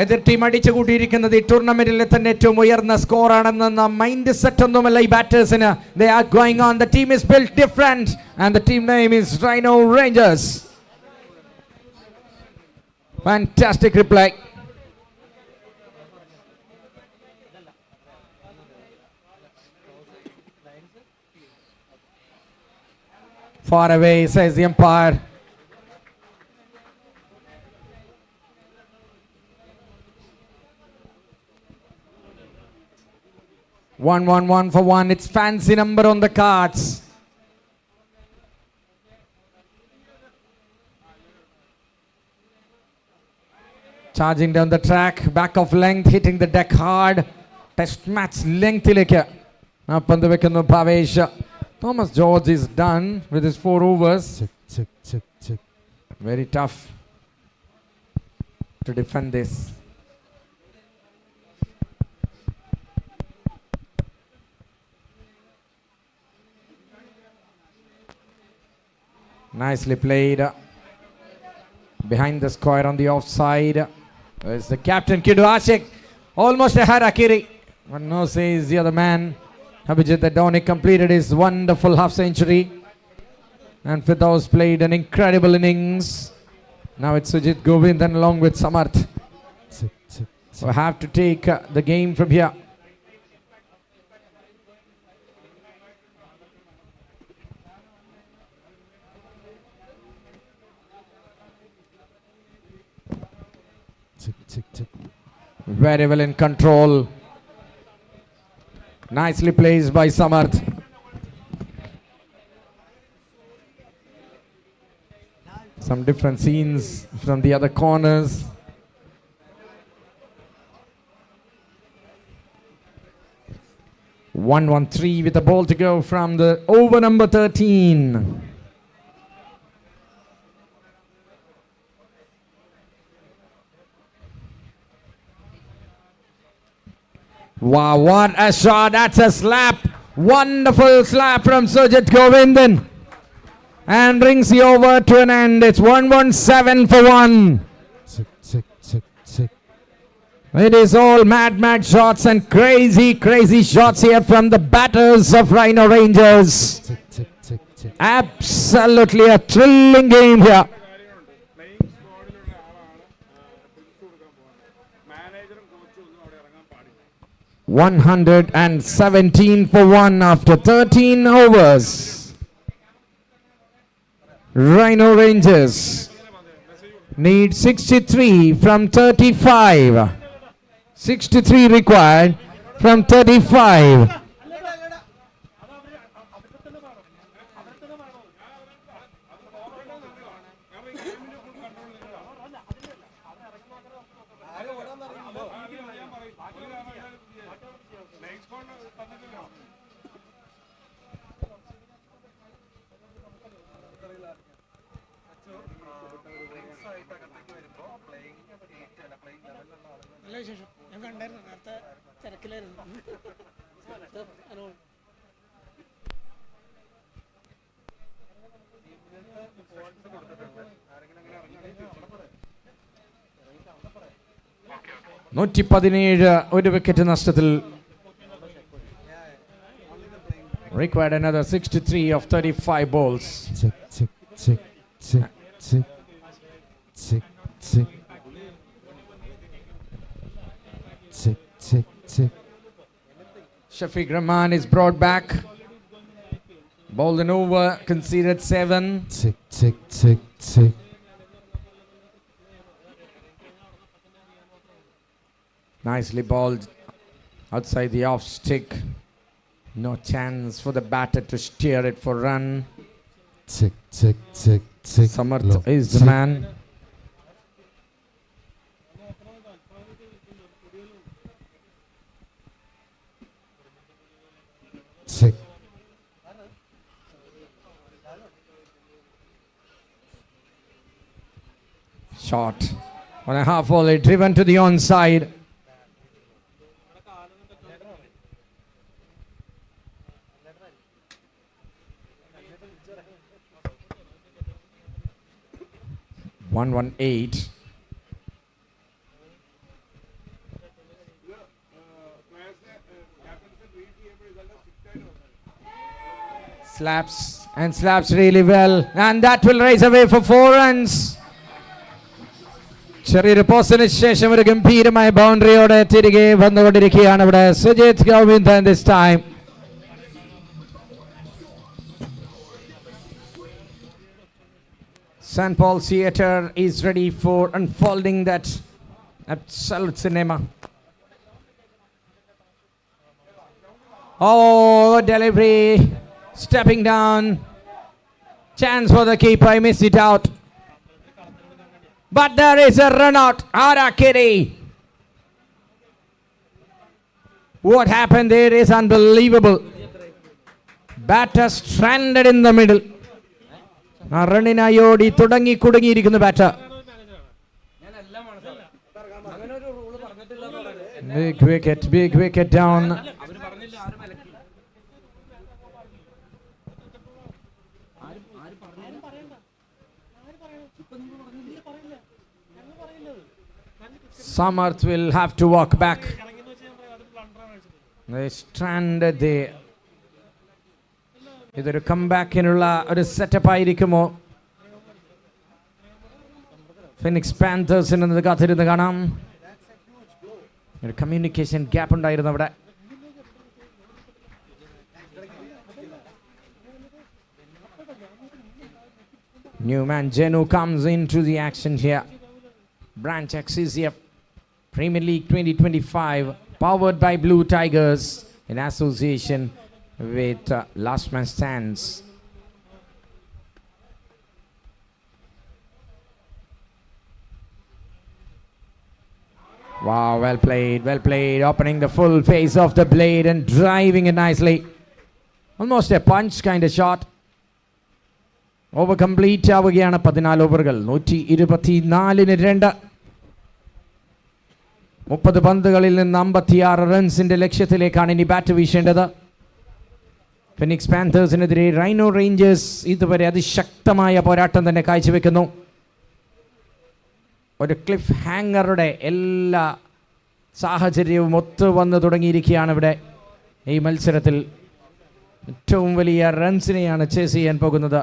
എതിർ team അടിച്ചു കൂട്ടിയിരിക്കുന്നത് ഈ ടൂർണമെന്റിലെ തന്നെ ഏറ്റവും ഉയർന്ന score ആണെന്ന മൈൻഡ് സെറ്റ് ഒന്നുമല്ല ഈ ബാറ്റേഴ്സിന്. They are going on. The team is built different, and the team name is Rhino Rangers. Fantastic reply. Far away, says the umpire. One for one. It's fancy number on the cards. Charging down the track, back of length, hitting the deck hard. Test match length ilekku. Appandu vekkunnu Bhavesh. Thomas George is done with his 4 overs. Very tough to defend this. Nicely played. Behind the square on the offside. There's the captain, Kidu Ashik. Almost a harakiri. One no says the other man. Abhijit Adoni completed his wonderful half century. And Firdaus played an incredible innings. Now it's Sujit Govindan along with Samarth. We have to take the game from here. Very well in control. Nicely placed by Samarth. Some different scenes from the other corners. One 3 with the ball to go from the over number 13. Wow, what a shot. That's a slap. Wonderful slap from Sujit Govindan. And brings the over to an end. It's 117 for 1. It is all mad shots and crazy shots here from the batters of Rhino Rangers. Absolutely a thrilling game here. 117 for 1 after 13 overs. Rhino Rangers Need 63 from 35. 63 required from 35. നല്ല വിശേഷം ഞാൻ കണ്ടായിരുന്നു നേരത്തെ തിരക്കിലായിരുന്നു ഒരു wicket നഷ്ടത്തിൽ. Required another 63 of 35 balls. Check, check, check, check, check, check, check. Check, check, check. Shafiq Rahman is brought back. Bowled an over, conceded 7. Check, check, check, check. Nicely bowled outside the off stick. No chance for the batter to steer it for run. Check, check, check, check. Samarth Low. is the Check. man. Check. Shot on a half volley, driven to the onside. One 8. Slaps and slaps really well, and that will raise away for 4 runs. ചെറിയൊരു പോസ്റ്റിന് ശേഷം ഒരു ഗംഭീരമായ ബൗണ്ടറിയോടെ തിരികെ വന്നുകൊണ്ടിരിക്കുകയാണ് ഇവിടെ Sujith Govindan this time. St. Paul Theatre is ready for unfolding that absolute cinema. Oh, delivery, stepping down. Chance for the keeper, I missed it out. But there is a run out. Arakiri. What happened there is unbelievable. Batter stranded in the middle. റണ്ണിനായി ഓടി തുടങ്ങി കുടുങ്ങിയിരിക്കുന്നു batter. Big wicket down. Samarth will have to walk back. They stranded there. ഇതൊരു കംബാക്കിനുള്ള ഒരു setup ആയിരിക്കുമോ? Phoenix പാന്തേഴ്സിന് കാത്തിരുന്ന് കാണാം. ഒരു communication gap ഉണ്ടായിരുന്നു അവിടെ. New man Jenu comes into the action here. Branch XCCF Premier League 2025 powered by Blue Tigers in association with Last Man Stands. Wow, well played, opening the full face of the blade and driving it nicely. Almost a punch kind of shot. Over complete ആവുകയാണ് 14 ഓവറുകൾ. 124-ന് 2. 30 പന്തുകളിൽ നിന്ന് 56 റൺസിന്റെ ലക്ഷ്യത്തിലേക്കാണ് ഇനി bat വീശേണ്ടത്. Phoenix പാന്തേഴ്സിനെതിരെ rhino Rangers ഇതുവരെ അതിശക്തമായ പോരാട്ടം തന്നെ കാഴ്ചവെക്കുന്നു. ഒരു ക്ലിഫ് ഹാങ്ങറുടെ എല്ലാ സാഹചര്യവും ഒത്തു വന്നു തുടങ്ങിയിരിക്കുകയാണ് ഇവിടെ. ഈ മത്സരത്തിൽ ഏറ്റവും വലിയ റൺസിനെയാണ് ചേസ് ചെയ്യാൻ പോകുന്നത്.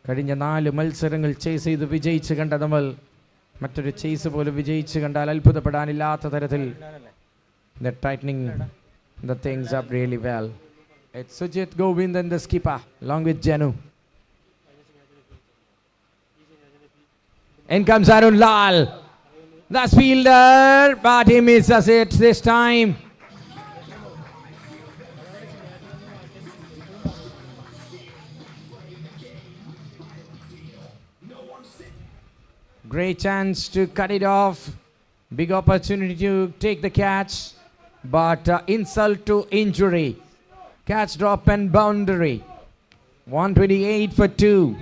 കഴിഞ്ഞ 4 മത്സരങ്ങൾ ചേസ് ചെയ്ത് വിജയിച്ച് കണ്ട നമ്മൾ മറ്റൊരു ചേസ് പോലും വിജയിച്ച് കണ്ടാൽ അത്ഭുതപ്പെടാനില്ലാത്ത തരത്തിൽ the tightening the things up really well. It's Sujit Govindan, the skipper, along with Janu. In comes Arun Lal. That's fielder, but he misses it this time. Great chance to cut it off. Big opportunity to take the catch, but insult to injury. Catch, drop and boundary. 128 for 2.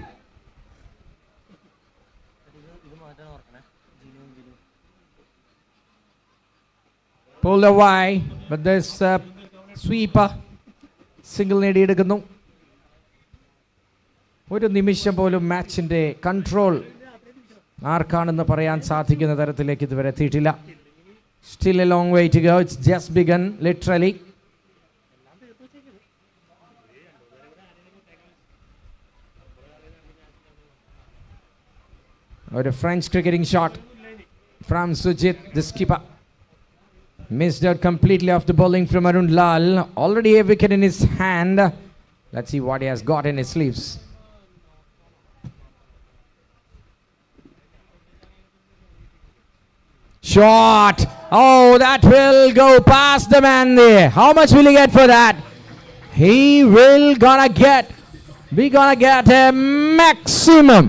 Pulled away, but this sweeper single നേടിയെടുക്കുന്നു. ഒരു നിമിഷം പോലും മാച്ചിൻ്റെ control ആർക്കാണെന്ന് പറയാൻ സാധിക്കുന്ന തരത്തിലേക്ക് ഇതുവരെ എത്തിയിട്ടില്ല. Still a long way to go. It's just begun, literally. A French cricketing shot from Sujit, the skipper. Missed out completely after bowling from Arun Lal. Already a wicket in his hand. Let's see what he has got in his sleeves. Shot. Oh, that will go past the man there. How much will he get for that? He will gonna get a maximum.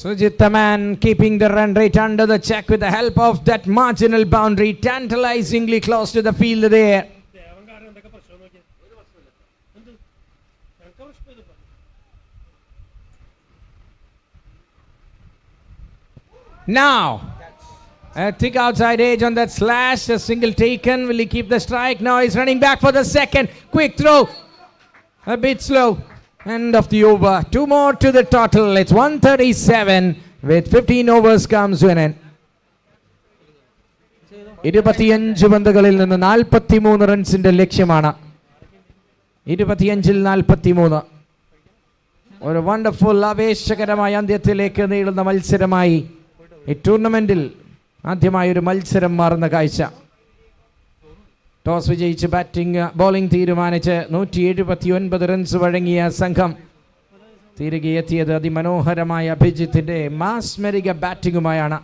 Sujit the man keeping the run rate under the check with the help of that marginal boundary, tantalizingly close to the field there. Now, a thick outside edge on that slash, a single taken. Will he keep the strike? Now he's running back for the second. Quick throw. A bit slow. End of the over. 2 more to the total. It's 137 with 15 overs comes to an end. 25 പന്തുകളിൽ നിന്ന് 43 റൺസിന്റെ ലക്ഷ്യമാണ്. 25-ൽ 43. ഒരു wonderful ആവേശകരമായ അന്ത്യത്തിലേക്ക് നീളുന്ന മത്സരമായി ഈ ടൂർണമെന്റിൽ ആദ്യമായി ഒരു മത്സരം മാറുന്ന കാഴ്ച. ടോസ് വിജയിച്ച് ബോളിംഗ് തീരുമാനിച്ച് 179 റൺസ് വഴങ്ങിയ സംഘം തിരികെ എത്തിയത് അതിമനോഹരമായ അഭിജിത്തിന്റെ മാസ്മരിക ബാറ്റിംഗുമായാണ്.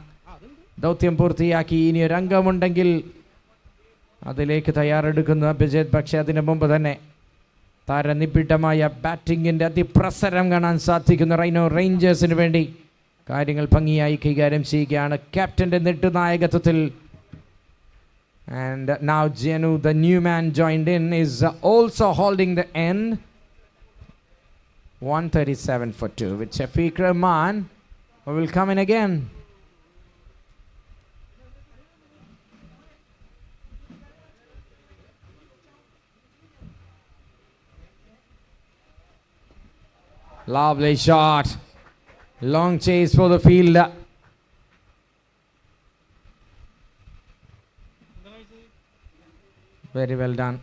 ദൗത്യം പൂർത്തിയാക്കി ഇനി ഒരു അംഗമുണ്ടെങ്കിൽ അതിലേക്ക് തയ്യാറെടുക്കുന്ന അഭിജിത്ത്. പക്ഷേ അതിനു മുമ്പ് തന്നെ താരനിബിഡമായ ബാറ്റിങ്ങിൻ്റെ അതിപ്രസരം കാണാൻ സാധിക്കുന്ന റൈനോ റേഞ്ചേഴ്സിന് വേണ്ടി കാര്യങ്ങൾ ഭംഗിയായി കൈകാര്യം ചെയ്യുകയാണ് ക്യാപ്റ്റന്റെ നെടുനായകത്വത്തിൽ. And now Jenu, the new man joined in, is also holding the end. 137 for 2 with Shafiq Rahman, who will come in again. Lovely shot. Long chase for the fielder. Very well done.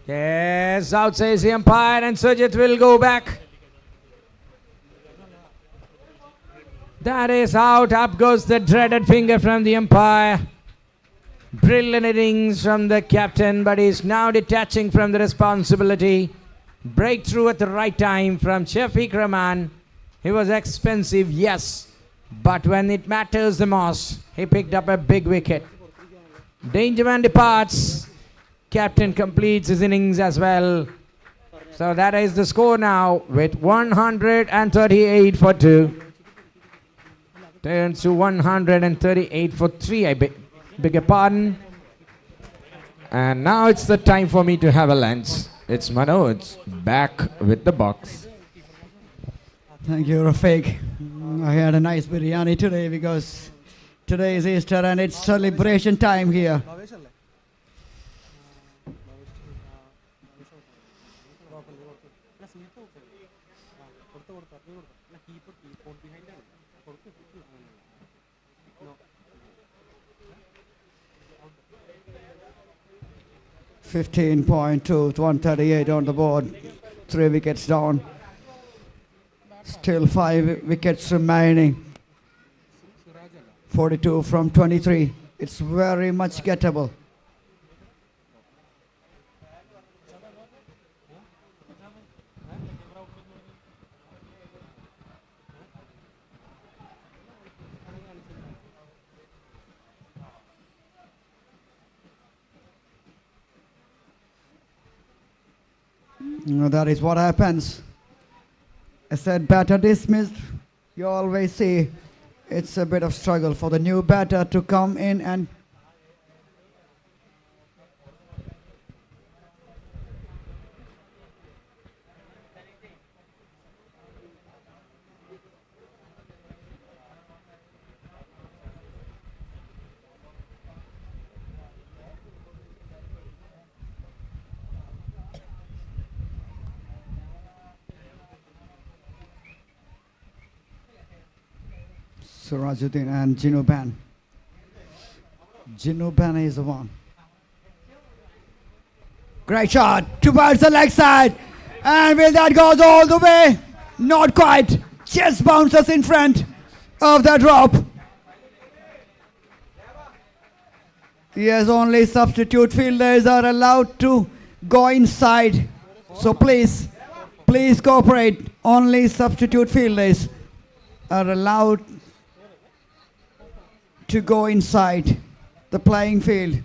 Yes, out says the umpire, and Sujit will go back. That is out. Up goes the dreaded finger from the umpire. Brilliant innings from the captain, but he's now detaching from the responsibility. Breakthrough at the right time from Shafiq Rahman. He was expensive, yes, but when it matters the most, he picked up a big wicket. Dangerman departs. Captain completes his innings as well. So that is the score now with 138 for 2. Turns to 138 for 3, I beg your pardon. And now it's the time for me to have a lunch. It's Manoj back with the box. Thank you, Rafiq. I had a nice biryani today because today is Easter and it's celebration time here. 15.2 to 138 on the board. 3 wickets down. Still 5 wickets remaining. 42 from 23. It's very much gettable. That is what happens. I said batter dismissed. You always see it's a bit of struggle for the new batter to come in and Sirajuddin and Jinuban. Jinuban is the one. Great shot towards the leg side. And will that goes all the way? Not quite. Just bounces in front of the drop. Yes, only substitute fielders are allowed to go inside. So please cooperate. Only substitute fielders are allowed to go inside the playing field.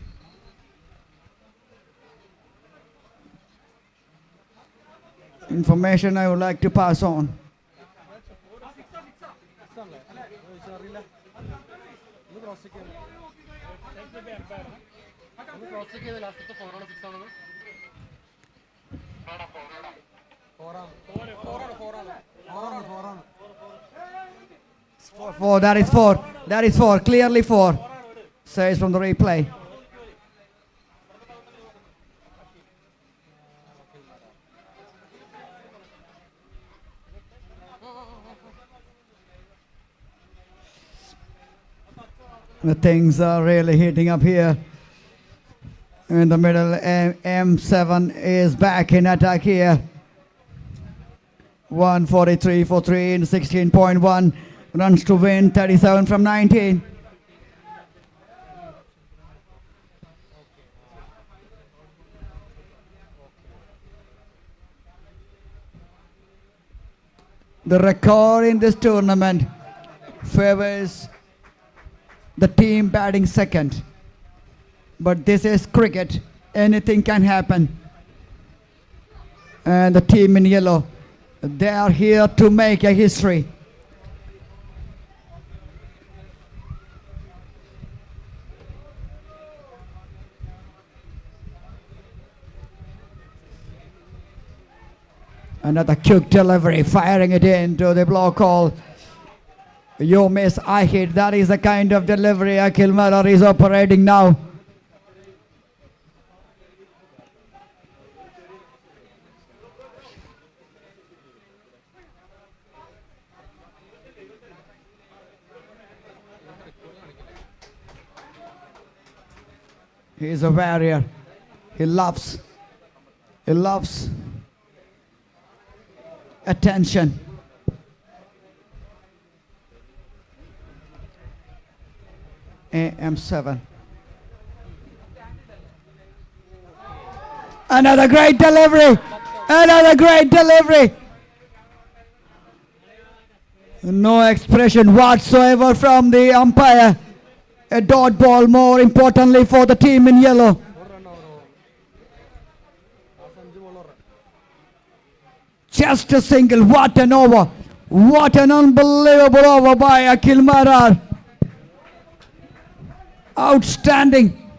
Information I would like to pass on. Four, that is four. That is four. Clearly four. Says from the replay. The things are really heating up here. In the middle, M7 is back in attack here. 143 for 3 in 16.1. Runs to win, 37 from 19. The record in this tournament favors the team batting second. But this is cricket. Anything can happen. And the team in yellow, they are here to make a history. Another quick delivery, firing it into the block hole. You miss, I hit. That is the kind of delivery Akhil Marar is operating now. He is a warrior. He loves attention. AM7. Another great delivery. Another great delivery. No expression whatsoever from the umpire. A dot ball, more importantly for the team in yellow. Just a single. What an over. What an unbelievable over by Akhil Marar. Outstanding.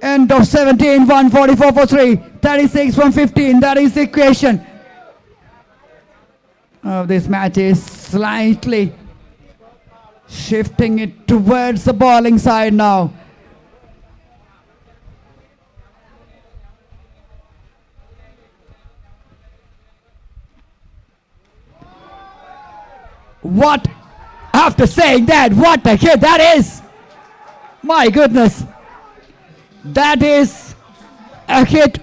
End of 17, 144 for 3. 36 from 15. That is the equation. This match is slightly shifting it towards the bowling side now. What? After saying that, what the hit that is! My goodness. That is a hit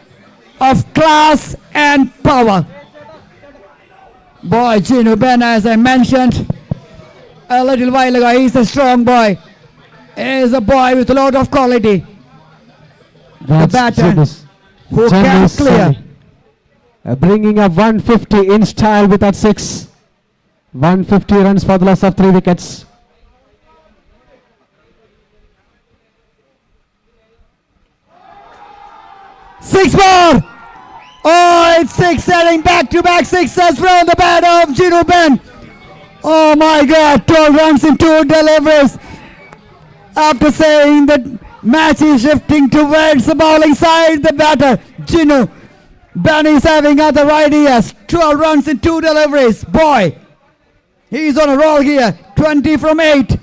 of class and power. Boy, Gino Ben, as I mentioned a little while ago, he's a strong boy. He's a boy with a lot of quality. The batter who can clear. Bringing up 150 in style with that 6. 150 runs for the loss of 3 wickets. Six more! Oh, it's 6, setting back-to-back sixes from the bat of Gino Ben. Oh my God, 12 runs in 2 deliveries. After saying that match is shifting towards the bowling side, the batter, Gino Ben, is having other ideas. 12 runs in 2 deliveries. Boy, he's on a roll here. 20 from 8.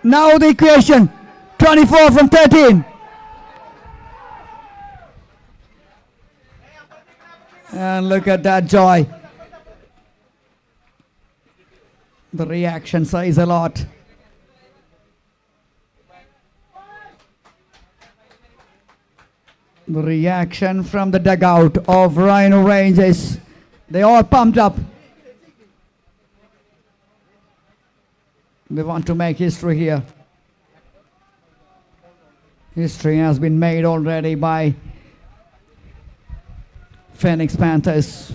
Now the equation, 24 from 13. And look at that joy. The reaction says a lot. The reaction from the dugout of Rhino Rangers. They all pumped up. They want to make history here. History has been made already by Phoenix Panthers.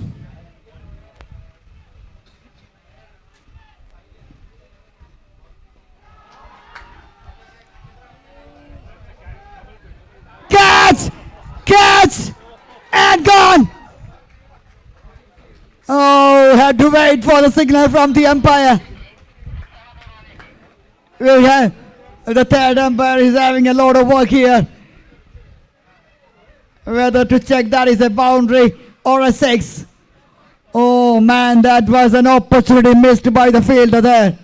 Catch, and gone. Oh, had to wait for the signal from the umpire. The third umpire is having a lot of work here. Whether to check that is a boundary or a 6. Oh man, that was an opportunity missed by the fielder there.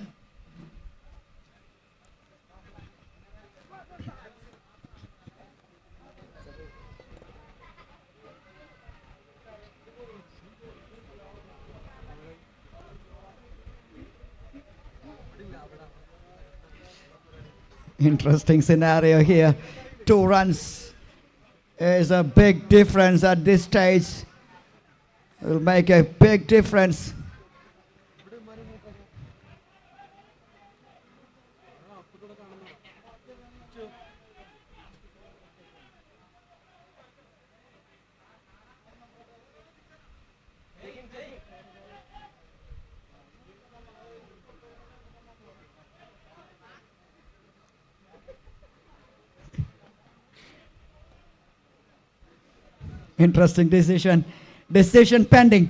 Interesting scenario here. 2 runs is a big difference at this stage. It will make a big difference. Interesting decision. Decision pending.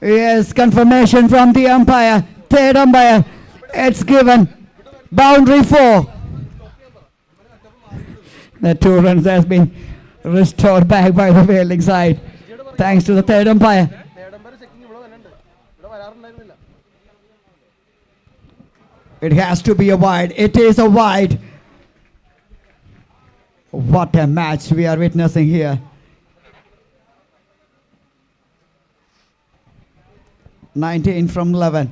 Yes, confirmation from the umpire. Third umpire. It's given. Boundary 4. The 2 runs has been restored back by the fielding side, thanks to the third umpire. It has to be a wide. It is a wide. What a match we are witnessing here. 19 from 11.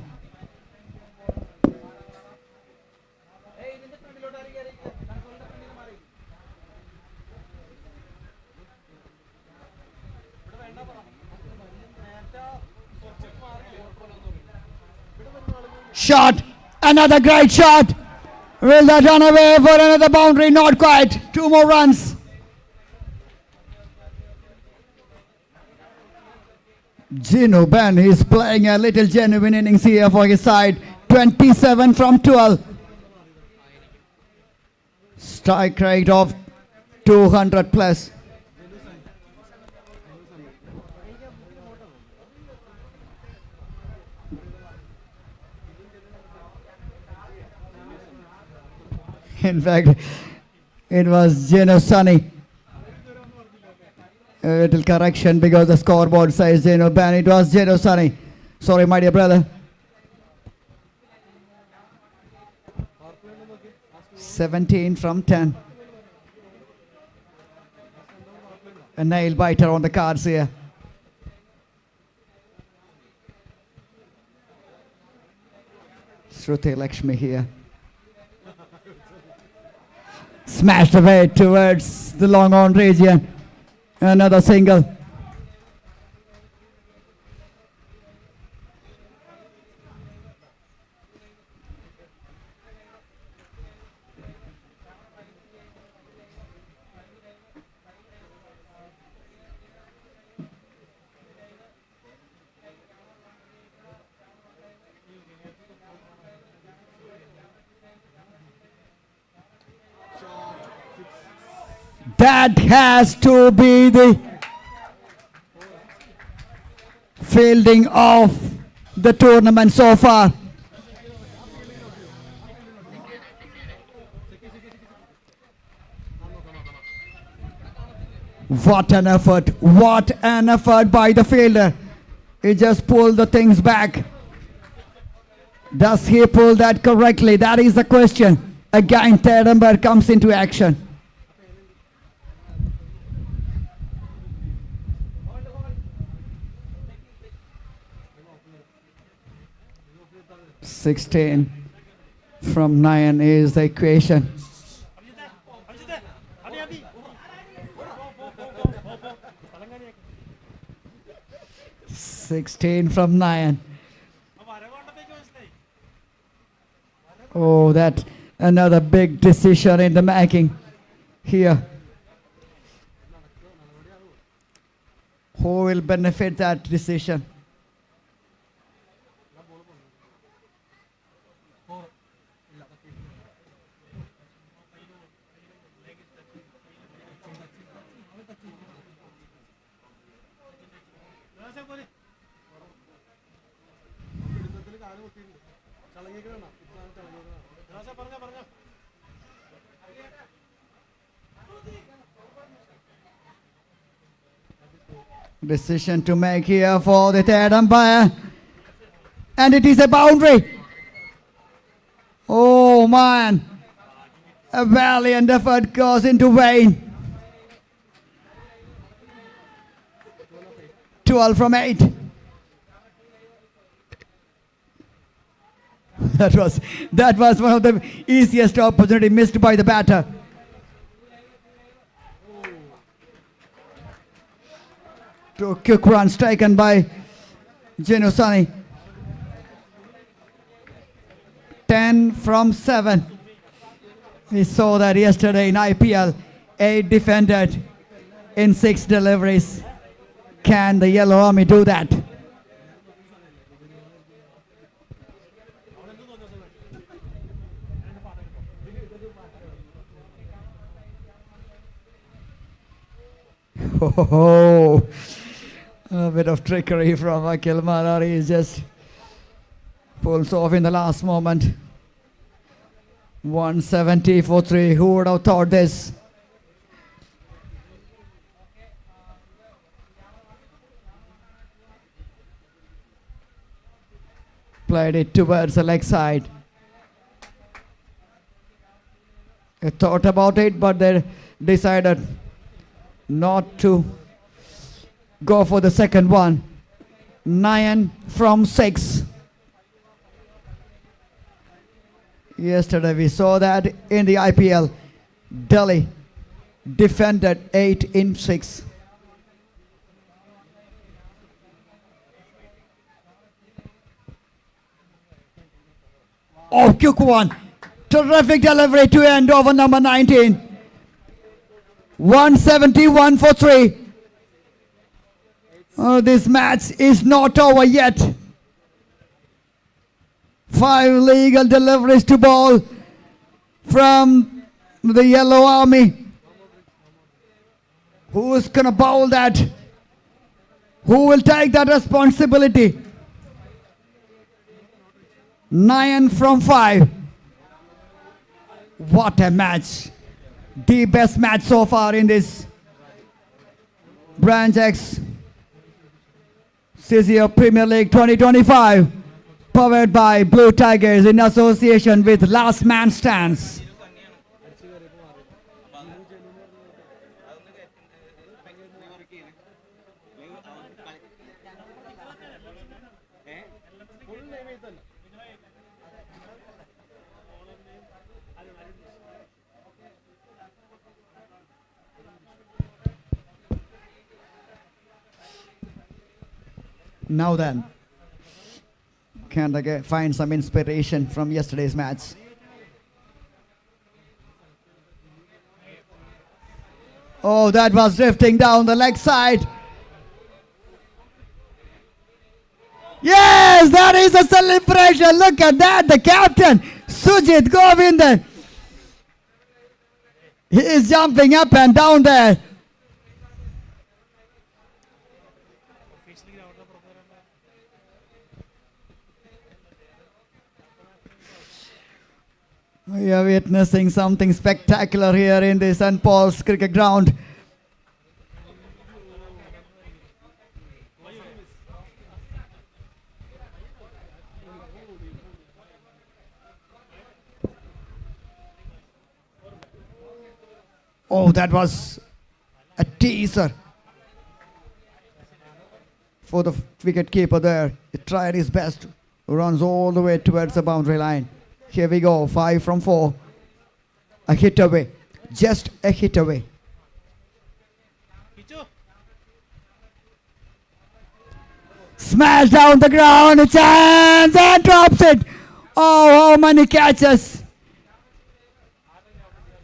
Shot, another great shot. Will that run away for another boundary? Not quite. 2 more runs. Gino Ben is playing a little genuine innings here for his side. 27 from 12. Strike rate of 200 plus. In fact, it was Geno Sunny. A little correction because the scoreboard says Geno Ben. It was Geno Sunny. Sorry, my dear brother. 17 from 10. A nail biter on the cards here. Shruti Lakshmi here. Smashed away towards the long on region. Another single. That has to be the fielding of the tournament so far. What an effort. What an effort by the fielder. He just pulled the things back. Does he pull that correctly? That is the question. Again, third umpire comes into action. "16 from 9 is the equation. "16 from 9. Oh, that another big decision in the making here. Who will benefit that decision? Decision to make here for the third umpire. And it is a boundary. Oh man. A valiant effort goes into vain. 12 from 8. That was one of the easiest opportunity missed by the batter. Two quick runs taken by Jinusani. 10 from 7. We saw that yesterday in IPL. 8 defended in 6 deliveries. Can the Yellow Army do that? Oh, a bit of trickery from Akhil Marari. He just pulls off in the last moment. 170 for 3. Who would have thought this? Played it towards the leg side. They thought about it, but they decided not to go for the second one. 9 from 6. Yesterday we saw that in the IPL. Delhi defended 8 in 6. Oh, quick one. Terrific delivery to end over number 19. 171 for 3. Oh, this match is not over yet. 5 legal deliveries to ball from the Yellow Army. Who's going to bowl that? Who will take that responsibility? 9 from 5. What a match. The best match so far in this Branch X CCO Premier League 2025, powered by Blue Tigers in association with Last Man Stands. Now then, can they find some inspiration from yesterday's match? Oh, that was drifting down the leg side. Yes, that is a celebration. Look at that. The captain, Sujit Govindan. He is jumping up and down there. We are witnessing something spectacular here in the St. Paul's cricket ground. Oh, that was a teaser for the wicket keeper there. He tried his best, runs all the way towards the boundary line. Here we go, 5 from 4. A hit away, just a hit away. Smash down the ground, a chance, and drops it. Oh, how many catches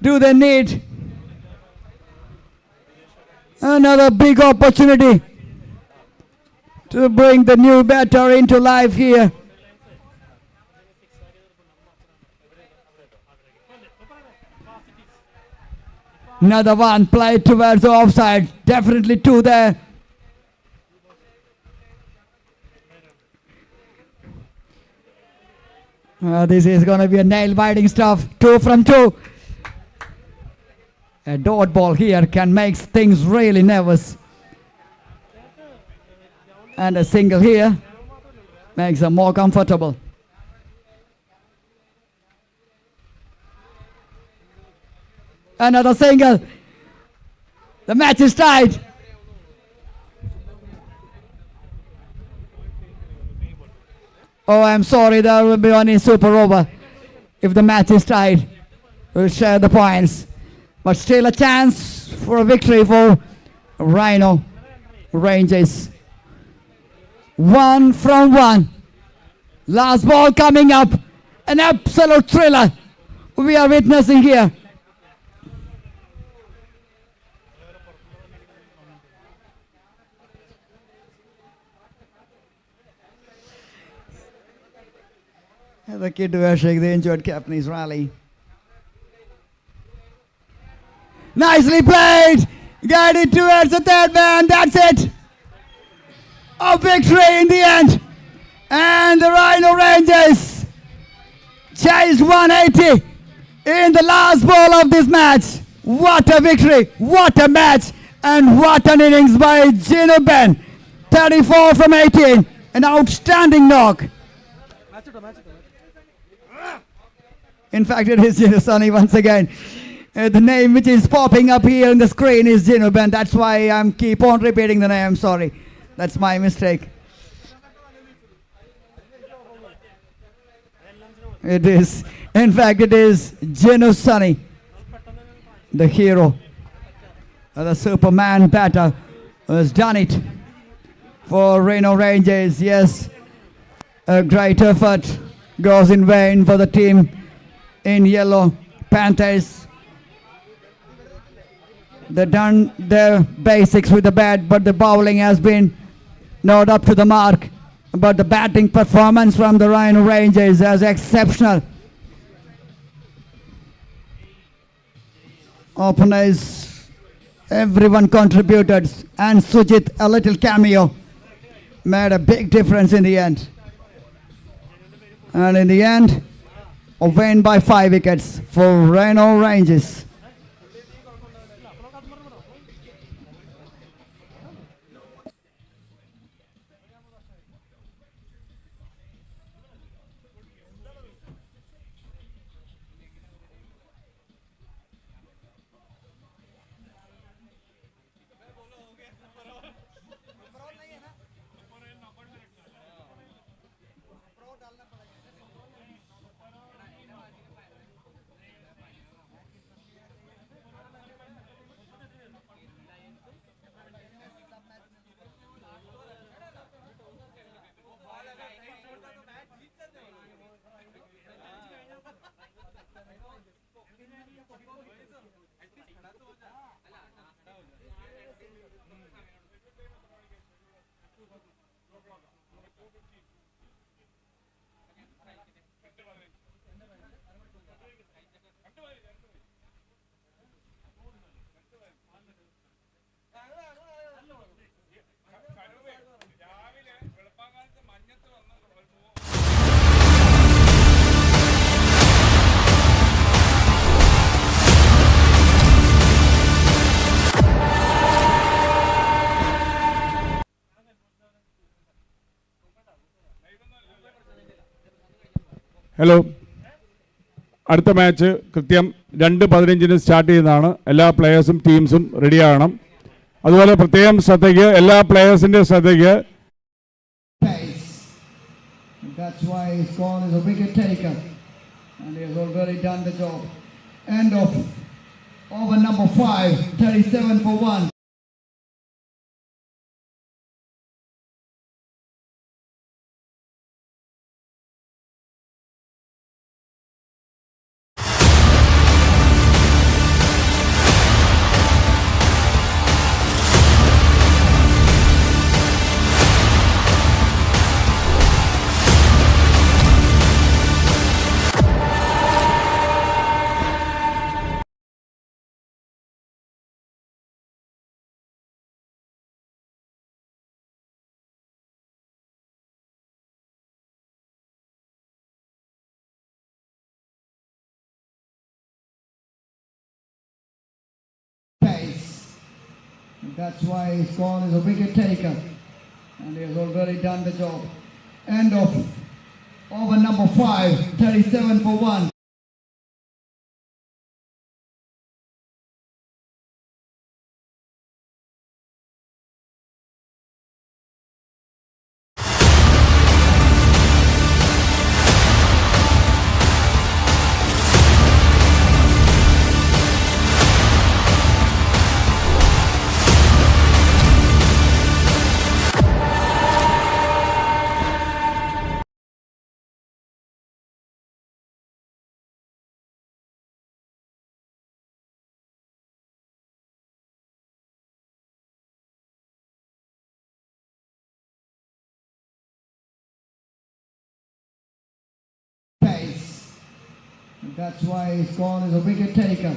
do they need? Another big opportunity to bring the new batter into life here. Another one played towards the offside. Definitely 2 there. This is going to be a nail-biting stuff. 2 from 2. A dot ball here can make things really nervous. And a single here makes them more comfortable. Another single. The match is tied. Oh, I'm sorry, there will be only super over if the match is tied. We'll share the points. But still a chance for a victory for Rhino Rangers. 1 from 1. Last ball coming up. An absolute thriller we are witnessing here. The kid Ashik, the injured captain, is rally. Nicely played. Guided towards the third man. That's it. A victory in the end. And the Rhino Rangers chased 180 in the last ball of this match. What a victory. What a match. And what an innings by Gino Ben. 34 from 18. An outstanding knock. In fact, it is Gino Sonny once again. The name which is popping up here on the screen is Gino Ben. That's why I'm keep on repeating the name. I'm sorry. That's my mistake. It is. In fact, it is Gino Sonny, the hero, the Superman batter, who has done it for Rhino Rangers. Yes, a great effort goes in vain for the team in yellow, Panthers. They've done their basics with the bat, but the bowling has been not up to the mark. But the batting performance from the Rhino Rangers is exceptional. Openers, everyone contributed, and Sujit, a little cameo, made a big difference in the end. And in the end, a win by 5 wickets for Rhino Rangers. Hello, അടുത്ത match കൃത്യം 2:15 start ചെയ്യുന്നതാണ്. എല്ലാ പ്ലേയേഴ്സും ടീംസും റെഡിയാകണം. അതുപോലെ പ്രത്യേകം ശ്രദ്ധയ്ക്ക്, എല്ലാ പ്ലേയേഴ്സിൻ്റെ ശ്രദ്ധയ്ക്ക്. That's why his call is a wicket taker, and he has already done the job. End of over number 5, 37 for 1. That's why his call is a wicket taker, and he has already done the job. End of over number 5, 37 for 1. That's why his call is a wicket taker,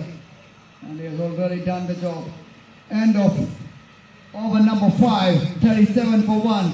and he has already done the job. End of over number 5, 37 for 1.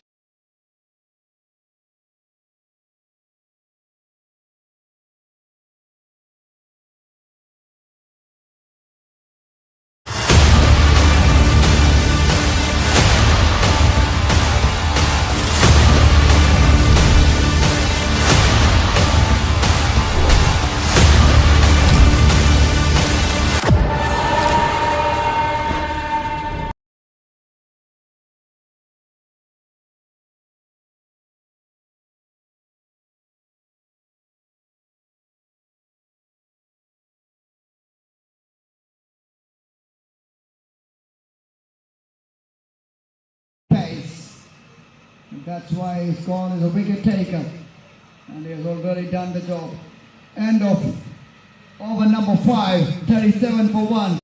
That's why his call is a wicket taker, and he has already done the job. End of over number 5, 37 for 1.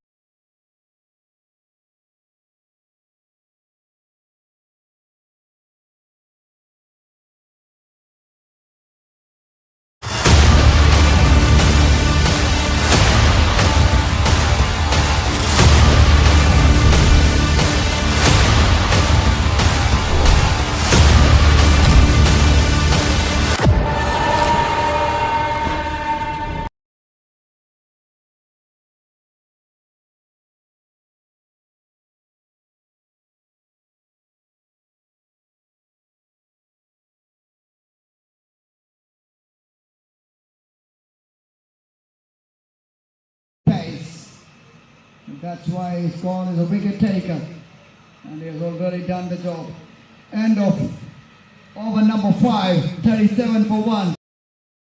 That's why his call is a wicket taker, and he has already done the job. End of over number 5, 37 for 1.